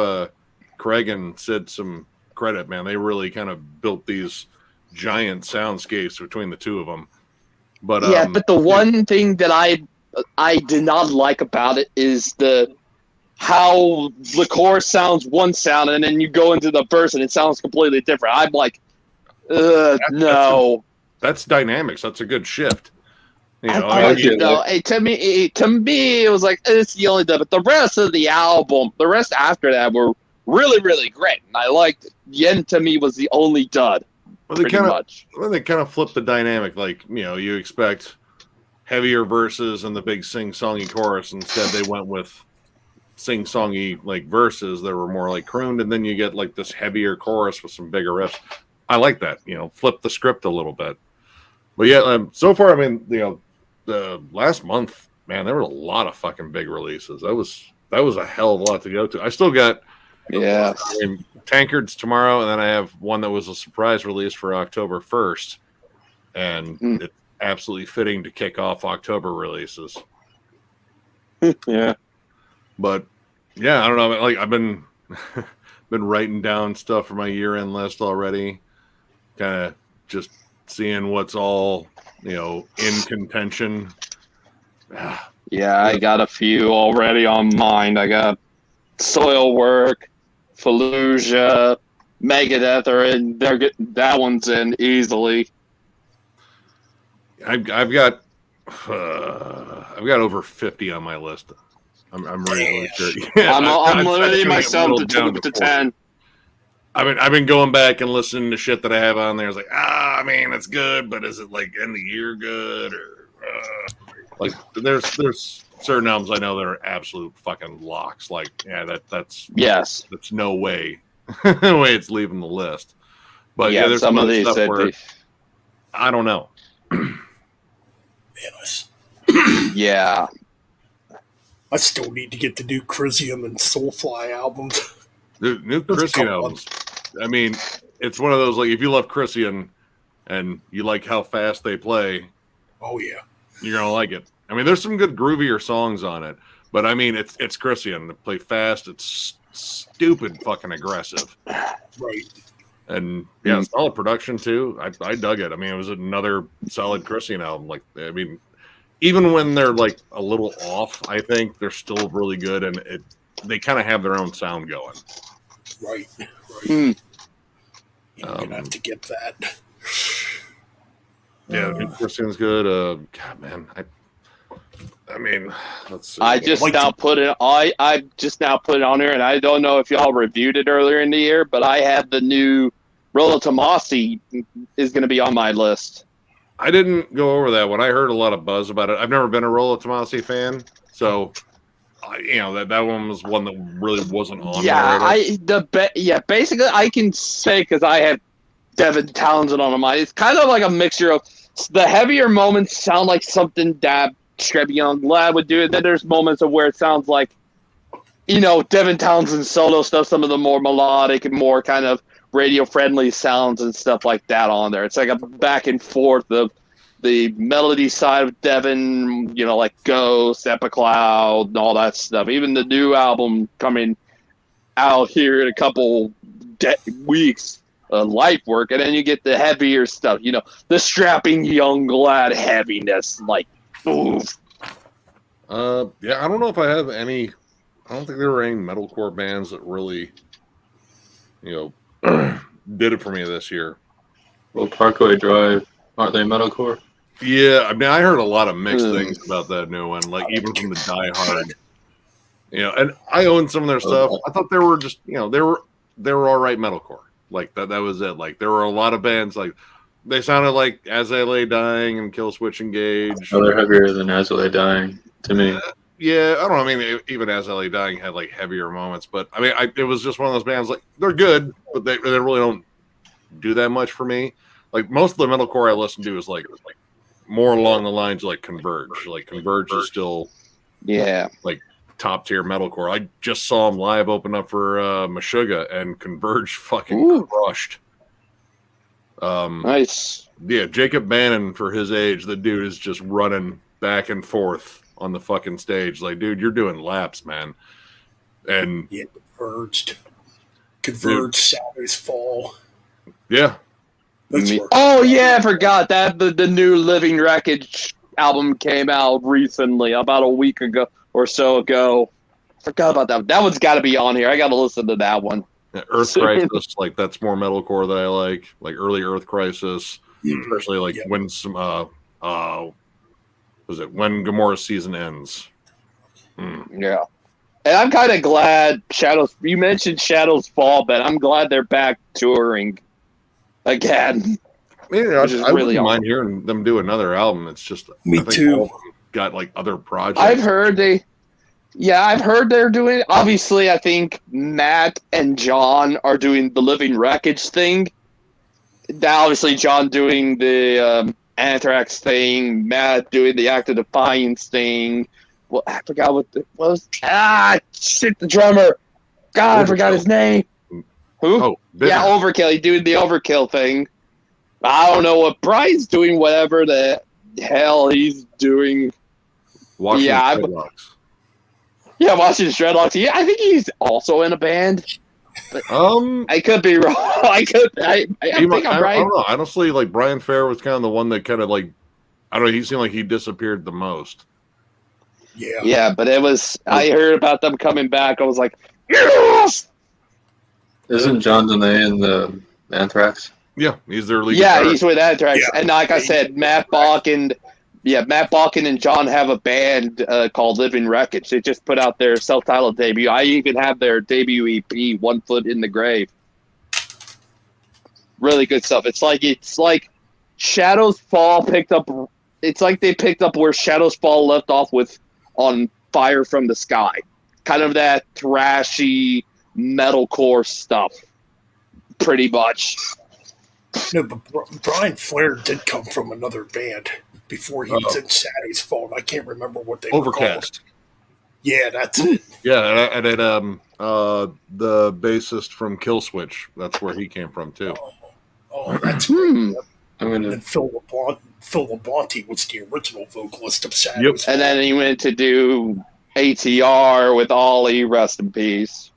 Craig and Sid some credit, man. They really kind of built these giant soundscapes between the two of them. But yeah, but the one thing that I did not like about it is how the chorus sounds one sound, and then you go into the verse and it sounds completely different. I'm like, no. That's dynamics. That's a good shift. To me, it was like it's the only dud. But the rest of the album, the rest after that were really, really great, and I liked it. Yen to me was the only dud. Well, they kind of flipped the dynamic. Like you expect heavier verses and the big sing-songy chorus. Instead, they went with sing-songy like verses that were more like crooned, and then you get like this heavier chorus with some bigger riffs. I like that. Flip the script a little bit. But yeah, so far, I mean, the last month, man, there were a lot of fucking big releases. That was a hell of a lot to go to. I still got Tankards tomorrow, and then I have one that was a surprise release for October 1st, and it's absolutely fitting to kick off October releases. Yeah. But yeah, I don't know. Like I've been writing down stuff for my year-end list already, kind of just seeing what's all in contention. Yeah, I got a few already on mine. I got Soilwork, Fallujah, Megadeth are in. That one's in easily. I've got over 50 on my list. I'm really sure. Yeah, I'm limiting myself to 10. I've been going back and listening to shit that I have on there. It's like, I mean, it's good, but is it like end of year good or like there's certain albums I know that are absolute fucking locks. Like, yeah, that's no way it's leaving the list. But yeah, there's some of these stuff where I don't know. Yeah. I still need to get the new Crisium and Soulfly albums. The new Christian albums. I mean, it's one of those, like, if you love Christian and you like how fast they play, oh yeah, you're gonna like it. I mean, there's some good groovier songs on it, but I mean, it's Christian. They play fast. It's stupid fucking aggressive. Right. And solid production too. I dug it. I mean, it was another solid Christian album. Like, I mean, even when they're like a little off, I think they're still really good, and they kind of have their own sound going. Right. You're gonna have to get that. Yeah, Christian's good. God, man, I mean, let's see. I just now put it on here, and I don't know if y'all reviewed it earlier in the year, but I had the new Rollo Tomasi is going to be on my list. I didn't go over that one. I heard a lot of buzz about it. I've never been a Rollo Tomasi fan, so that one was one that really wasn't on. Basically, I can say because I have Devin Townsend on my mind. It's kind of like a mixture of the heavier moments sound like something that Scrappy Young Lad would do it. Then there's moments of where it sounds like, Devin Townsend solo stuff, some of the more melodic and more kind of radio-friendly sounds and stuff like that on there. It's like a back and forth of the melody side of Devin, like Ghost, Epicloud, and all that stuff. Even the new album coming out here in a couple weeks, life work, and then you get the heavier stuff, the strapping young lad heaviness, like, oof. I don't know if I have any. I don't think there were any metalcore bands that really, did it for me this year. Well, Parkway Drive, aren't they metalcore? Yeah, I mean, I heard a lot of mixed things about that new one, like even from the Die Hard. And I own some of their stuff. I thought they were just, they were all right metalcore. Like that was it. Like there were a lot of bands like they sounded like As I Lay Dying and Killswitch Engage. Oh, they're heavier than As I Lay Dying to me. Yeah, I don't know. I mean, even As I Lay Dying had like heavier moments, but I mean, it was just one of those bands. Like they're good, but they really don't do that much for me. Like most of the metalcore I listen to is like more along the lines of like Converge. Like Converge is still like top tier metalcore. I just saw them live open up for Meshuggah, and Converge fucking crushed. Nice. Yeah, Jacob Bannon, for his age, the dude is just running back and forth on the fucking stage. Like, dude, you're doing laps, man. And Converged, Shadows Fall. Yeah. I forgot that the new Living Wreckage album came out recently, about a week ago or so ago. Forgot about that. That one's got to be on here. I got to listen to that one. Yeah, Earth Crisis, like that's more metalcore that I like early Earth Crisis, especially like when some When Gamora's Season Ends. Yeah. And I'm kind of glad you mentioned Shadows Fall, but I'm glad they're back touring again. I wouldn't mind hearing them do another album. It's just me too. Got like other projects. I've heard they're doing. Obviously, I think Matt and John are doing the Living Wreckage thing. Now, obviously, John doing the Anthrax thing, Matt doing the Act of Defiance thing. Well, I forgot what it was. The drummer. God, I forgot his name. Who? Oh, yeah, Overkill. He's doing the Overkill thing. I don't know what Brian's doing, whatever the hell he's doing. Washington Dreadlocks. Yeah, Washington Dreadlocks. Yeah, I think he's also in a band. But I could be wrong. I think I'm right. I don't know. Honestly, like Brian Fair was kind of the one that kind of like, I don't know. He seemed like he disappeared the most. Yeah. Yeah, but it was. I heard about them coming back. I was like, yes. Isn't John Dene in the Anthrax? Yeah, he's their lead. Yeah, he's with Anthrax, and like I said, Matt Balkin and John have a band called Living Wreckage. They just put out their self-titled debut. I even have their debut EP, One Foot in the Grave. Really good stuff. It's like Shadows Fall picked up. It's like they picked up where Shadows Fall left off with on Fire from the Sky, kind of that thrashy metalcore stuff, pretty much. No, but Brian Flair did come from another band before he was in Shadows Fall. I can't remember what they were Overcast. called. Yeah, that's it. Yeah, and the bassist from Killswitch, that's where he came from too. Oh, that's right. And Phil Labonte was the original vocalist of Shadows. And then he went to do ATR with Ollie, rest in peace.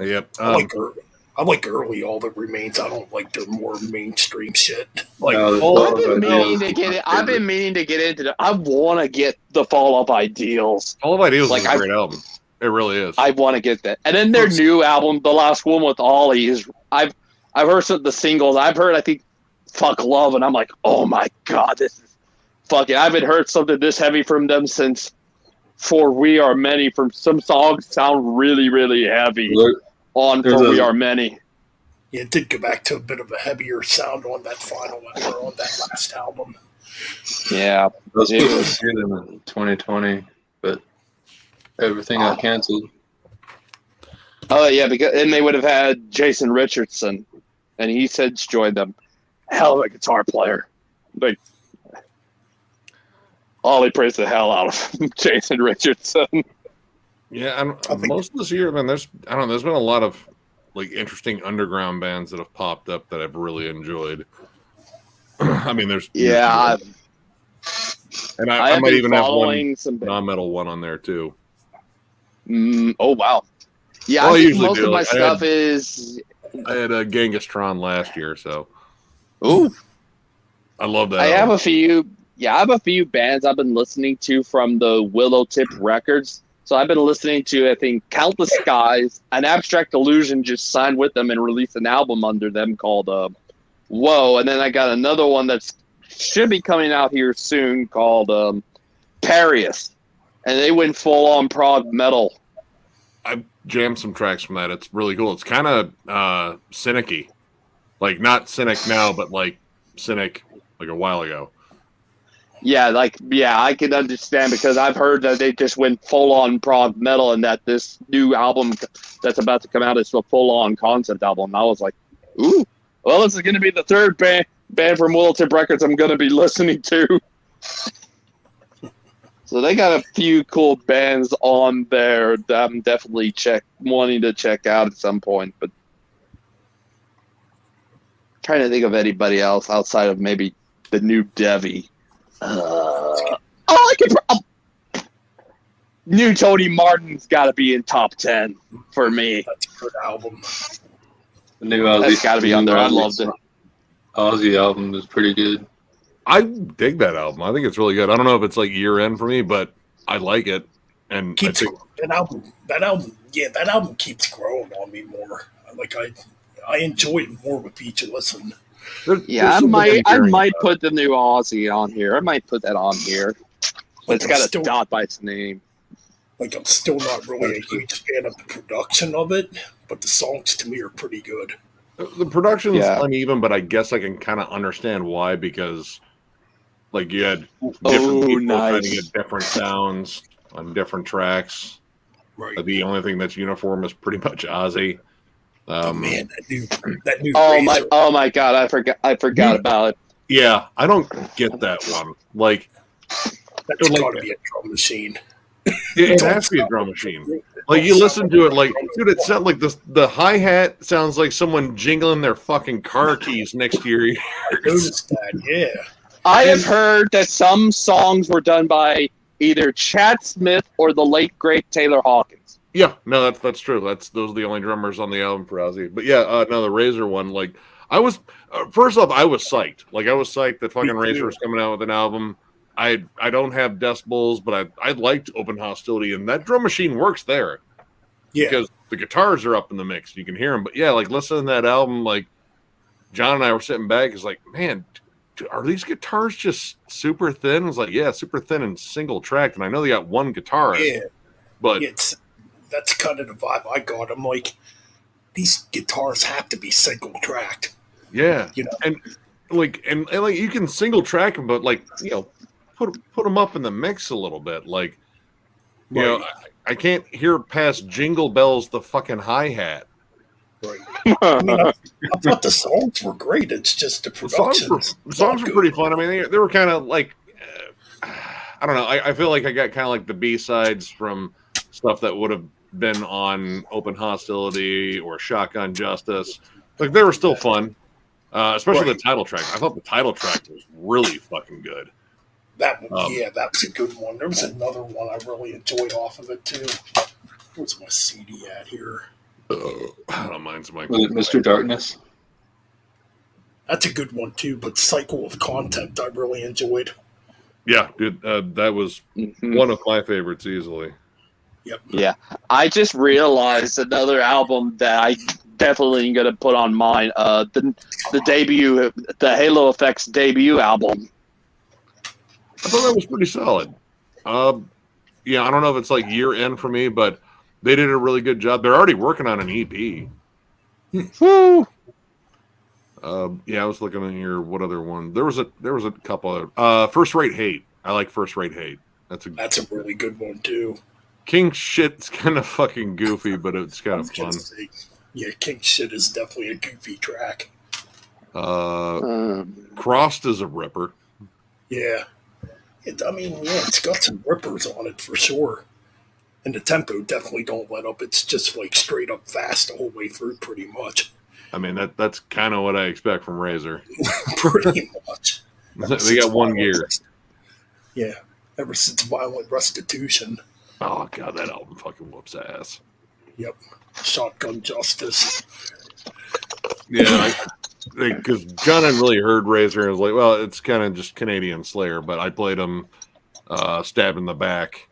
Yep. I like early All That Remains. I don't like their more mainstream shit. Like I've been meaning to get it. I've been meaning to get into. I want to get the Fall Up Ideals. Fall Up Ideals is a great album. It really is. I want to get that. And then their new album, the last one with Ollie, is I've heard some of the singles. I've heard I think Fuck Love, and I'm like, oh my god, this is fucking. I haven't heard something this heavy from them since For We Are Many. From some songs sound really, really heavy on For We Are Many. Yeah, it did go back to a bit of a heavier sound on that on that last album. Yeah, I was supposed to see them in 2020, but everything got canceled. Oh yeah, and they would have had Jason Richardson, and he said joined them. Hell of a guitar player. Like, Ollie praised the hell out of Jason Richardson. Yeah, most of this year, man, there's been a lot of like interesting underground bands that have popped up that I've really enjoyed. I mean, there's I might even have one non-metal one on there too. Oh wow! Yeah, well, I think usually most of my stuff is. I had a Gangastron last year, so. Ooh, I love that. I have a few. Yeah, I have a few bands I've been listening to from the Willow Tip Records. So I've been listening to, I think, Countless Skies, and Abstract Illusion just signed with them and released an album under them called Whoa. And then I got another one that should be coming out here soon called Parius. And they went full-on prog metal. I jammed some tracks from that. It's really cool. It's kind of cynic-y. Like, not Cynic now, but like Cynic like a while ago. Yeah, I can understand because I've heard that they just went full-on prog metal and that this new album that's about to come out is a full-on concept album. And I was like, ooh, well, this is going to be the third band from Willow Tip Records I'm going to be listening to. So they got a few cool bands on there that I'm definitely wanting to check out at some point, but trying to think of anybody else outside of maybe the new Devi. New Tony Martin's got to be in top 10 for me. That's a good album. The new Ozzy, that's got to be on there. I loved it. Ozzy album is pretty good. I dig that album. I think it's really good. I don't know if it's like year end for me, but I like it. And that album keeps growing on me more. Like I enjoy it more with each listen. I might put the new Ozzy on here. I might put that on here. But it's got a dot by its name. Like, I'm still not really a huge fan of the production of it, but the songs to me are pretty good. The production's uneven, but I guess I can kind of understand why, because like you had different people trying to get different sounds on different tracks. Right. The only thing that's uniform is pretty much Ozzy. Man, that new oh my god, I forgot about it. Yeah, I don't get that one. Like, that's got to be a drum machine. It has to be a drum machine. Like, you listen to it, like, dude, it sounds like the hi-hat sounds like someone jingling their fucking car keys next to your ears. I noticed that, yeah. I have heard that some songs were done by either Chad Smith or the late great Taylor Hawkins. Yeah, no, that's true. Those are the only drummers on the album for Ozzy. But yeah, no, the Razor one, like, I was first off, I was psyched. Like, I was psyched that fucking Razor was coming out with an album. I don't have decibels, but I liked Open Hostility, and that drum machine works there. Yeah, because the guitars are up in the mix, you can hear them. But yeah, like, listening to that album, like, John and I were sitting back, it's like, man, are these guitars just super thin? It's like, yeah, super thin and single tracked, and I know they got one guitar. Yeah, but that's kind of the vibe I got. I'm like, these guitars have to be single tracked. Yeah, you know, and like you can single track them, but like, you know, put them up in the mix a little bit. Like, you know, I can't hear past Jingle Bells the fucking hi-hat. Right. I mean, I thought the songs were great. It's just the production. The songs were pretty fun. I mean, they were kind of like, I don't know. I feel like I got kind of like the B-sides from stuff that would have been on Open Hostility or Shotgun Justice. Like, they were still fun, especially the title track. I thought the title track was really fucking good. That was a good one. There was another one I really enjoyed off of it too. Where's my CD at here? I don't mind some Was it Mr. Darkness? That's a good one too, but Cycle of Content I really enjoyed. Yeah, dude, that was one of my favorites easily. Yep. Yeah, I just realized another album that I definitely going to put on mine. The debut, the Halo Effects debut album. I thought that was pretty solid. Yeah, I don't know if it's like year end for me, but they did a really good job. They're already working on an EP. Woo! Yeah, I was looking in here. What other one? There was a couple of First Rate Hate. I like First Rate Hate. That's a really good one too. King Shit's kind of fucking goofy, but it's kind of fun. Yeah, King Shit is definitely a goofy track. Crossed is a ripper. Yeah. It's got some rippers on it for sure. And the tempo definitely don't let up. It's just like straight up fast the whole way through pretty much. I mean, that's kind of what I expect from Razor. Pretty much. They got one gear. Yeah. Ever since Violent Restitution. Oh, God, that album fucking whoops ass. Yep. Shotgun Justice. Yeah, because John hadn't really heard Razor and was like, well, it's kind of just Canadian Slayer, but I played him Stab in the Back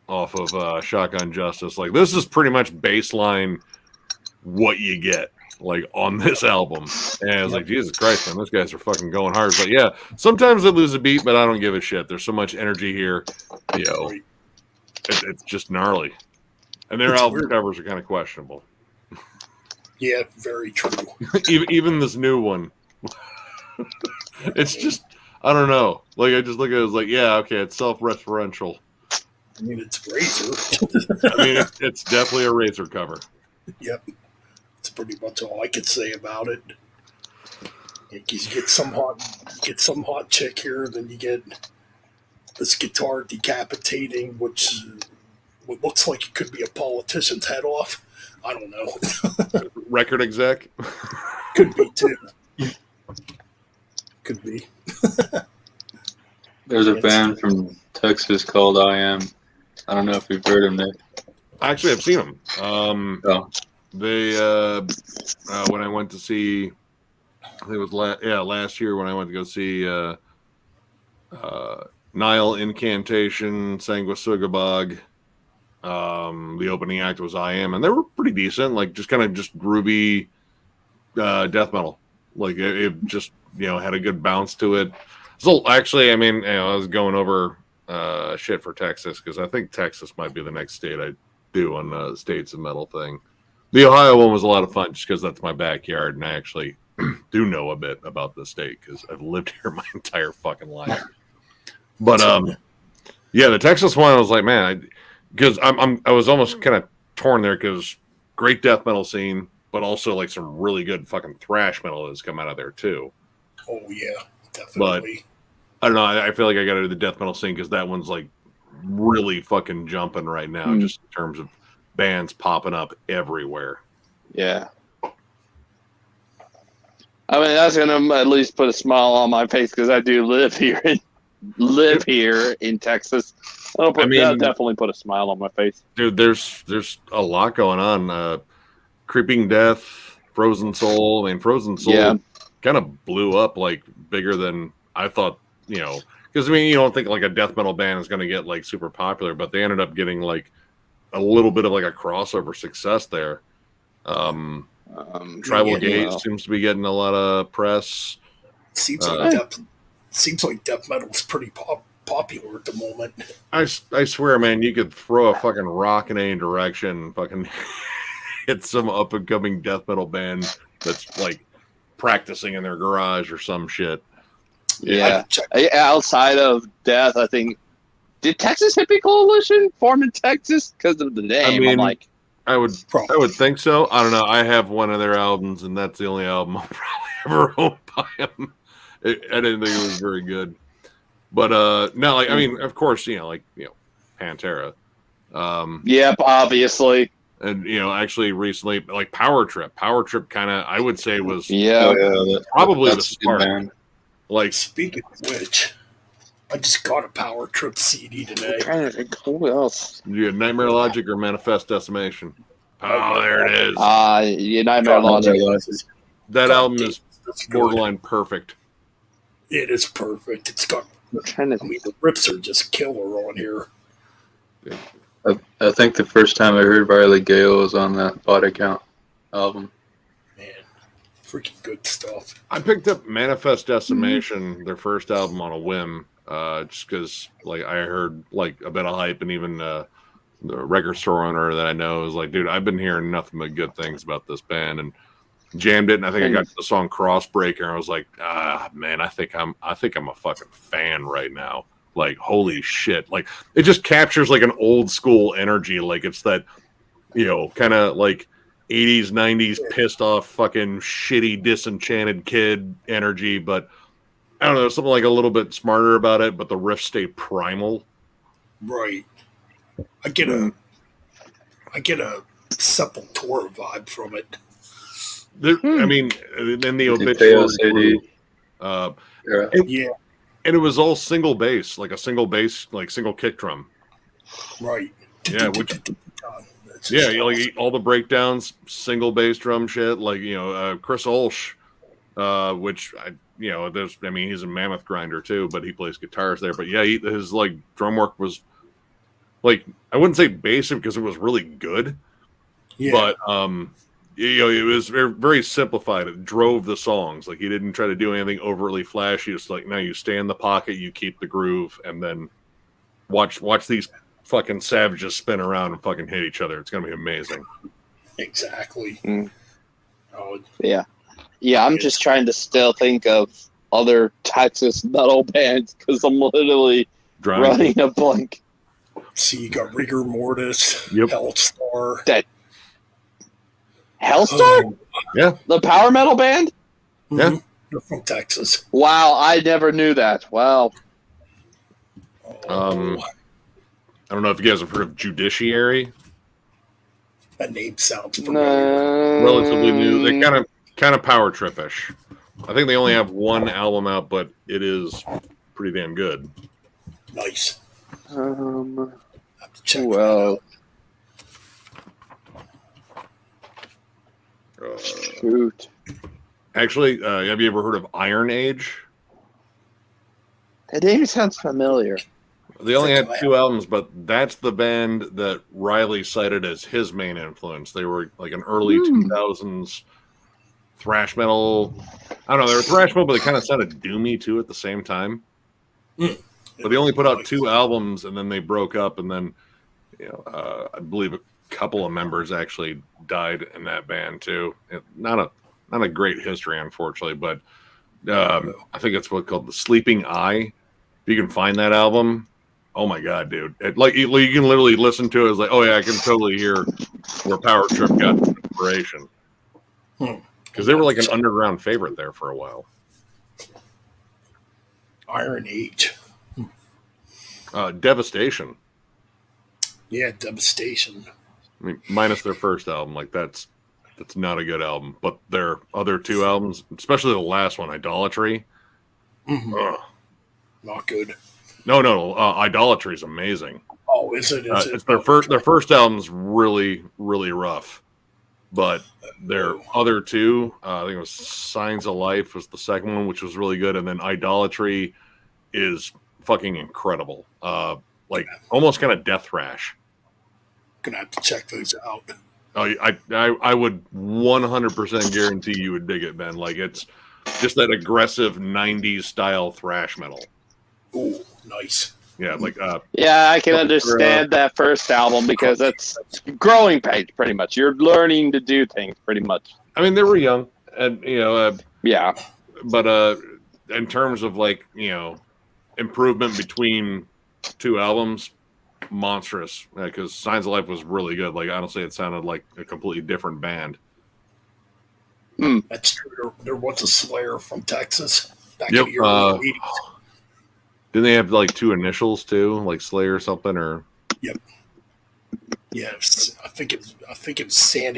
off of Shotgun Justice. Like, this is pretty much baseline what you get, like, on this album. And I was like, Jesus Christ, man, those guys are fucking going hard. But yeah, sometimes they lose a beat, but I don't give a shit. There's so much energy here. You know, it's just gnarly. And their album covers are kind of questionable. Yeah, very true. even this new one. It's just, I don't know. Like, I just look at it as like, yeah, okay, it's self-referential. I mean, it's Razor. I mean, it's definitely a Razor cover. Yep. That's pretty much all I could say about it. You get some hot chick here, then you get this guitar decapitating, which what looks like it could be a politician's head off. I don't know. Record exec? Could be too. Could be. There's a band from Texas called I Am. I don't know if you've heard them, Nick. Actually, I've seen them. They when I went to see, I think it was last year when I went to go see Nile Incantation, Sanguisugabog. The opening act was I Am, and they were pretty decent, like just kind of groovy death metal. Like it just, had a good bounce to it. So actually, I mean, I was going over shit for Texas because I think Texas might be the next state I do on the States of Metal thing. The Ohio one was a lot of fun just because that's my backyard, and I actually do know a bit about the state because I've lived here my entire fucking life. But yeah, the Texas one, I was like, man, because I was almost kind of torn there because great death metal scene, but also like some really good fucking thrash metal that's come out of there too. Oh yeah, definitely. But I don't know. I feel like I got to do the death metal scene because that one's like really fucking jumping right now, just in terms of bands popping up everywhere. Yeah. I mean, that's gonna at least put a smile on my face because I do live here in Texas. That'll definitely put a smile on my face. Dude, there's a lot going on. Creeping Death, Frozen Soul. I mean, Frozen Soul kind of blew up like bigger than I thought, because I mean, you don't think like a death metal band is going to get like super popular, but they ended up getting like a little bit of like a crossover success there. Tribal Gate seems to be getting a lot of press. Seems like death metal is pretty popular at the moment. I swear, man, you could throw a fucking rock in any direction, fucking hit some up and coming death metal band that's like practicing in their garage or some shit. Yeah. Outside of death, I think, did Texas Hippie Coalition form in Texas because of the name? I mean, I would think so. I don't know. I have one of their albums, and that's the only album I'll probably ever own by them. I didn't think it was very good. But no, like I mean, of course, Pantera. Yep, obviously. And actually, recently, like Power Trip kind of, I would say, was probably the spark. Band. Like, speaking of which, I just got a Power Trip CD today. Who else? You had Nightmare Logic or Manifest Decimation? Oh, there it is. Nightmare Logic. That album is That's good. borderline perfect. It is perfect. It's got. I'm trying to. I mean, the rips are just killer on here. I think the first time I heard Riley Gale was on that Body Count album. Man, freaking good stuff. I picked up Manifest Decimation, their first album, on a whim, just because like I heard like a bit of hype, and even the record store owner that I know was like, "Dude, I've been hearing nothing but good things about this band," and jammed it. And I think I got the song Crossbreaker, and I was like, man, I think I'm a fucking fan right now. Like, holy shit! Like, it just captures like an old school energy. Like, it's that, kind of like 80s, 90s pissed off, fucking shitty, disenchanted kid energy. But I don't know, something like a little bit smarter about it. But the riffs stay primal. Right. I get a Sepultura vibe from it. I mean, in the obituary, Yeah. And it was all single bass, like a single bass, like single kick drum. Right. Yeah, like all the breakdowns, single bass drum shit. Like Chris Olsch, which he's a mammoth grinder too, but he plays guitars there. But yeah, his like drum work was like, I wouldn't say basic because it was really good. Yeah. But it was very, very simplified. It drove the songs. Like, he didn't try to do anything overtly flashy. It's like, no, you stay in the pocket, you keep the groove, and then watch these fucking savages spin around and fucking hit each other. It's gonna be amazing. Exactly. Oh, yeah. I'm just trying to still think of other Texas metal bands because I'm literally running a blank. See, you got Rigor Mortis, yep. Hellstar. Hellstar? Yeah. The power metal band? Yeah. They're from Texas. Wow, I never knew that. Wow. I don't know if you guys have heard of Judiciary. That name sounds familiar. Relatively new. They kind of power trip-ish. I think they only have one album out, but it is pretty damn good. Nice. Well. Shoot. Actually, have you ever heard of Iron Age? That name sounds familiar. They only had 2 albums, but that's the band that Riley cited as his main influence. They were like an early 2000s thrash metal. I don't know, they were thrash metal, but they kind of sounded doomy too at the same time. But they only put out 2 albums, and then they broke up, and then I believe a couple of members actually died in that band too. Not a great history, unfortunately, but I think it's what's called The Sleeping Eye. If you can find that album, oh my god, dude! You can literally listen to it. It's like, oh yeah, I can totally hear where Power Trip got inspiration, because they were like an underground favorite there for a while. Iron Age. Devastation. Yeah, Devastation. I mean, minus their first album, like that's not a good album. But their other 2 albums, especially the last one, Idolatry. Not good. No. Idolatry is amazing. Oh, is it? It's their first album's really, really rough. But their other 2, I think it was Signs of Life was the second one, which was really good, and then Idolatry is fucking incredible. Like almost kind of death thrash. Gonna have to check those out. Oh, I would 100% guarantee you would dig it, Ben. Like, it's just that aggressive 90s style thrash metal. Oh, nice. Yeah, like yeah, I can understand that first album because it's growing pains pretty much. You're learning to do things pretty much. I mean, they were young, and yeah. But in terms of like improvement between 2 albums, monstrous. Because Signs of Life was really good. Like, honestly, it sounded like a completely different band. That's true. There was a Slayer from Texas back Yep. in the early 80s. Didn't they have like 2 initials too, like Slayer or something? Or Yep. Yes, I think it's San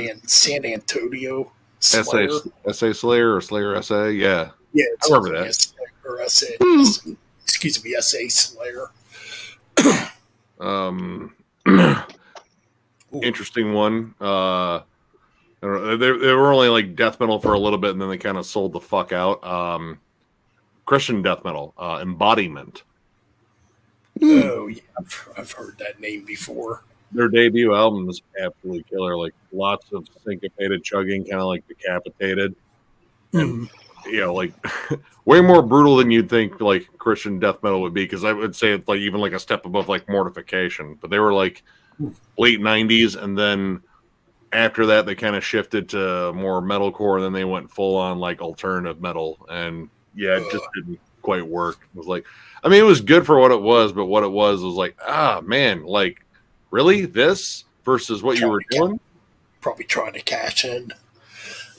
Antonio Slayer. SA Slayer or Slayer SA? Yeah. Yeah, I remember that. Or SA. Excuse me, SA Slayer. interesting one. I don't know, they were only like death metal for a little bit, and then they kind of sold the fuck out. Christian death metal, Embodiment. Oh, yeah, I've heard that name before. Their debut album was absolutely killer. Like lots of syncopated chugging, kind of like Decapitated, and like way more brutal than you'd think like Christian death metal would be. Because I would say it's like even like a step above like Mortification. But they were like late '90s, and then after that they kind of shifted to more metalcore, and then they went full on like alternative metal, and it just didn't quite work. It was like, I mean, it was good for what it was, but what it was like, man, like. Really? This versus what you were doing? Probably trying to cash in.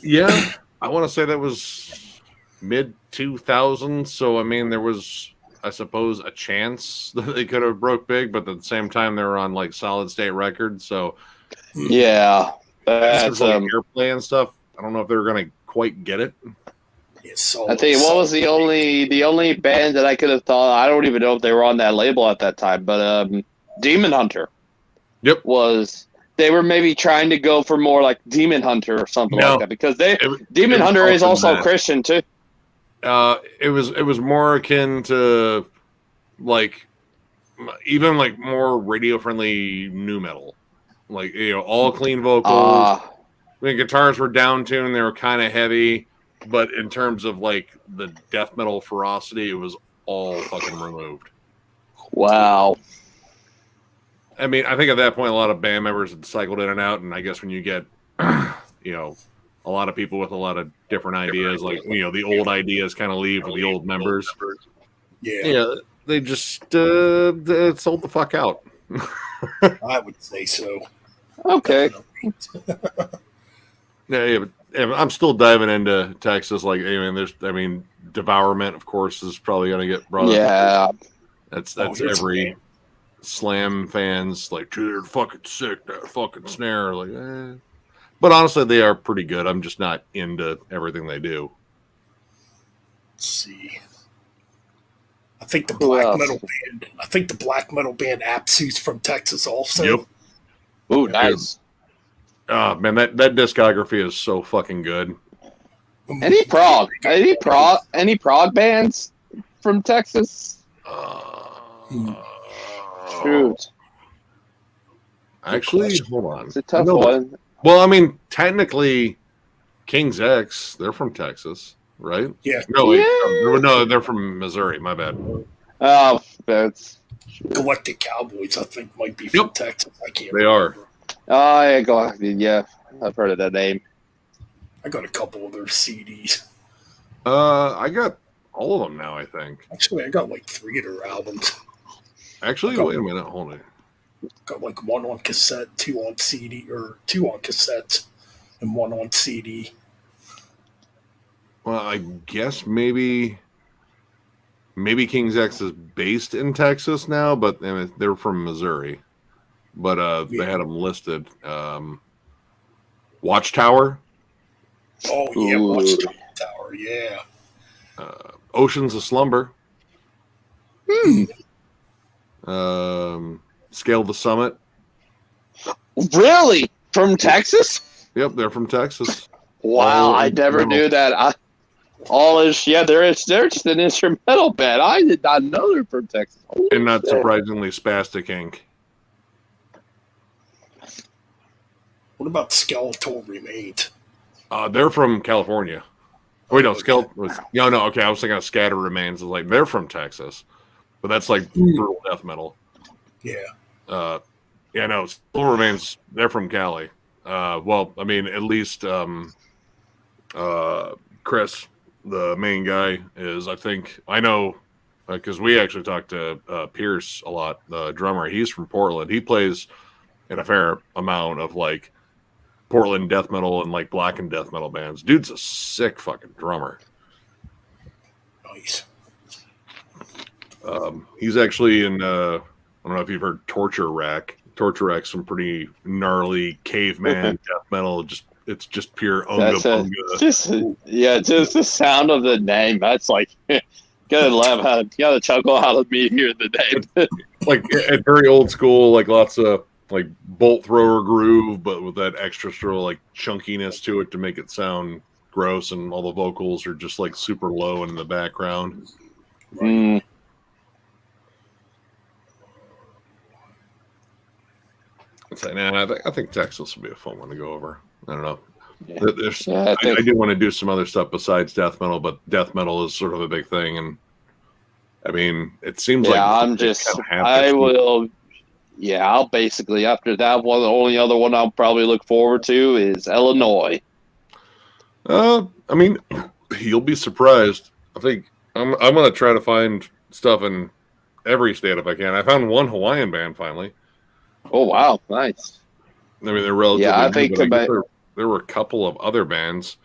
Yeah. I want to say that was mid 2000s. So, I mean, there was, I suppose, a chance that they could have broke big, but at the same time, they were on like Solid State Records. So, yeah. That's airplay and stuff. I don't know if they were going to quite get it. I tell you, what was the only band that I could have thought? I don't even know if they were on that label at that time, but Demon Hunter. Yep. They were maybe trying to go for more like Demon Hunter or something like that, because Demon Hunter is also Christian too. It was more akin to like even like more radio friendly nu metal, like all clean vocals. The guitars were down tuned, they were kind of heavy, but in terms of like the death metal ferocity, it was all fucking removed. Wow. I mean, I think at that point, a lot of band members had cycled in and out, and I guess when you get, a lot of people with a lot of different ideas, like the old ideas kind of leave with the old members. Yeah, they just sold the fuck out. I would say so. Okay. Yeah, but I'm still diving into Texas. Like, Devourment, of course, is probably going to get brought up. Yeah, that's every. Slam fans like, dude, they're fucking sick, that fucking snare, like, But honestly, they are pretty good. I'm just not into everything they do. Let's see. I think the black metal band Apsu's from Texas also. Yep. Ooh, nice. Oh man, that discography is so fucking good. Any prog bands from Texas? Shoot. Actually, hold on. It's a tough one. Well, I mean, technically, King's X, they're from Texas, right? Yeah. No, they're from Missouri. My bad. Oh, that's Galactic Cowboys, I think, might be from Texas. I can't remember. Oh, yeah, I've heard of that name. I got a couple of their CDs. I got all of them now, I think. Actually, I got like 3 of their albums. Actually, wait a minute, hold on. Got like 1 on cassette, 2 on CD, or 2 on cassettes, and 1 on CD. Well, I guess maybe King's X is based in Texas now, but they're from Missouri. But they had them listed. Watchtower. Oh yeah, Watchtower. Yeah. Oceans of Slumber. Scale the Summit. Really? From Texas? Yep, they're from Texas. Wow, I never knew that. They're just an instrumental band. I did not know they're from Texas. And not surprisingly, Spastic Inc. What about Skeletal Remains? They're from California. Wait, no, okay, I was thinking of Scatter Remains. Like, they're from Texas. But that's like brutal death metal. Yeah. Still Remains, they're from Cali. Well, I mean, at least Chris, the main guy, is, I think, I know, because we actually talked to Pierce a lot, the drummer. He's from Portland. He plays in a fair amount of, like, Portland death metal and, like, black and death metal bands. Dude's a sick fucking drummer. Nice. He's actually in, I don't know if you've heard Torture Rack. Torture Rack's some pretty gnarly caveman death metal. It's just pure unga bunga. Just the sound of the name. That's like, gotta chuckle out of me hearing the name. Like, very old school, like lots of like bolt thrower groove, but with that extra sort of like chunkiness to it to make it sound gross, and all the vocals are just like super low in the background. Mm. It's like, nah, I think Texas will be a fun one to go over. I don't know. Yeah. There's, Yeah, I do want to do some other stuff besides death metal, but death metal is sort of a big thing, and I mean, it seems like I'll basically, after that one, the only other one I'll probably look forward to is Illinois. I mean, you'll be surprised. I think I'm gonna try to find stuff in every state if I can. I found one Hawaiian band finally. Oh wow, nice. I mean, they're relatively I new, think but I guess there were a couple of other bands.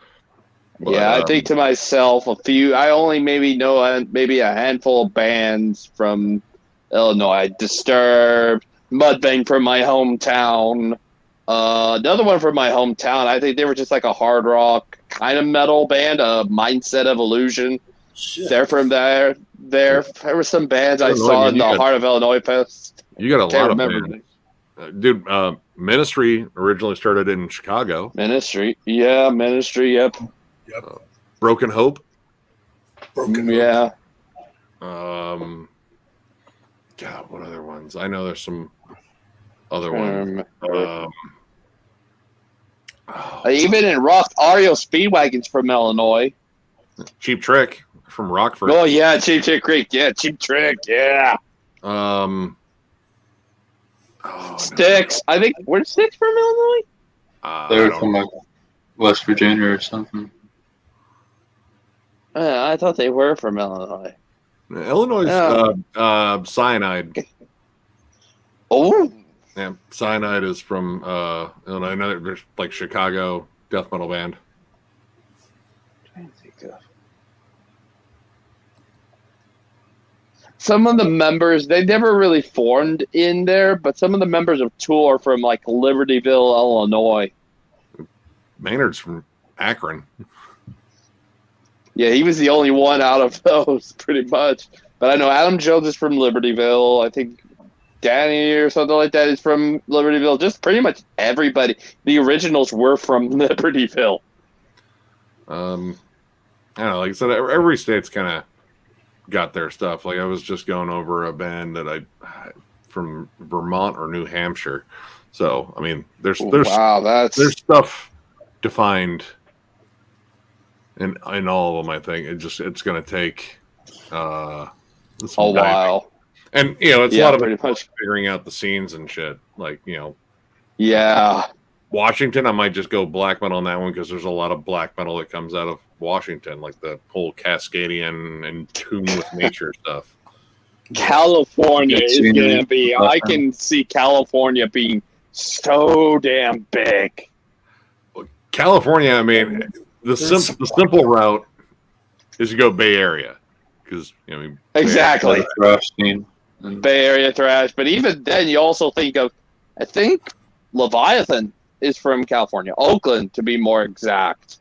But, I think to myself a few. I only maybe know maybe a handful of bands from Illinois. Disturbed, Mudvayne from my hometown. Another one from my hometown. I think they were just like a hard rock kind of metal band. Mindset Evolution. Shit. They're from there. There were some bands I saw in the Heart of Illinois Fest. You got a lot of remember bands. Dude, Ministry originally started in Chicago. Ministry, yep. Broken Hope. Yeah. God, what other ones? I know there's some other ones. Even in rock, REO Speedwagon's from Illinois. Cheap Trick from Rockford. Oh yeah, Cheap Trick. Yeah, Cheap Trick. Yeah. Styx. I think where's Styx from Illinois? They're from like West Virginia or something. I thought they were from Illinois. Illinois, Cyanide. Oh. Yeah, Cyanide is from Illinois. Another like Chicago death metal band. Some of the members, they never really formed in there, but some of the members of Tool are from like Libertyville, Illinois. Maynard's from Akron. Yeah, he was the only one out of those, pretty much. But I know Adam Jones is from Libertyville. I think Danny or something like that is from Libertyville. Just pretty much everybody. The originals were from Libertyville. I don't know. Like I said, every state's kind of got their stuff. Like I was just going over a band that from Vermont or New Hampshire. So I mean, there's stuff defined in all of them. I think it's going to take a while, and it's a lot of pretty much figuring out the scenes and shit. Like yeah. Washington, I might just go black metal on that one because there's a lot of black metal that comes out of Washington, like the whole Cascadian and tune with nature stuff. California is going to be, I can see California being so damn big. California, I mean, the simple route is to go Bay Area because, exactly. Bay Area thrash, but even then you also think of, I think Leviathan is from California, Oakland to be more exact.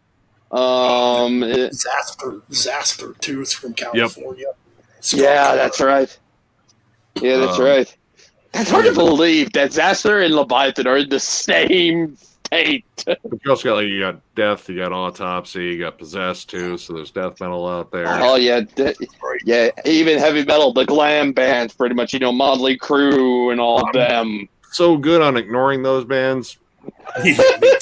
Disaster too is from California. Yep. Yeah, that's right. Yeah, that's right. That's hard to believe that Disaster and Leviathan are in the same state. But you also got you got Death, you got Autopsy, you got Possessed too. So there's death metal out there. Oh yeah, yeah. Even heavy metal, the glam bands, pretty much. Motley Crue and all of them. So good on ignoring those bands. That's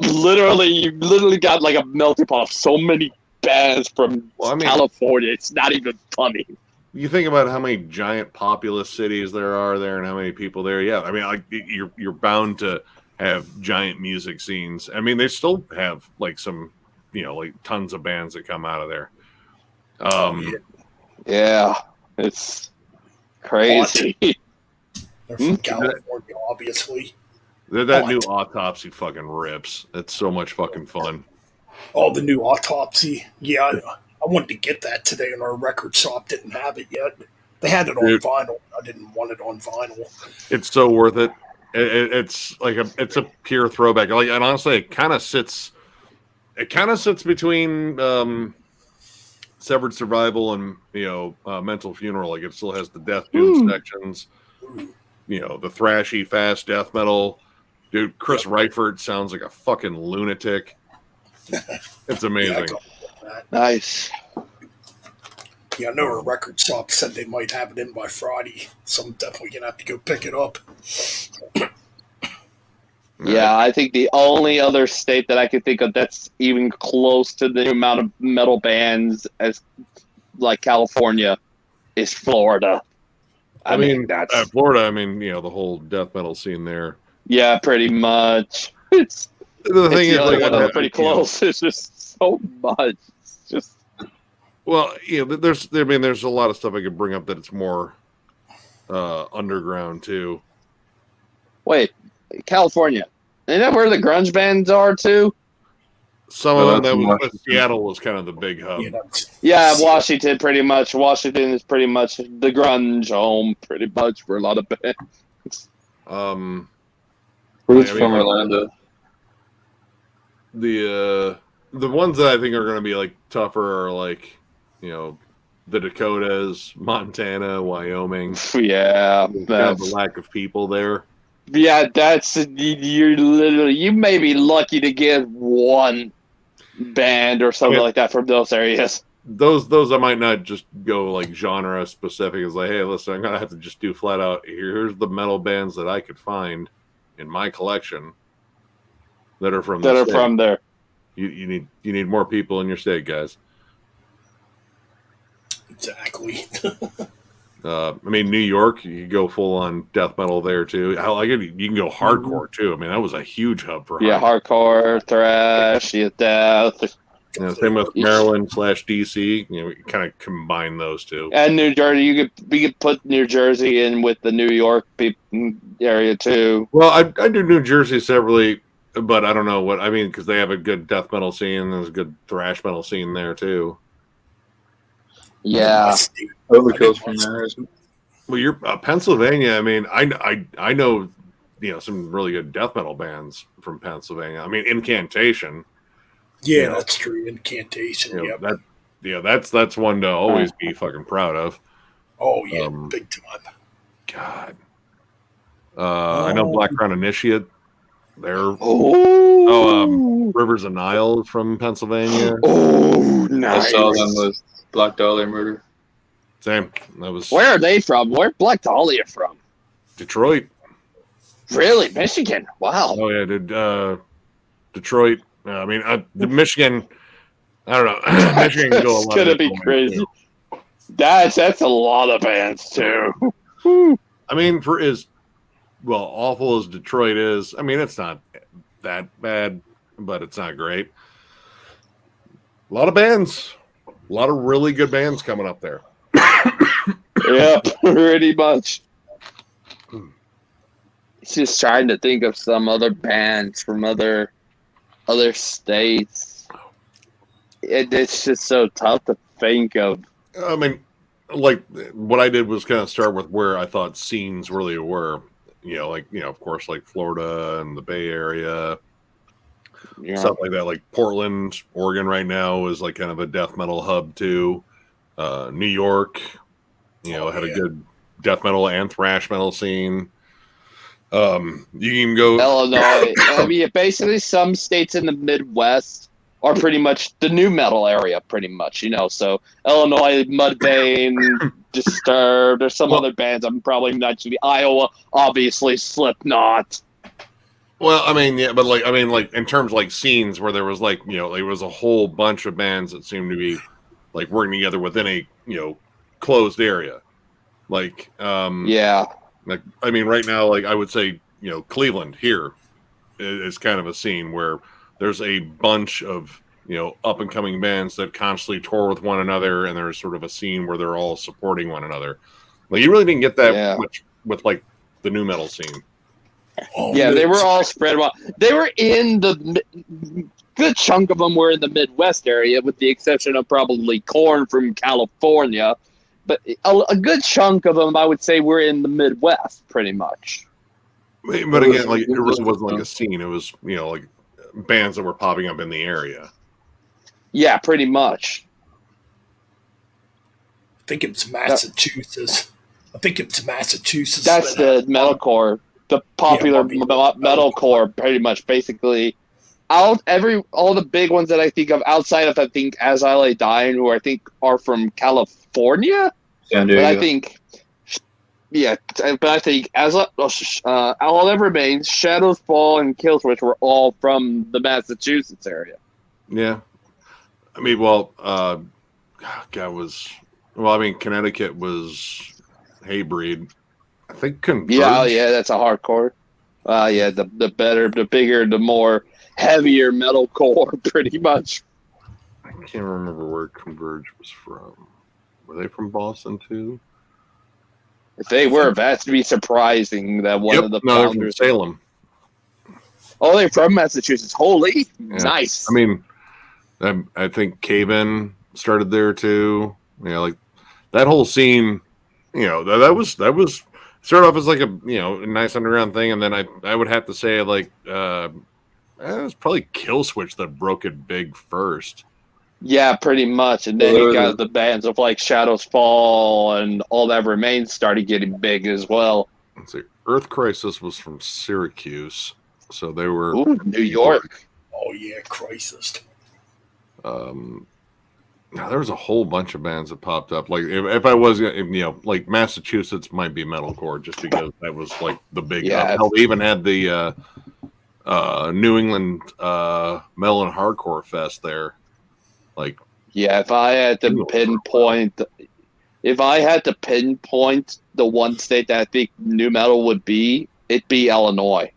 literally you literally got like a melting pot of so many bands from California. It's not even funny. You think about how many giant populous cities there are there and how many people there. Yeah, I mean, like you're bound to have giant music scenes. I mean, they still have like some, like tons of bands that come out of there. Yeah, it's crazy. They're from California, obviously. That new Autopsy fucking rips. It's so much fucking fun. Oh, the new Autopsy. Yeah, I wanted to get that today, and our record shop didn't have it yet. They had it on vinyl. I didn't want it on vinyl. It's so worth it. It's like it's a pure throwback. Like, and honestly, it kind of sits between Severed Survival and Mental Funeral. Like it still has the Death Doom sections. the thrashy, fast death metal. Dude, Chris Reifert sounds like a fucking lunatic. It's amazing. Nice. Yeah, I know a record shop said they might have it in by Friday, so I'm definitely gonna have to go pick it up. Yeah, I think the only other state that I could think of that's even close to the amount of metal bands as like California is Florida. I mean that's Florida. The whole death metal scene there. Yeah, pretty much. It's the thing is, like, that's pretty close. It's just so much. It's just there's a lot of stuff I could bring up that it's more underground too. Wait, California. Isn't that where the grunge bands are too? Some of them. Seattle was kind of the big hub. Yeah, Washington pretty much. Washington is pretty much the grunge home, pretty much for a lot of bands. Who's from Orlando? The ones that I think are going to be like tougher are like the Dakotas, Montana, Wyoming. Yeah, kind of the lack of people there. Yeah, you may be lucky to get one band or something like that from those areas. Those I might not just go like genre specific. It's like, hey, listen, I'm gonna have to just do flat out. Here's the metal bands that I could find in my collection that are from there. You need more people in your state, guys. Exactly. New York, you can go full on death metal there too. You can go hardcore too. That was a huge hub for hardcore, thrash, death. Same with Maryland/DC. We kind of combine those two. And New Jersey, we could put New Jersey in with the New York area too. Well, I do New Jersey separately, but I don't know because they have a good death metal scene. There's a good thrash metal scene there too. Yeah, Overkill's from there. Well, you're Pennsylvania. I know some really good death metal bands from Pennsylvania. Incantation. Yeah, that's true. Incantation. That's one to always be fucking proud of. Oh yeah, big time. God. I know Black Crown Initiate. They're Rivers of Nile from Pennsylvania. Oh, nice. I saw them with Black Dahlia Murder. Same. That was. Where are they from? Where Black Dahlia from? Detroit. Really, Michigan? Wow. Oh yeah, Detroit. The Michigan. I don't know. Michigan can go a lot. It's gonna be crazy. Too. That's a lot of bands too. For as awful as Detroit is, it's not that bad, but it's not great. A lot of bands, a lot of really good bands coming up there. Yeah, pretty much. It's just trying to think of some other bands from other states. It's just so tough to think of. What I did was kind of start with where I thought scenes really were. Of course, like Florida and the Bay Area, stuff like that. Like Portland, Oregon, right now is like kind of a death metal hub too. New York, had a good death metal and thrash metal scene. You can even go Illinois. Basically, some states in the Midwest are pretty much the new metal area, pretty much. So Illinois, Mudvayne, Disturbed. There's some other bands I'm probably not sure. Iowa, obviously, Slipknot. Well, but in terms of like scenes where there was there was a whole bunch of bands that seemed to be like working together within a closed area. Right now, I would say Cleveland here is kind of a scene where there's a bunch of up and coming bands that constantly tour with one another, and there's sort of a scene where they're all supporting one another. You really didn't get that much with the new metal scene. They were all spread out. They were in the good chunk of them were in the Midwest area, with the exception of probably Korn from California. But a good chunk of them, I would say, were in the Midwest, pretty much. But again, it really wasn't like a scene. It was bands that were popping up in the area. Yeah, pretty much. I think it's Massachusetts. I think it's Massachusetts. That's the metalcore, the popular metalcore, pretty much, basically. All the big ones that I think of outside of, I think, As I Lay Dying, who I think are from California. San Diego. But I think, All That Remains, Shadows Fall, and Killswitch were all from the Massachusetts area. Yeah. I mean, Connecticut was Haybreed. I think Converge. Yeah, that's a hardcore. The better, the bigger, the more heavier metalcore, pretty much. I can't remember where Converge was from. Were they from Boston too? If they were, that's to be surprising that one of the they're from founders. Salem. Oh, they're from Massachusetts. Holy, nice. I mean, I think Cave-In started there too. Like that whole scene. That was started off as like a a nice underground thing, and then I would have to say like it was probably Killswitch that broke it big first. Yeah, pretty much. And then you got the bands of like Shadows Fall and All That Remains started getting big as well. Let's see. Earth Crisis was from Syracuse, so they were New York. Oh yeah, Crisis. Now there was a whole bunch of bands that popped up. Like if I was, like Massachusetts might be metalcore just because that was like the big. Hell, they even had the New England Metal and Hardcore Fest there. Like, if I had to pinpoint the one state that I think new metal would be, it'd be Illinois.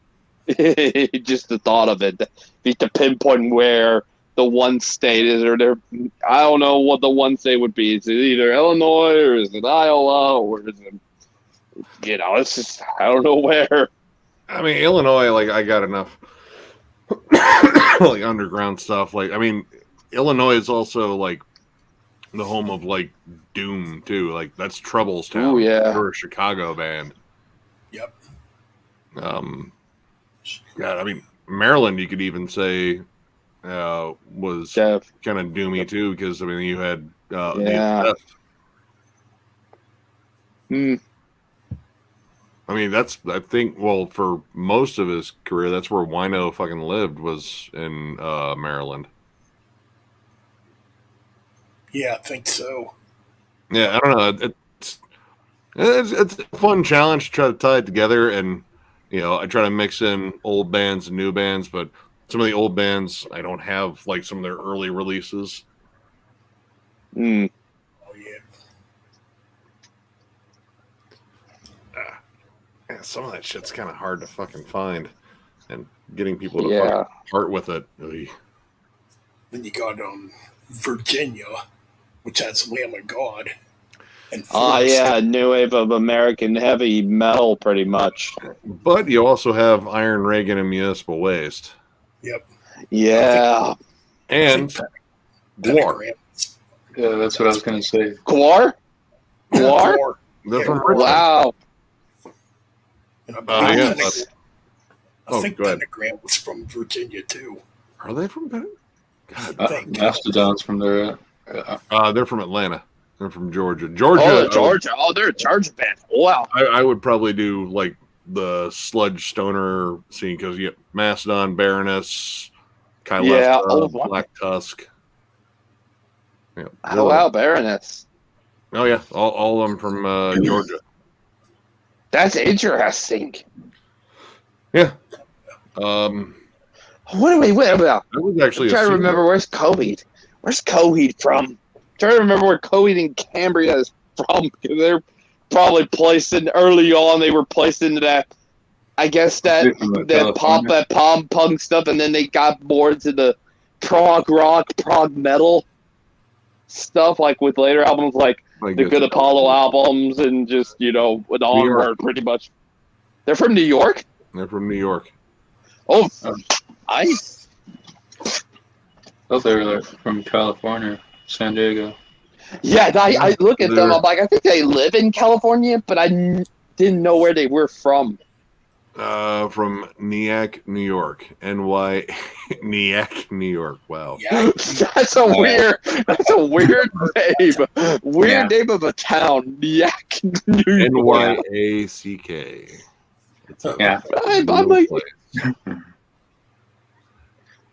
Just the thought of it, to pinpoint where the one state is, or I don't know what the one state would be. Is it either Illinois or is it Iowa or is it, it's just, I don't know where. I mean, Illinois, like I got enough like underground stuff. Like, I mean, Illinois is also like the home of like Doom too. Like that's Trouble's town. Oh yeah, they're a Chicago band. Yep. I mean, Maryland, you could even say was kind of doomy too, because I mean you had the I mean I think for most of his career that's where Wino fucking lived, was in Maryland. Yeah, I think so. Yeah, I don't know. It's a fun challenge to try to tie it together, and I try to mix in old bands and new bands, but some of the old bands I don't have like some of their early releases. Oh yeah. Some of that shit's kind of hard to fucking find, and getting people to fucking part with it. Really. Then you got Virginia, which has Lamb of God. And new wave of American heavy metal, pretty much. But you also have Iron Reagan and Municipal Waste. Yep. Yeah. And Gwar. Yeah, that's what I was going to say. Gwar? Gwar? They're from Richmond. Wow. I think Pentagram was from Virginia too. Are they from Pentagram? God, Mastodon's from there. They're from Atlanta. They're from Georgia. Georgia. They're a Georgia band. Wow. I would probably do like the sludge stoner scene, because you get Mastodon, Baroness, Kylesta, Black Tusk. Yeah, wow, Baroness. Oh yeah, all of them from Georgia. That's interesting. Yeah. What about? I was actually I'm trying to remember where's Coheed. Where's Coheed from? I'm trying to remember where Coheed and Cambria is from, because they're probably placed in early on. They were placed into that. I guess that pop punk stuff, and then they got more into the prog rock, prog metal stuff, like with later albums like the Good Apollo albums, and just with Onward, pretty much. They're from New York. They're from New York. Oh, nice. I thought they were from California, San Diego. Yeah, I look at them. I'm like, I think they live in California, but I didn't know where they were from. From Nyack, New York. NY Nyack, New York. Wow. Yeah. That's a weird name. Weird name of a town. Nyack, New York. NYACK. It's a Yeah. I'm real like, place.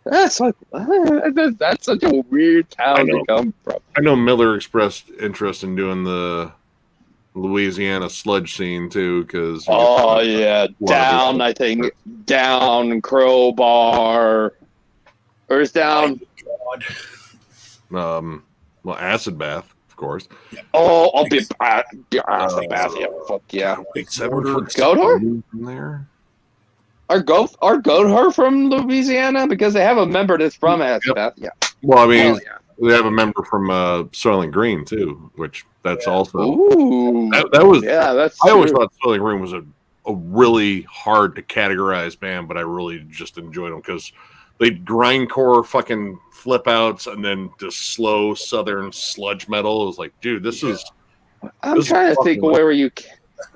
that's such a weird I town know. to come from. I know Miller expressed interest in doing the Louisiana sludge scene too, because Oh yeah, down. I think down Crowbar, or is down. God. Well, Acid Bath, of course. Oh, I'll be acid bath. Yeah, fuck yeah. Like 7 foot Goat Whore? from there. Are Goat Whore from Louisiana? Because they have a member that's from Acid Bath. Yeah. Well, I mean, Hell yeah. we have a member from Soylent Green too, which that's also Ooh. that was. Yeah, that's. I always true. thought Soylent Green was a really hard to categorize band, but I really just enjoyed them because they grindcore fucking flip outs and then just slow southern sludge metal. It was like, dude, this is. I'm this trying is to think fucking- where you.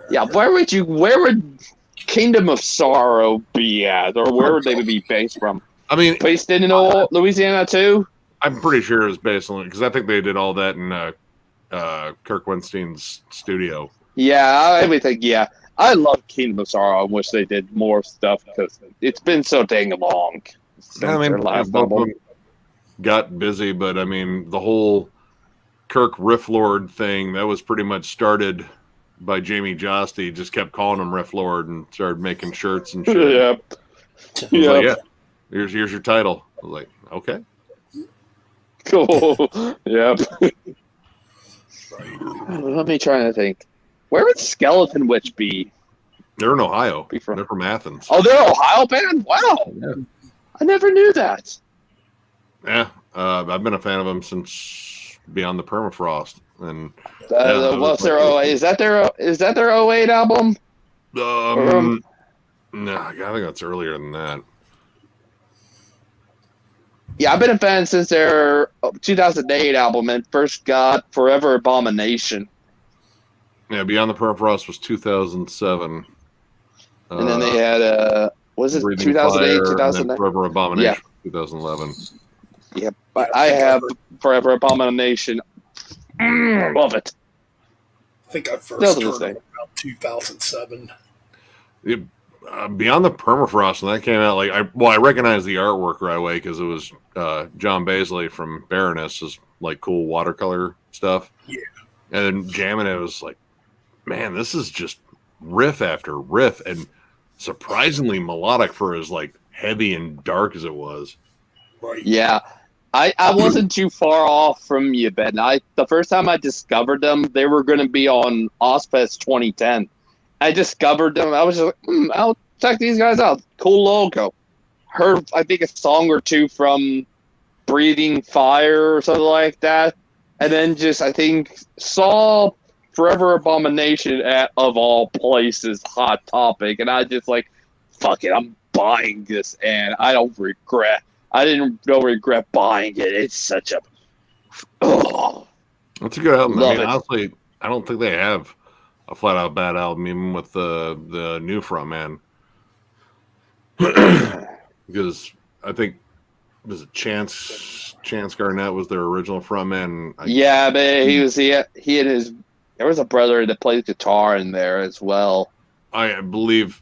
Yeah, where would Kingdom of Sorrow be at, or where would they be based from? I mean, Based in Louisiana too. I'm pretty sure it was based on because I think they did all that in Kirk Windstein's studio. Yeah, I would think. Yeah, I love Kingdom of Sorrow. I wish they did more stuff because it's been so dang long since I mean, their last both of album. them got busy, but I mean, the whole Kirk Riff Lord thing that was pretty much started by Jamie Josty. Just kept calling him Riff Lord and started making shirts and shit. Yeah, I was like, yeah, here's your title. I was like, okay. cool. Yep. Let me try to think. Where would Skeleton Witch be? They're in Ohio. Be from- They're from Athens. Oh, they're an Ohio band. Wow, Yeah. I never knew that. Yeah, I've been a fan of them since Beyond the Permafrost, and What's their 08? Is that their 08 album? no, I think that's earlier than that. Yeah, I've been a fan since their 2008 album and first got Forever Abomination. Yeah, Beyond the Permafrost was 2007. And then they had, was it Breathing 2008, Fire, and then 2009? Forever Abomination, Yeah. 2011. Yep, I have Forever Abomination. Love it. I think I Still first to this heard day. it around 2007. Beyond the Permafrost, when that came out, like I recognized the artwork right away because it was John Baisley from Baroness's like cool watercolor stuff. Yeah. And then jamming it was like, man, this is just riff after riff and surprisingly melodic for as like heavy and dark as it was. Right. Yeah. I wasn't too far off from you, Ben. The first time I discovered them, they were going to be on Ozfest 2010. I discovered them. I was just like, I'll check these guys out. Cool logo. Heard, I think, a song or two from Breathing Fire or something like that. And then just, I think, saw Forever Abomination at, of all places, Hot Topic. And I just like, fuck it, I'm buying this. And I didn't regret buying it. It's such a... Oh. That's a good album. Love I mean, it. honestly, I don't think they have a flat out bad album, even with the new frontman. Because I think was it Chance Garnett was their original frontman. Yeah, but he and his there was a brother that plays guitar in there as well. I believe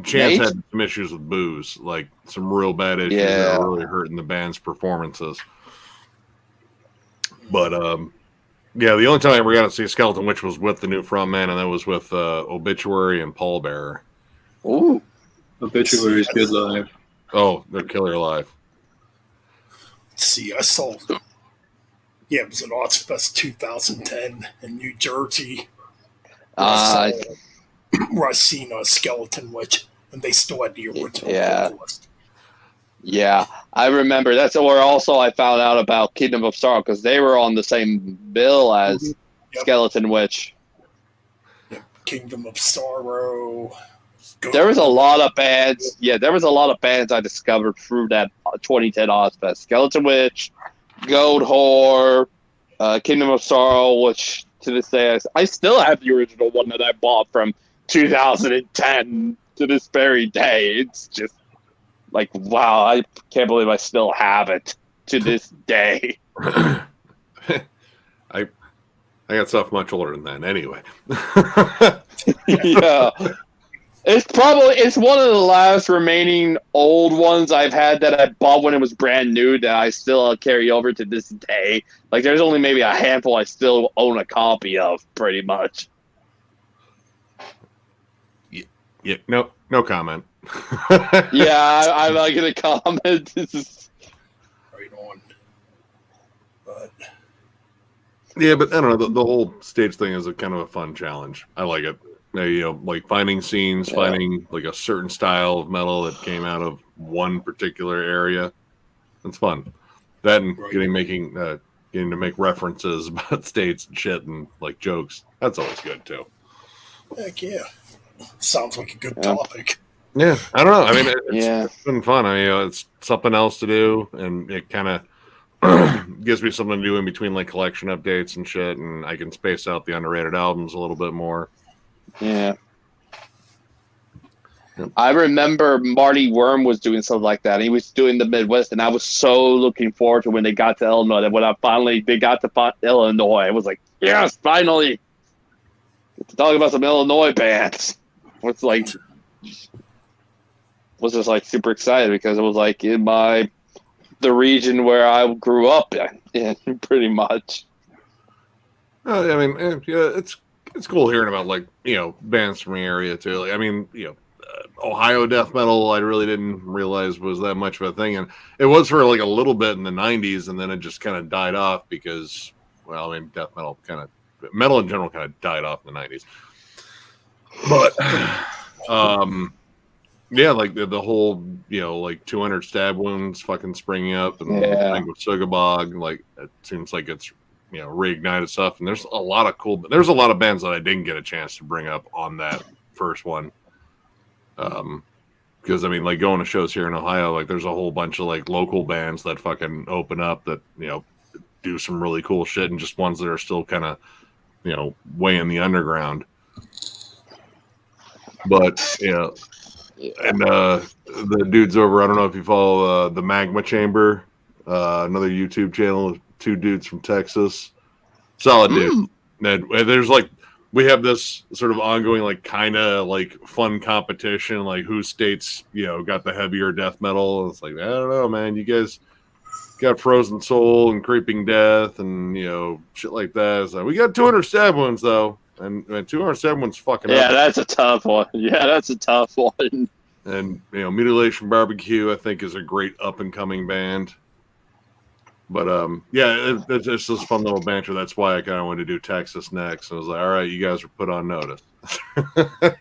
Chance Nate? had some issues with booze, like some real bad issues Yeah. that were really hurting the band's performances. But yeah, the only time I ever got to see Skeleton Witch was with the new frontman, and that was with Obituary and Pallbearer. Ooh. Obituary is good live. Oh, they're killer live. Let's see, I saw. Yeah, it was at Ozfest 2010 in New Jersey. Where I seen a Skeleton Witch, and they still had the original Yeah. vocalist. Yeah, I remember. That's where also I found out about Kingdom of Sorrow because they were on the same bill as Yep. Skeleton Witch. Kingdom of Sorrow. There was a lot of bands. Yeah, there was a lot of bands I discovered through that 2010 Ozfest. Skeleton Witch, Goat Whore, Kingdom of Sorrow, which to this day I still have the original one that I bought from 2010 to this very day. It's just like, wow, I can't believe I still have it to this day. I got stuff much older than that anyway. Yeah. It's one of the last remaining old ones I've had that I bought when it was brand new that I still carry over to this day. Like, there's only maybe a handful I still own a copy of, pretty much. Yeah, no comment. Yeah, I'm not gonna comment. This is Right on. But yeah, but I don't know. The whole stage thing is a kind of a fun challenge. I like it. Like finding scenes, finding like a certain style of metal that came out of one particular area. It's fun. That and getting to make references about states and shit and like jokes. That's always good too. heck yeah. Sounds like a good topic. Yeah, I don't know. I mean, it's been fun. I mean, it's something else to do, and it kind of gives me something to do in between like collection updates and shit, and I can space out the underrated albums a little bit more. Yeah. I remember Marty Worm was doing something like that. He was doing the Midwest, and I was so looking forward to when they got to Illinois. That when they got to Illinois, I was like, yes, finally. Get to talk about some Illinois bands. Was just like super excited because it was like in the region where I grew up in pretty much. I mean, yeah, it's cool hearing about like bands from the area too. Like, I mean, Ohio death metal, I really didn't realize was that much of a thing, and it was for like a little bit in the '90s, and then it just kind of died off because, well, I mean, metal in general kind of died off in the '90s. But yeah, like the whole like 200 stab wounds fucking springing up and Sugabog, like it seems like it's reignited stuff, and there's a lot of bands that I didn't get a chance to bring up on that first one. Because I mean, like going to shows here in Ohio, like there's a whole bunch of like local bands that fucking open up that do some really cool shit, and just ones that are still kind of way in the underground. But and the dudes over, I don't know if you follow the Magma Chamber, another YouTube channel, 2 dudes from Texas, solid dude. There's like, we have this sort of ongoing like kind of like fun competition, like who states got the heavier death metal. It's like, I don't know, man, you guys got Frozen Soul and Creeping Death and shit like that. It's like, we got 200 stab wounds though. And 207 one's fucking up. That's a tough one. Yeah, that's a tough one. And Mutilation Barbecue, I think, is a great up and coming band. But yeah, it's just this fun little banter. That's why I kind of wanted to do Texas next. I was like, all right, you guys are put on notice. That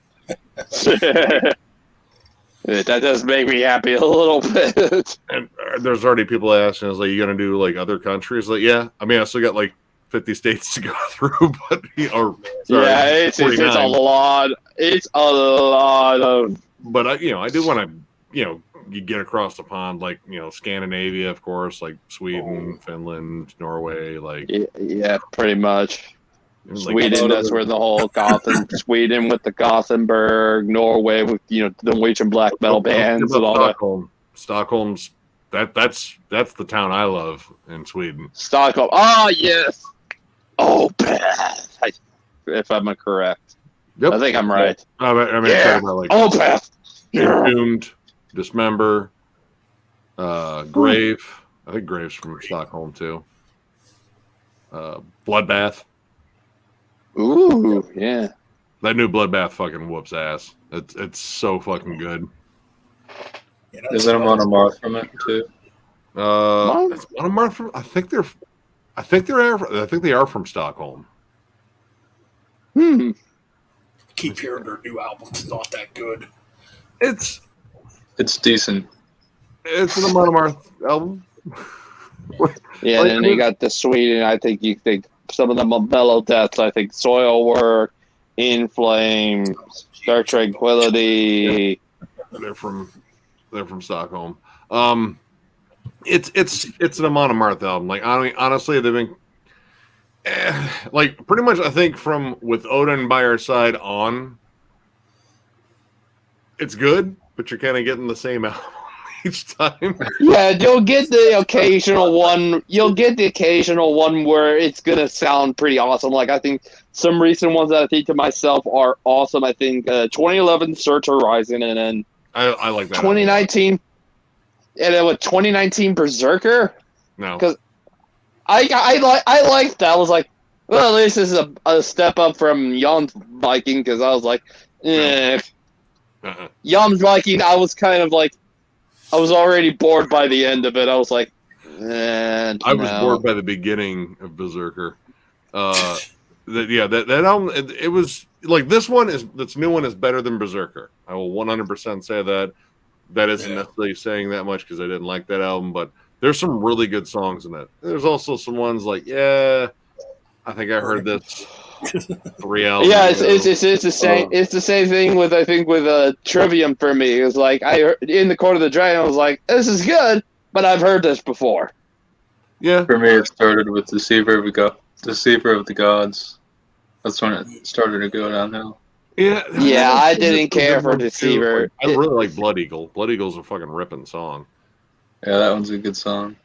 does make me happy a little bit. And there's already people asking, I was like, you gonna do like other countries? Like, yeah. I mean, I still got like 50 states to go through, but it's a lot. It's a lot of. But I do want to you get across the pond, like Scandinavia, of course, like Sweden, Finland, Norway, like pretty much. Like, Sweden, that's where the whole Sweden with the Gothenburg, Norway with the Norwegian black metal bands and all Stockholm. That. Stockholm's that's the town I love in Sweden. Stockholm. Oh yes. Oh, Beth. If I'm correct. Yep. I think I'm right. I mean, talking about like Beth. Entombed, Dismember, Grave. I think Grave's from Stockholm too. Bloodbath. Ooh, yeah. That new Bloodbath fucking whoops ass. It's so fucking good. Is that a monomarth from it too? It's monomarth from. I think they are from Stockholm. Keep hearing their new album's not that good. It's decent. It's an monomarth album. Yeah, and then you got the Sweden. I think you think some of the mellow deaths. I think Soilwork, In Flame, Dark Tranquility. They're from Stockholm. It's an Amon Amarth album. Like, I mean, honestly, they've been like pretty much. I think from With Odin by Our Side on, it's good, but you're kind of getting the same album each time. Yeah, you'll get the occasional one. You'll get the occasional one where it's gonna sound pretty awesome. Like I think some recent ones that I think to myself are awesome. I think 2011 Search Horizon, and then I like that. 2019, and then with 2019 Berserker. No, because I liked that. I was like, well, at least this is a step up from Yom's Viking, because I was like, Yom's Viking. I was kind of like, I was already bored by the end of it. I was like, I was bored by the beginning of Berserker. That album, it was like this new one is better than Berserker. I will 100% say that. That isn't necessarily saying that much because I didn't like that album, but there's some really good songs in it. There's also some ones like, I think I heard this 3 albums. Yeah, it's the same. It's the same thing with Trivium for me. It was like I heard, in the Court of the Dragon. I was like, this is good, but I've heard this before. Yeah. For me, it started with Deceiver of the Gods. That's when it started to go downhill. Yeah, I didn't care for Deceiver. I really like Blood Eagle. Blood Eagle's a fucking ripping song. Yeah, that one's a good song.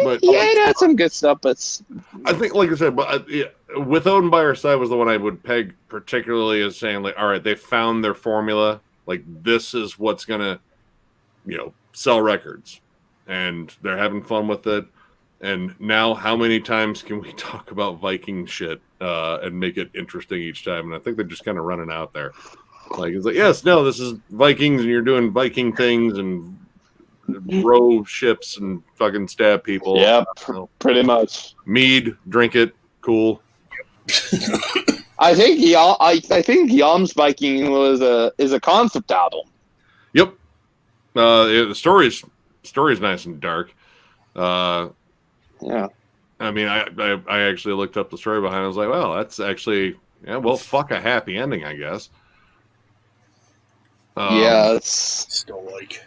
But yeah, it had some good stuff, but I think, like I said, With Odin by Our Side was the one I would peg particularly as saying, like, all right, they found their formula. Like, this is what's gonna, sell records, and they're having fun with it. And now, how many times can we talk about Viking shit and make it interesting each time? And I think they're just kind of running out there. Like, it's like, yes, no, this is Vikings, and you're doing Viking things and row ships and fucking stab people. Yeah, pretty much. Mead, drink it, cool. I think Yom's Viking is a concept album. Yep. The story's nice and dark. Yeah. I mean, I actually looked up the story behind it. I was like, well, that's actually, fuck a happy ending, I guess. It's still like.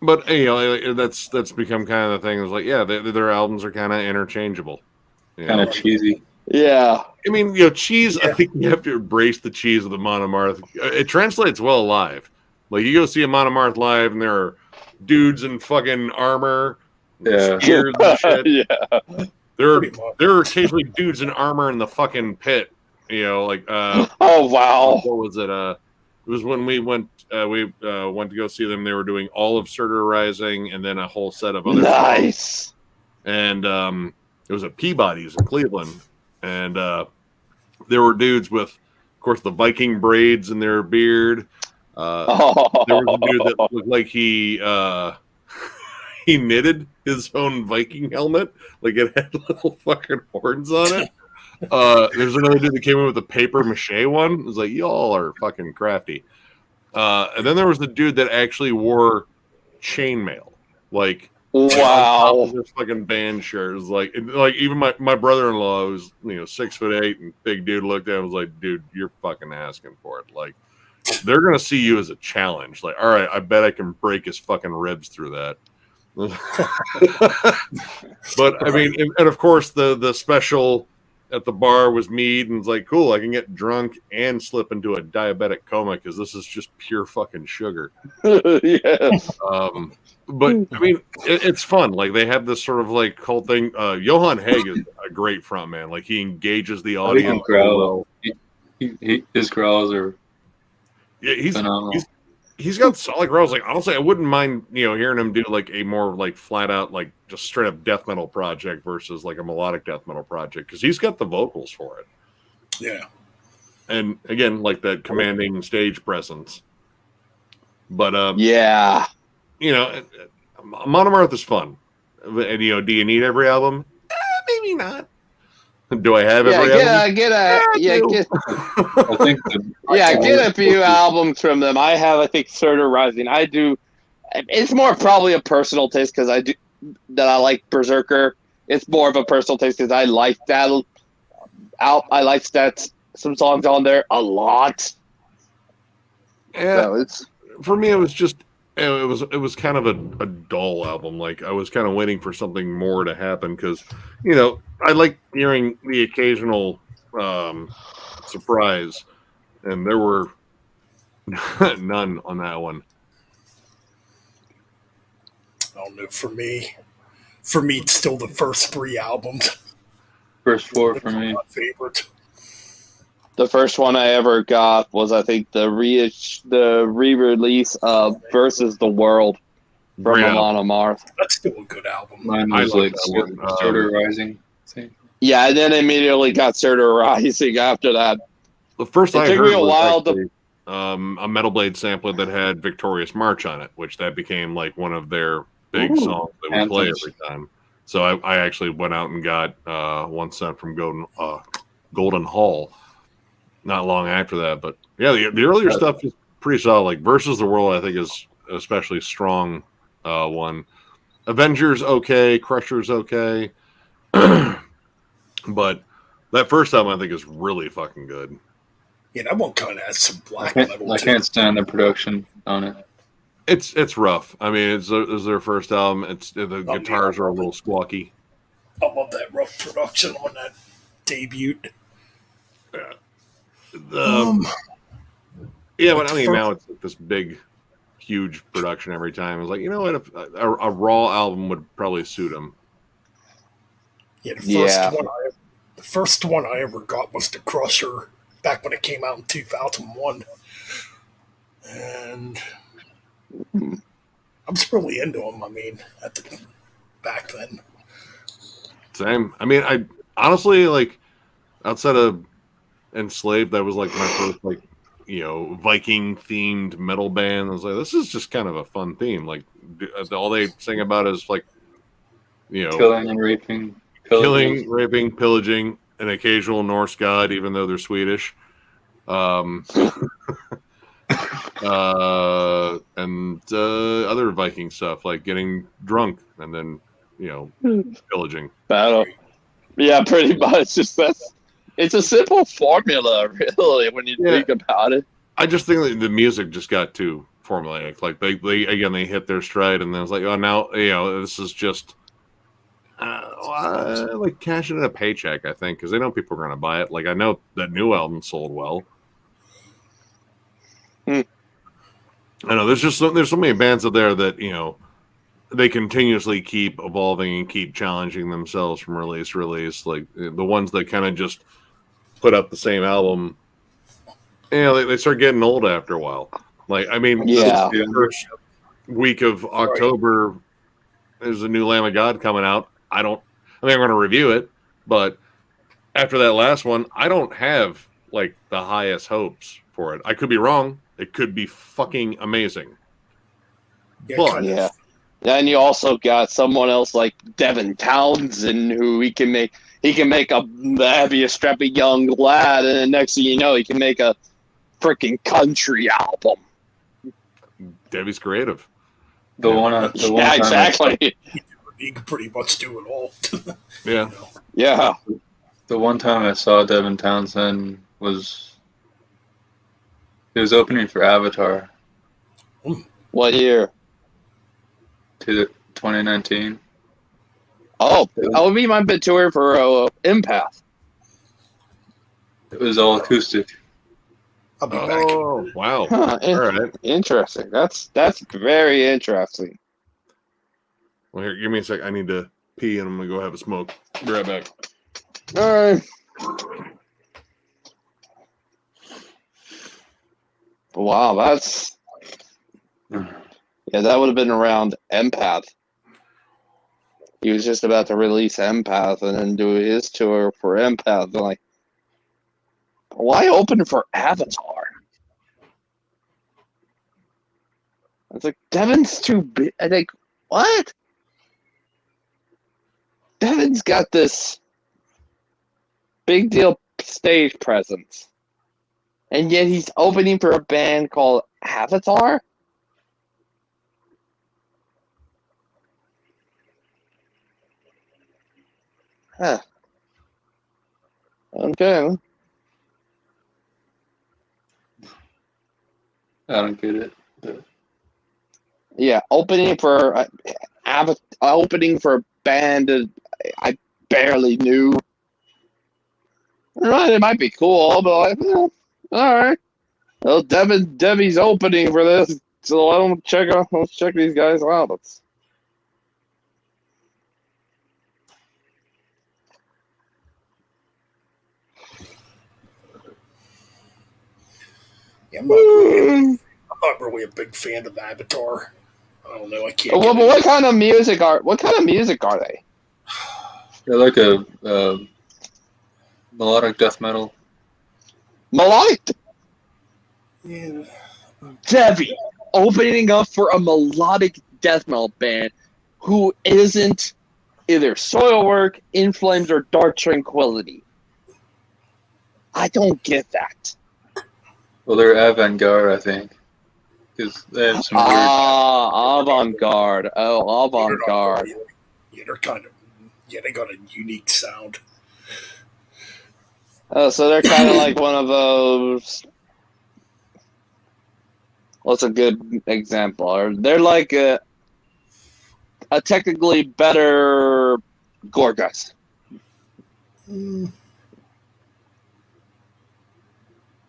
But that's become kind of the thing. It's like, their albums are kind of interchangeable. Kind of cheesy. Yeah. I mean, cheese. Yeah. I think you have to embrace the cheese of the Monomarth. It translates well live. Like, you go see a Monomarth live, and there are dudes in fucking armor, spears and shit. Yeah. There are occasionally dudes in armor in the fucking pit. Oh wow. What was it? It was when we went to go see them. They were doing all of Surtur Rising and then a whole set of other nice songs. And it was at Peabody's in Cleveland, and there were dudes with, of course, the Viking braids in their beard. There was a dude that looked like he knitted his own Viking helmet, like it had little fucking horns on it. There's another dude that came in with a paper mache one. It was like, y'all are fucking crafty. And then there was the dude that actually wore chainmail, like, wow, this fucking band shirt. It was like even my brother-in-law, who's 6'8" and big dude, looked at him and was like, dude, you're fucking asking for it. Like, they're gonna see you as a challenge. Like, all right, I bet I can break his fucking ribs through that. But I mean, and of course the special at the bar was mead, and it's like, cool, I can get drunk and slip into a diabetic coma because this is just pure fucking sugar. Yes. But I mean, it's fun. Like, they have this sort of like whole thing. Johan Haig is a great frontman. Like, he engages the audience. His growls are. Yeah, he's got solid growls. Like, honestly, I wouldn't mind hearing him do like a more like flat out like just straight up death metal project versus like a melodic death metal project, because he's got the vocals for it. Yeah, and again, like that commanding stage presence. But Monomarth is fun. And do you need every album? Maybe not. Do I have every album? Get a few albums from them. I have, I think, Surtur Rising. I do. It's more probably a personal taste because I like Berserker. It's more of a personal taste because I like that. I like that some songs on there a lot. Yeah, so for me, it was just it was kind of a dull album. Like, I was kind of waiting for something more to happen because I like hearing the occasional surprise, and there were None on that one. I don't know. For me, it's still the first 3 albums. First 4 That's for me. my favorite. The first one I ever got was, I think, the re-release of Versus the World from Great Amon Amarth. That's still a good album. Mine I was like like that one. Starter Rising. I think. Yeah, and then immediately got Surtur Rising after that. The first It I took heard me a was while actually, a Metal Blade sampler that had Victorious March on it, which that became like one of their big songs that we play Anthems. every time. So I actually went out and got one sent from Golden Hall not long after that. But yeah, the earlier stuff is pretty solid. Like Versus the World, I think, is especially strong one. Avengers okay, Crusher's okay. But that first album I think is really fucking good. Yeah, that one kind of has some black I metal. can't stand the production on it. It's rough. I mean, it's their first album. The guitars are a little squawky. I love that rough production on that debut. Yeah. Yeah, but I mean, now it's like this big, huge production every time. It's like, you know what? If a raw album would probably suit them. Yeah, the first one I ever got was the Crusher back when it came out in 2001, and I was really into them. I mean, back then. Same. I mean, I honestly like outside of Enslaved, that was like my first like Viking themed metal band. I was like, this is just kind of a fun theme. Like all they sing about is like killing and raping. Killing, raping, pillaging, an occasional Norse god, even though they're Swedish. And other Viking stuff like getting drunk and then pillaging. Battle. Yeah, pretty much. It's a simple formula, really, when you think about it. I just think that the music just got too formulaic. Like they hit their stride, and then it's like, oh, now this is just like cashing in a paycheck. I think because they know people are going to buy it. Like I know that new album sold well. I know there's so many bands out there that they continuously keep evolving and keep challenging themselves from release to release. Like the ones that kind of just put up the same album, they start getting old after a while. Like I mean, the first week of October, there's a new Lamb of God coming out. I'm going to review it, but after that last one, I don't have like the highest hopes for it. I could be wrong. It could be fucking amazing. Yeah. And you also got someone else like Devin Townsend, who he can make a heavy, strappy young lad, and then next thing you know, he can make a freaking country album. Debbie's creative. Exactly. He can pretty much do it all. Yeah. Yeah. The one time I saw Devin Townsend he was opening for Avatar. What year? 2019. Oh, we might have been touring for Empath. It was all acoustic. I'll be back. Oh, wow. Huh, all right. Interesting. That's very interesting. Well, here, give me a sec. I need to pee, and I'm going to go have a smoke. Be right back. All right. Wow, that's... Yeah, that would have been around Empath. He was just about to release Empath and then do his tour for Empath. And like, why open for Avatar? I was like, Devin's too big. I think, what? Devin's got this big deal stage presence. And yet he's opening for a band called Avatar? Huh. Okay. I don't get it. Yeah, opening for a band that I barely knew. Right, it might be cool, but like, all right. Well, Debbie's opening for this, so let's check these guys out. Yeah, I'm not really a big fan of Avatar. I don't know. I can't. Well, but what kind of music are they? They're like a melodic death metal. Melodic. Yeah. Debbie opening up for a melodic death metal band who isn't either Soilwork, In Flames, or Dark Tranquility. I don't get that. Well, they're avant-garde, I think, because they have some weird. Avant-garde. Oh, avant-garde. Yeah, they're kind of. Yeah, they got a unique sound. Oh, so they're kind of like one of those. What's a good example? Or they're like a technically better Gorgas.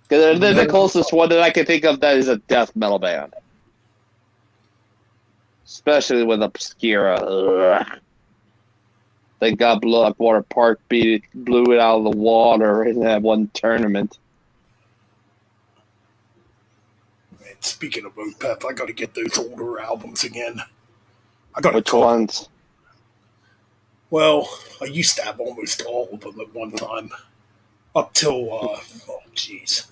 Because they're the closest one that I can think of that is a death metal band. Especially with Obscura. Ugh. They got Blackwater Park blew it out of the water in that one tournament. Man, speaking of Opeth, I got to get those older albums again. I got Which ones? Well, I used to have almost all of them at one time. Up till, oh, jeez.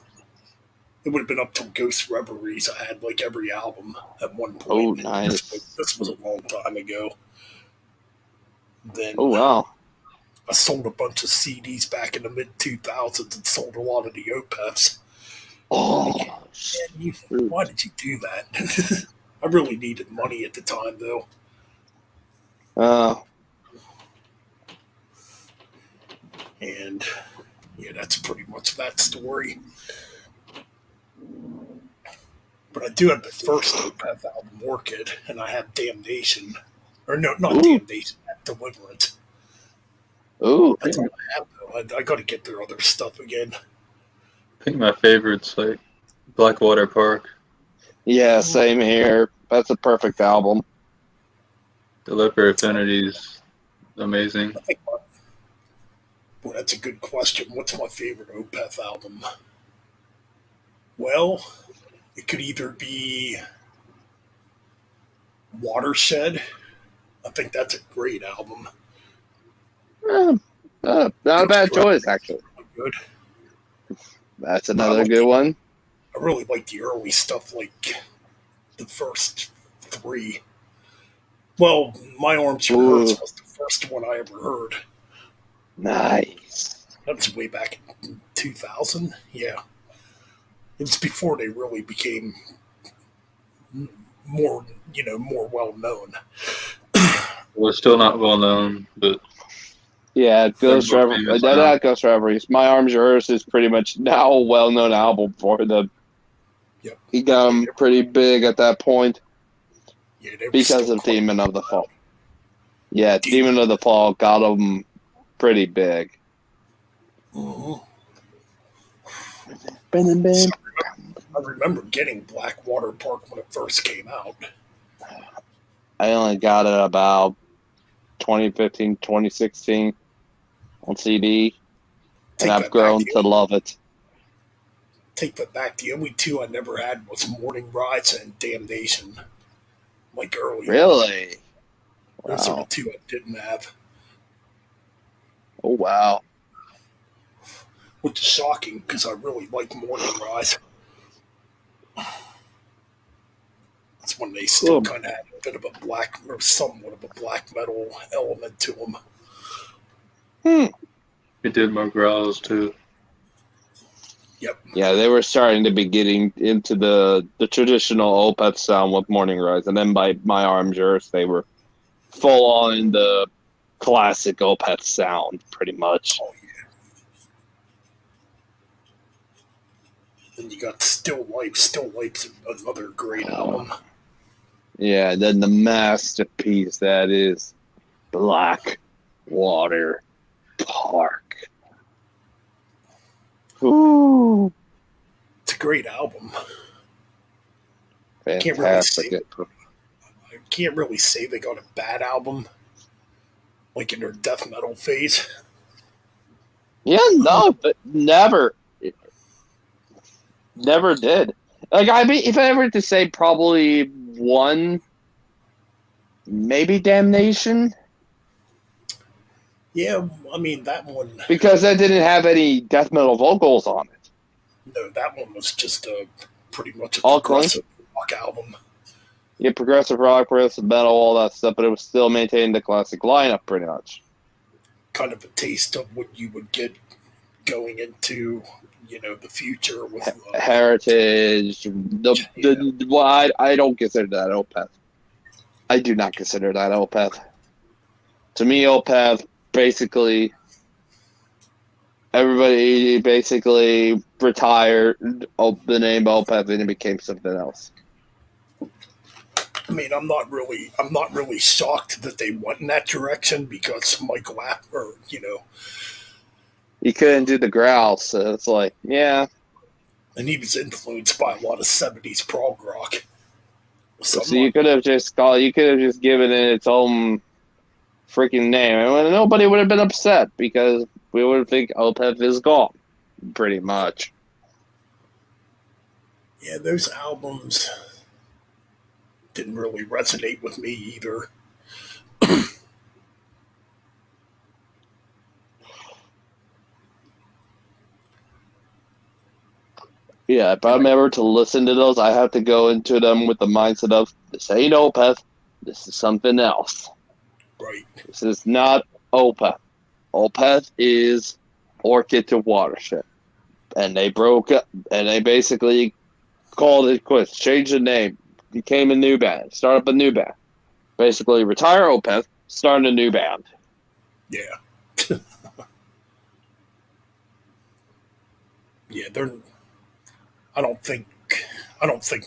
It would have been up till Ghost Reveries. I had like every album at one point. Oh, nice. This was a long time ago. Then, oh, wow. I sold a bunch of CDs back in the mid-2000s and sold a lot of the Opeths. Oh, man, why did you do that? I really needed money at the time, though. And, yeah, that's pretty much that story. But I do have the first Opeth album, Orchid, and I have Damnation. Or no, not Ooh. Damnation, Deliverance. Ooh. That's all I have, though. I got to get their other stuff again. I think my favorite's like Blackwater Park. Yeah, same here. That's a perfect album. The Leper Affinity's amazing. Well, that's a good question. What's my favorite Opeth album? Well, it could either be Watershed. I think that's a great album. Not a bad choice, actually. Good. That's another good one. I really like the early stuff, like the first three. Well, My Arms Your Hurts was the first one I ever heard. Nice. That's way back in 2000. Yeah. It was before they really became more, more well known. Well, it's still not well known, but yeah, Ghost Reveries. Not Ghost Reveries. My Arms Your Hurts is pretty much now a well-known album for them. Yep. He got them pretty big at that point. Yeah, because of Demon of the Fall. Yeah, Demon of the Fall got them pretty big. Mm-hmm. So, I remember getting Blackwater Park when it first came out. I only got it about 2015, 2016 on CD, and I've grown to love it. Take that back. The only two I never had was Morning Rise and Damnation. Like early. Really? Those are the two I didn't have. Oh, wow. Which is shocking because I really like Morning Rise. That's when they still kind of had a bit of a black, or somewhat of a black metal element to them. It did more growls too. Yep. Yeah, they were starting to be getting into the traditional Opeth sound with Morning Rise, and then by My Arms Yours, they were full on the classic Opeth sound, pretty much. Oh, yeah. Then you got Still Life. Still Life's another great album. Yeah, then the masterpiece that is Blackwater Park. Ooh. It's a great album. Fantastic. I can't really say they got a bad album, like in their death metal phase. Yeah, no, but never did. Like, I mean, if I ever to say probably one, maybe Damnation, Yeah, I mean that one. because that didn't have any death metal vocals on it. No, that one was just pretty much a All progressive rock album. Yeah, progressive rock, progressive metal, all that stuff, but it was still maintaining the classic lineup pretty much. Kind of a taste of what you would get going into, the future with Heritage. I don't consider that Opeth. I do not consider that Opeth. To me, Opeth, basically, everybody basically retired the name Opeth and it became something else. I mean, I'm not really shocked that they went in that direction because Michael Apper, He couldn't do the growl, so it's like, yeah. and he was influenced by a lot of '70s prog rock. So you could have just given it its own freaking name, and nobody would have been upset because we would think Opeth is gone, pretty much. Yeah, those albums didn't really resonate with me either. Yeah, if I'm ever to listen to those, I have to go into them with the mindset of, this ain't Opeth, this is something else. Right. This is not Opeth. Opeth is Orchid to Watershed. And they broke up, and they basically called it quits, changed the name, became a new band, start up a new band. Basically retire Opeth, start a new band. Yeah. Yeah, I don't think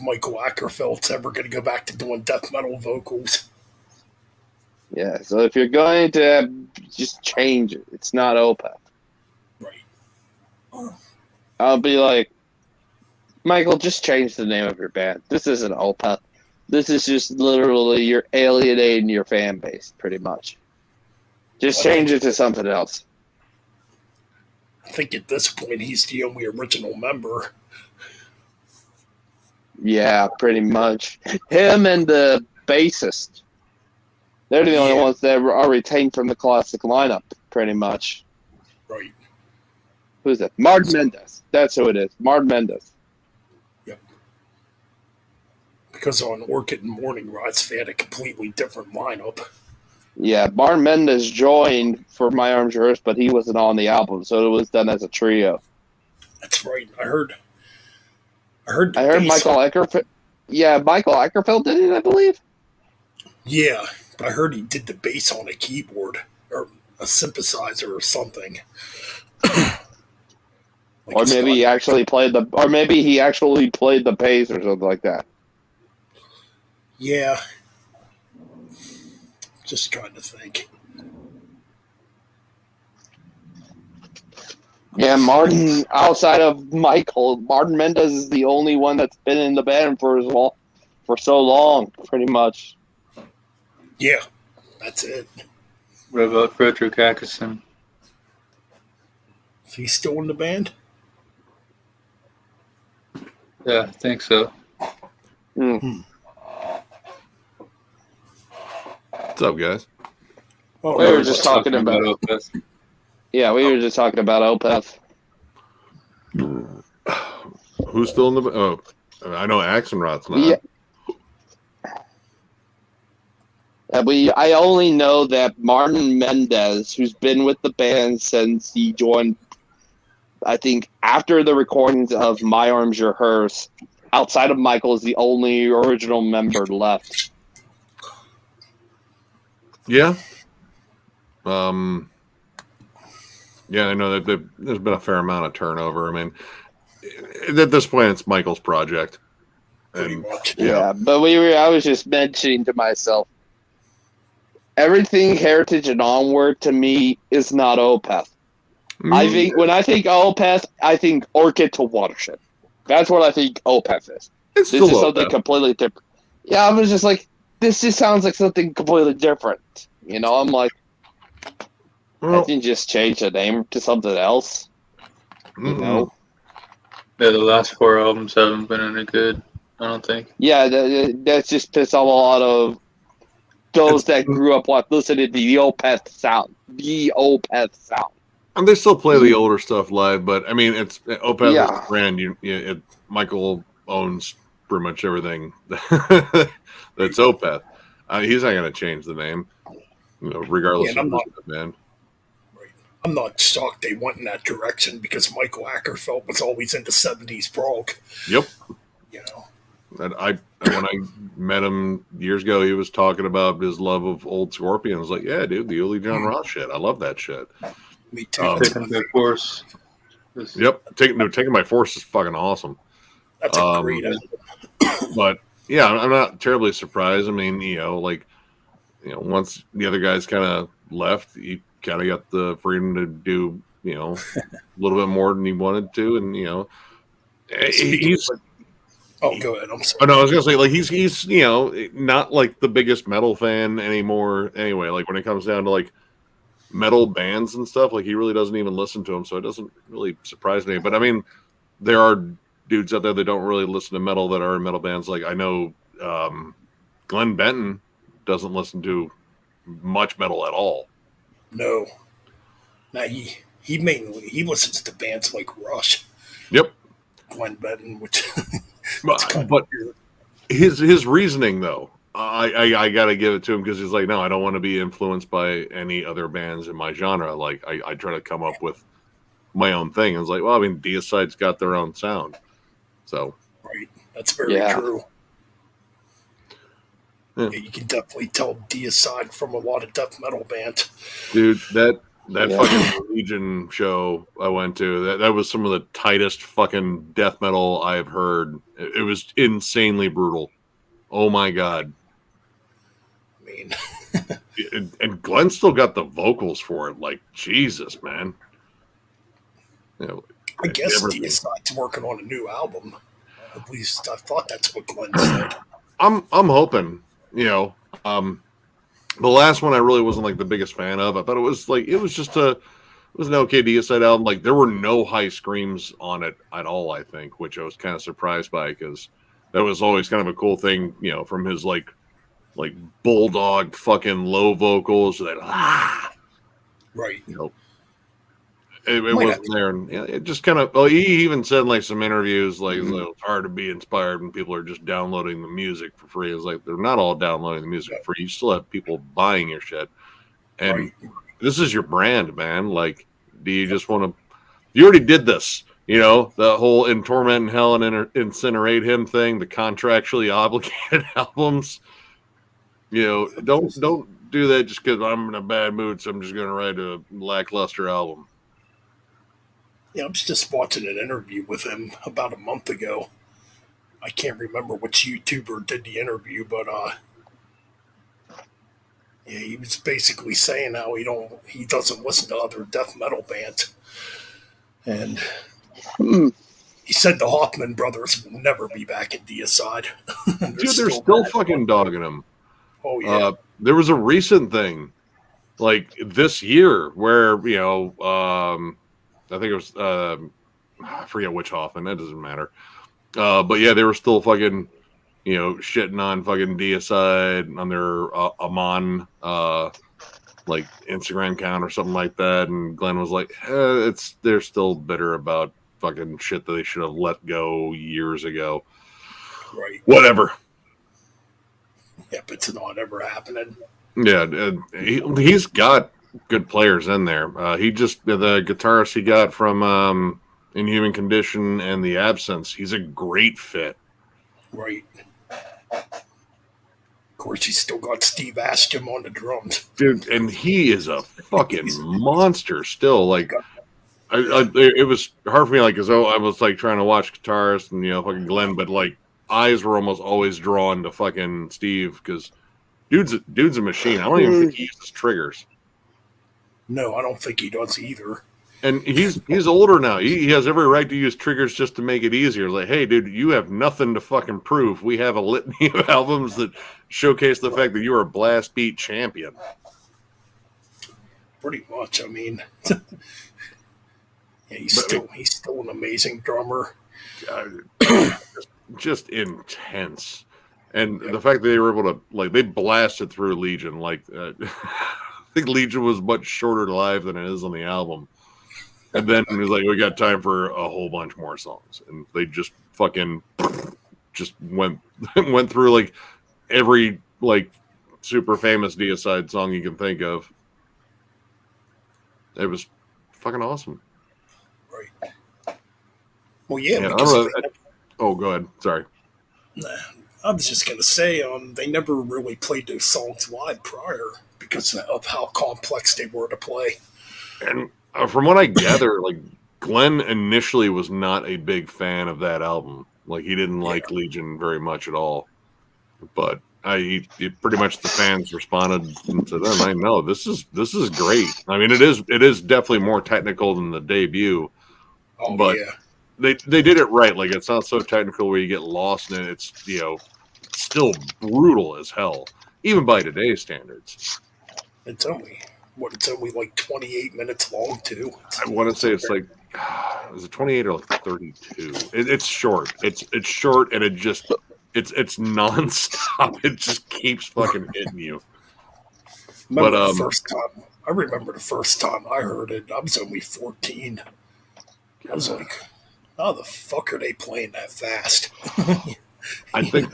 Michael Ackerfeld's ever going to go back to doing death metal vocals. Yeah, so if you're going to just change it, it's not Opeth. Right. I'll be like, Michael, just change the name of your band. This isn't Opeth. This is just literally you're alienating your fan base, pretty much. Just change it to something else. I think at this point he's the only original member. Yeah, pretty much. Him and the bassist. They're the only ones that are retained from the classic lineup, pretty much. Right. Who's that? Martin Mendez. That's who it is. Martin Mendez. Yep. Because on Orchid and Morning Rods, they had a completely different lineup. Yeah, Martin Mendez joined for My Arms Yours, but he wasn't on the album, so it was done as a trio. That's right. I heard Michael Eckerfeld. Yeah, Michael Eckerfeld did it, I believe. Yeah, I heard he did the bass on a keyboard or a synthesizer or something. Or maybe he actually played the bass or something like that. Yeah. Just trying to think. Yeah, Martin, outside of Michael, Martin Mendez is the only one that's been in the band for so long, pretty much. Yeah, that's it. What about Frederick Atkinson? Is he still in the band? Yeah, I think so. What's up, guys? Oh, We were just talking about Opeth. Yeah, we were just talking about Opeth. Who's still in the? Oh, I know Axelrod's not. Yeah. I only know that Martin Mendez, who's been with the band since he joined, I think, after the recordings of My Arms Your Hers, outside of Michael, is the only original member left. Yeah. Yeah, I know that there's been a fair amount of turnover. I mean, at this point, it's Michael's project. pretty much. Yeah, but I was just mentioning to myself, everything Heritage and onward to me is not Opeth. I think when I think Opeth, I think Orchid to Watershed. That's what I think Opeth is. It's This still is something Opeth. completely different. Yeah, I was just like, this just sounds like something completely different. You know, I'm like, I Well, can just change the name to something else. You know? Yeah, the last 4 albums haven't been any good, I don't think. Yeah, that's just pissed off a lot of those that grew up listening to the Opeth sound. The Opeth sound. and they still play the older stuff live, but I mean, it's Opeth is Yeah. a brand. Michael owns pretty much everything that's Opeth. He's not going to change the name, regardless Yeah, and of the band. I'm not shocked they went in that direction because Michael Ackerfeld was always into 70s prog. Yep. You know, And when I met him years ago, he was talking about his love of old Scorpions. Like, yeah, dude, the Uli John Ross shit. I love that shit. me too. That's my Taken by favorite. Force. Yep. Taking by Force is fucking awesome. That's a great album. But yeah, I'm not terribly surprised. I mean, once the other guys kind of left, you kind of got the freedom to do, a little bit more than he wanted to, and he's. Oh, go ahead. I'm sorry. Oh no, I was gonna say like he's not like the biggest metal fan anymore. Anyway, like when it comes down to like metal bands and stuff, like he really doesn't even listen to them, so it doesn't really surprise me. But I mean, there are dudes out there that don't really listen to metal that are in metal bands. Like I know Glenn Benton doesn't listen to much metal at all. No. Now he listens to bands like Rush. Yep. Glenn Benton, which but his reasoning though, I gotta give it to him because he's like, no, I don't want to be influenced by any other bands in my genre. Like I try to come up with my own thing. And it's like, well, I mean, Deicide's got their own sound, so right, that's very true. Yeah. Yeah, you can definitely tell Deicide from a lot of death metal bands. Dude, that fucking Legion show I went to, that was some of the tightest fucking death metal I've heard. It was insanely brutal. Oh my god. I mean, and Glenn still got the vocals for it. Like, Jesus, man. I guess Deicide's working on a new album. At least I thought that's what Glenn said. I'm hoping, the last one I really wasn't like the biggest fan of. I thought it was an okay Deicide album. Like there were no high screams on it at all, I think, which I was kind of surprised by because that was always kind of a cool thing, from his like bulldog fucking low vocals that right. It wasn't there, and it just kind of. Well, he even said in like some interviews, like it's hard to be inspired when people are just downloading the music for free. It's like they're not all downloading the music for free. You still have people buying your shit, and this is your brand, man. Like, do you just want to? You already did this, the whole "In Torment in Hell" and "Incinerate Him" thing, the contractually obligated albums. Don't do that just because I'm in a bad mood. So I'm just going to write a lackluster album. Yeah, I was just watching an interview with him about a month ago. I can't remember which YouTuber did the interview, but he was basically saying how he doesn't listen to other death metal bands, and he said the Hoffman brothers will never be back in Deicide. Dude, they're still fucking dogging him. Oh yeah. There was a recent thing, like this year, where I think it was I forget which Hoffman. That doesn't matter. But yeah, they were still fucking, shitting on fucking Deicide on their Amon like Instagram account or something like that. And Glenn was like, they're still bitter about fucking shit that they should have let go years ago. Right. Whatever. Yep, it's not ever happening. Yeah, he's got good players in there. The guitarist he got from Inhuman Condition and The Absence, he's a great fit. Right. Of course, he's still got Steve Ashton on the drums. Dude, and he is a fucking monster still. Like, it was hard for me, like, because I was, like, trying to watch guitarists and, fucking Glenn, but, like, eyes were almost always drawn to fucking Steve because dude's a machine. I don't even think he uses triggers. No, I don't think he does either. And he's older now. He has every right to use triggers just to make it easier. Like, hey, dude, you have nothing to fucking prove. We have a litany of albums that showcase the fact that you are a blast beat champion. Pretty much. I mean, yeah, he's still an amazing drummer. Just intense. And the fact that they were able to, they blasted through Legion. I think Legion was much shorter live than it is on the album. And then it was like, we got time for a whole bunch more songs. And they just fucking went through every super famous Deicide song you can think of. It was fucking awesome. Right. Well, yeah. And because go ahead. Sorry. I was just gonna say, they never really played those songs live prior because of how complex they were to play. And from what I gather, Glenn initially was not a big fan of that album. He didn't like Legion very much at all. But pretty much the fans responded to them. I know this is great. I mean, it is definitely more technical than the debut. Oh, but yeah. They did it right. It's not so technical where you get lost in it. It's still brutal as hell, even by today's standards. It's only 28 minutes long too. I want to say it's is it 28 or 32? It's short. It's short, and it's nonstop. It just keeps fucking hitting you. I remember the first time I heard it. I was only 14. I was like, how the fuck are they playing that fast? I think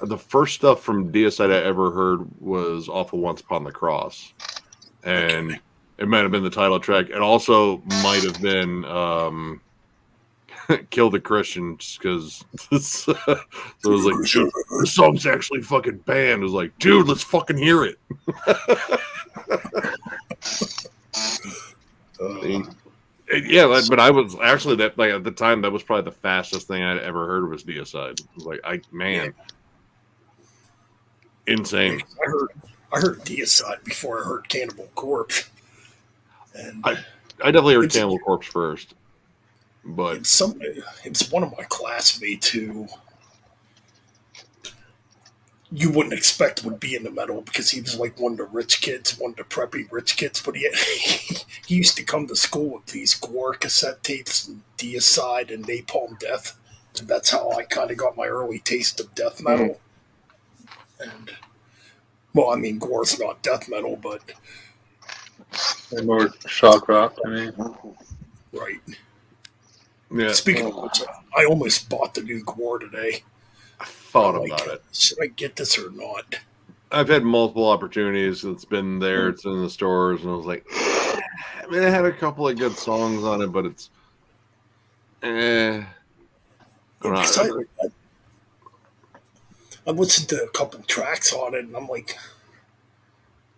the first stuff from Deicide I ever heard was off of Once Upon the Cross. And it might have been the title track. It also might have been Kill the Christians, because so it was like, dude, the song's actually fucking banned. It was like, dude, let's fucking hear it. Yeah, but I was actually at the time that was probably the fastest thing I'd ever heard was Deicide. It was insane. I heard Deicide before I heard Cannibal Corpse, and I definitely heard Cannibal Corpse first. But it's one of my classmates who you wouldn't expect would be in the metal because he was one of the rich kids, one of the preppy rich kids. But he used to come to school with these Gore cassette tapes and Deicide and Napalm Death. And that's how I kind of got my early taste of death metal. And, well, I mean, Gore's not death metal, but... And more shock rock, I mean. Right. Yeah. Speaking of which, I almost bought the new Gore today. I thought about it. Should I get this or not? I've had multiple opportunities. It's been there. It's in the stores. And I was like, I mean, it had a couple of good songs on it, but it's... I listened to a couple tracks on it, and I'm like,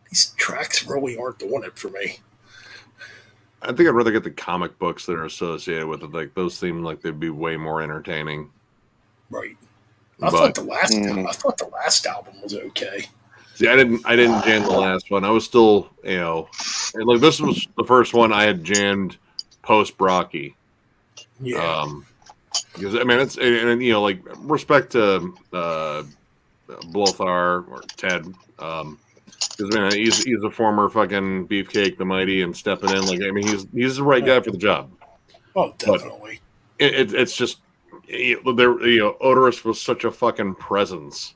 these tracks really aren't doing it for me. I think I'd rather get the comic books that are associated with it. Those seem like they'd be way more entertaining. Right. I thought the last album was okay. See, I didn't jam the last one. I was still, this was the first one I had jammed post Brocky. Yeah. Because I mean, it's respect to Blothar or Ted. Because I mean, he's a former fucking Beefcake the Mighty and stepping in. He's the right guy for the job. Oh, definitely. But it's just Odorous was such a fucking presence.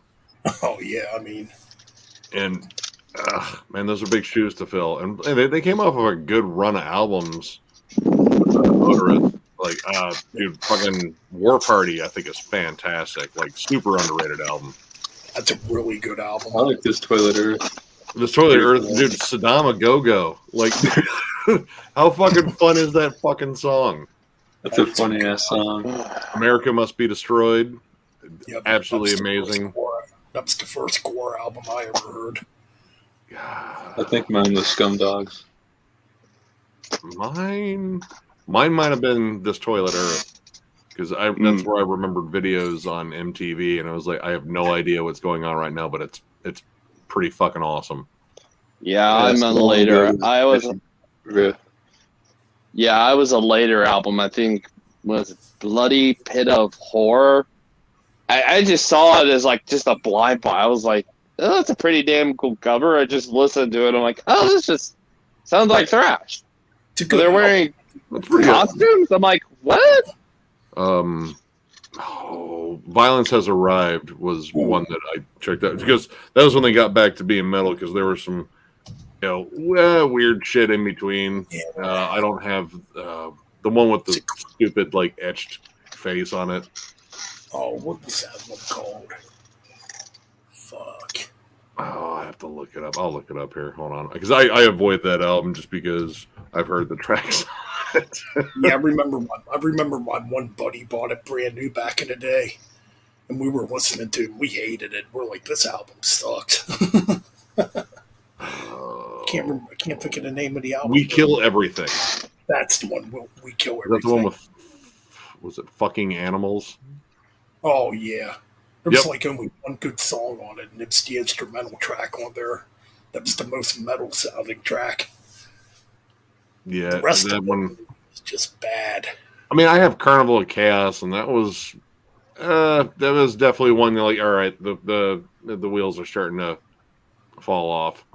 Oh yeah, I mean, and man, those are big shoes to fill. And they came off of a good run of albums. Odorous, dude, fucking War Party, I think is fantastic. Super underrated album. That's a really good album. I like this Toilet Earth. This Toilet Earth, dude, Saddam a Go-Go. How fucking fun is that fucking song? That's a funny ass song. America Must Be Destroyed. Yep, Absolutely amazing. That's the first Gore album I ever heard. I think mine was Scumdogs. Mine might have been This Toilet Earth. Because that's where I remembered videos on MTV, and I was like, I have no idea what's going on right now, but it's pretty fucking awesome. Yeah, I'm on later. Yeah, I was a later album. I think was Bloody Pit of Horror. I just saw it as like just a blind buy. I was like, oh, that's a pretty damn cool cover. I just listened to it. I'm like, oh, this just sounds like thrash. It's a good They're album. wearing That's pretty good. costumes. I'm like, what? Violence Has Arrived was one that I checked out because that was when they got back to being metal because there was some, weird shit in between. I don't have the one with the stupid like etched face on it. Oh, what was that one called? Fuck. Oh, I have to look it up. I'll look it up here. Hold on, because I avoid that album just because I've heard the tracks. Yeah, I remember my one buddy bought it brand new back in the day, and we were listening to it. We hated it. We're like, this album sucks. I can't think of the name of the album. We Kill Everything. That's the one. We Kill Everything. That's the one with, was it Fucking Animals? Oh yeah, there was like only one good song on it, and it's the instrumental track on there. That was the most metal sounding track. Yeah, The rest that of one it was just bad. I mean, I have Carnival of Chaos, and that was definitely one that, like, all right, the wheels are starting to fall off.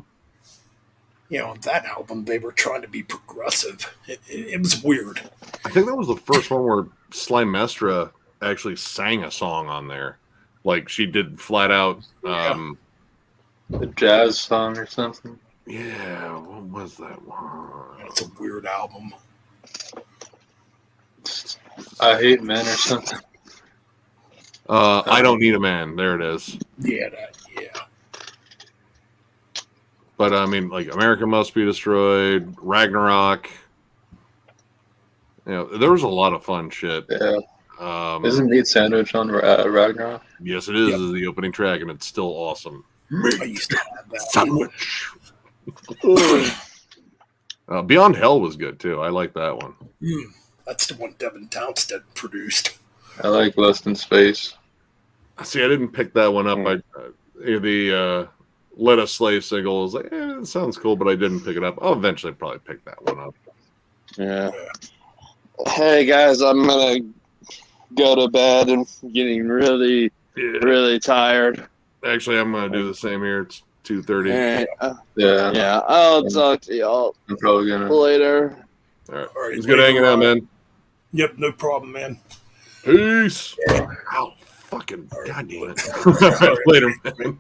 On that album, they were trying to be progressive. It was weird. I think that was the first one where Slimestra actually sang a song on there. Like, she did flat out. A jazz song or something. Yeah, what was that one? It's a weird album. I Hate Men or something. I Don't Need a Man. There it is. Yeah. But I mean, like, America Must Be Destroyed, Ragnarok. There was a lot of fun shit. Yeah. Isn't Meat Sandwich on Ragnarok? Yes, it is. Yep. Is the opening track, and it's still awesome. I used to have that. Sandwich. Beyond Hell was good too. I like that one. That's the one Devin Townsend produced. I like Lost in Space. See, I didn't pick that one up. The Let Us Slay single was like, it sounds cool, but I didn't pick it up. I'll eventually probably pick that one up. Yeah. Hey guys, I'm gonna go to bed. I'm getting really tired. Actually, I'm gonna do the same here. It's 2:30. Yeah. I'll talk to y'all. I'm probably gonna later. All right. It's good hanging out, man. Yep, no problem, man. Peace. Ow, fucking goddamn it. Later, man.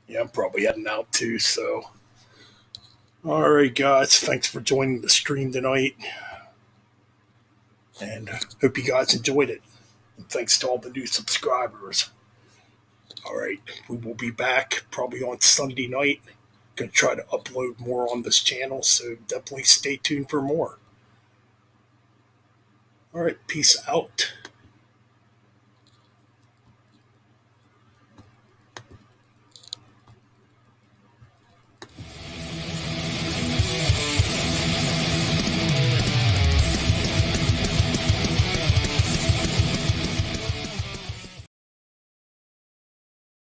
Yeah, I'm probably heading out too. So, all right, guys, thanks for joining the stream tonight, and hope you guys enjoyed it. And thanks to all the new subscribers. All right, we will be back probably on Sunday night. Going to try to upload more on this channel, so definitely stay tuned for more. All right, peace out.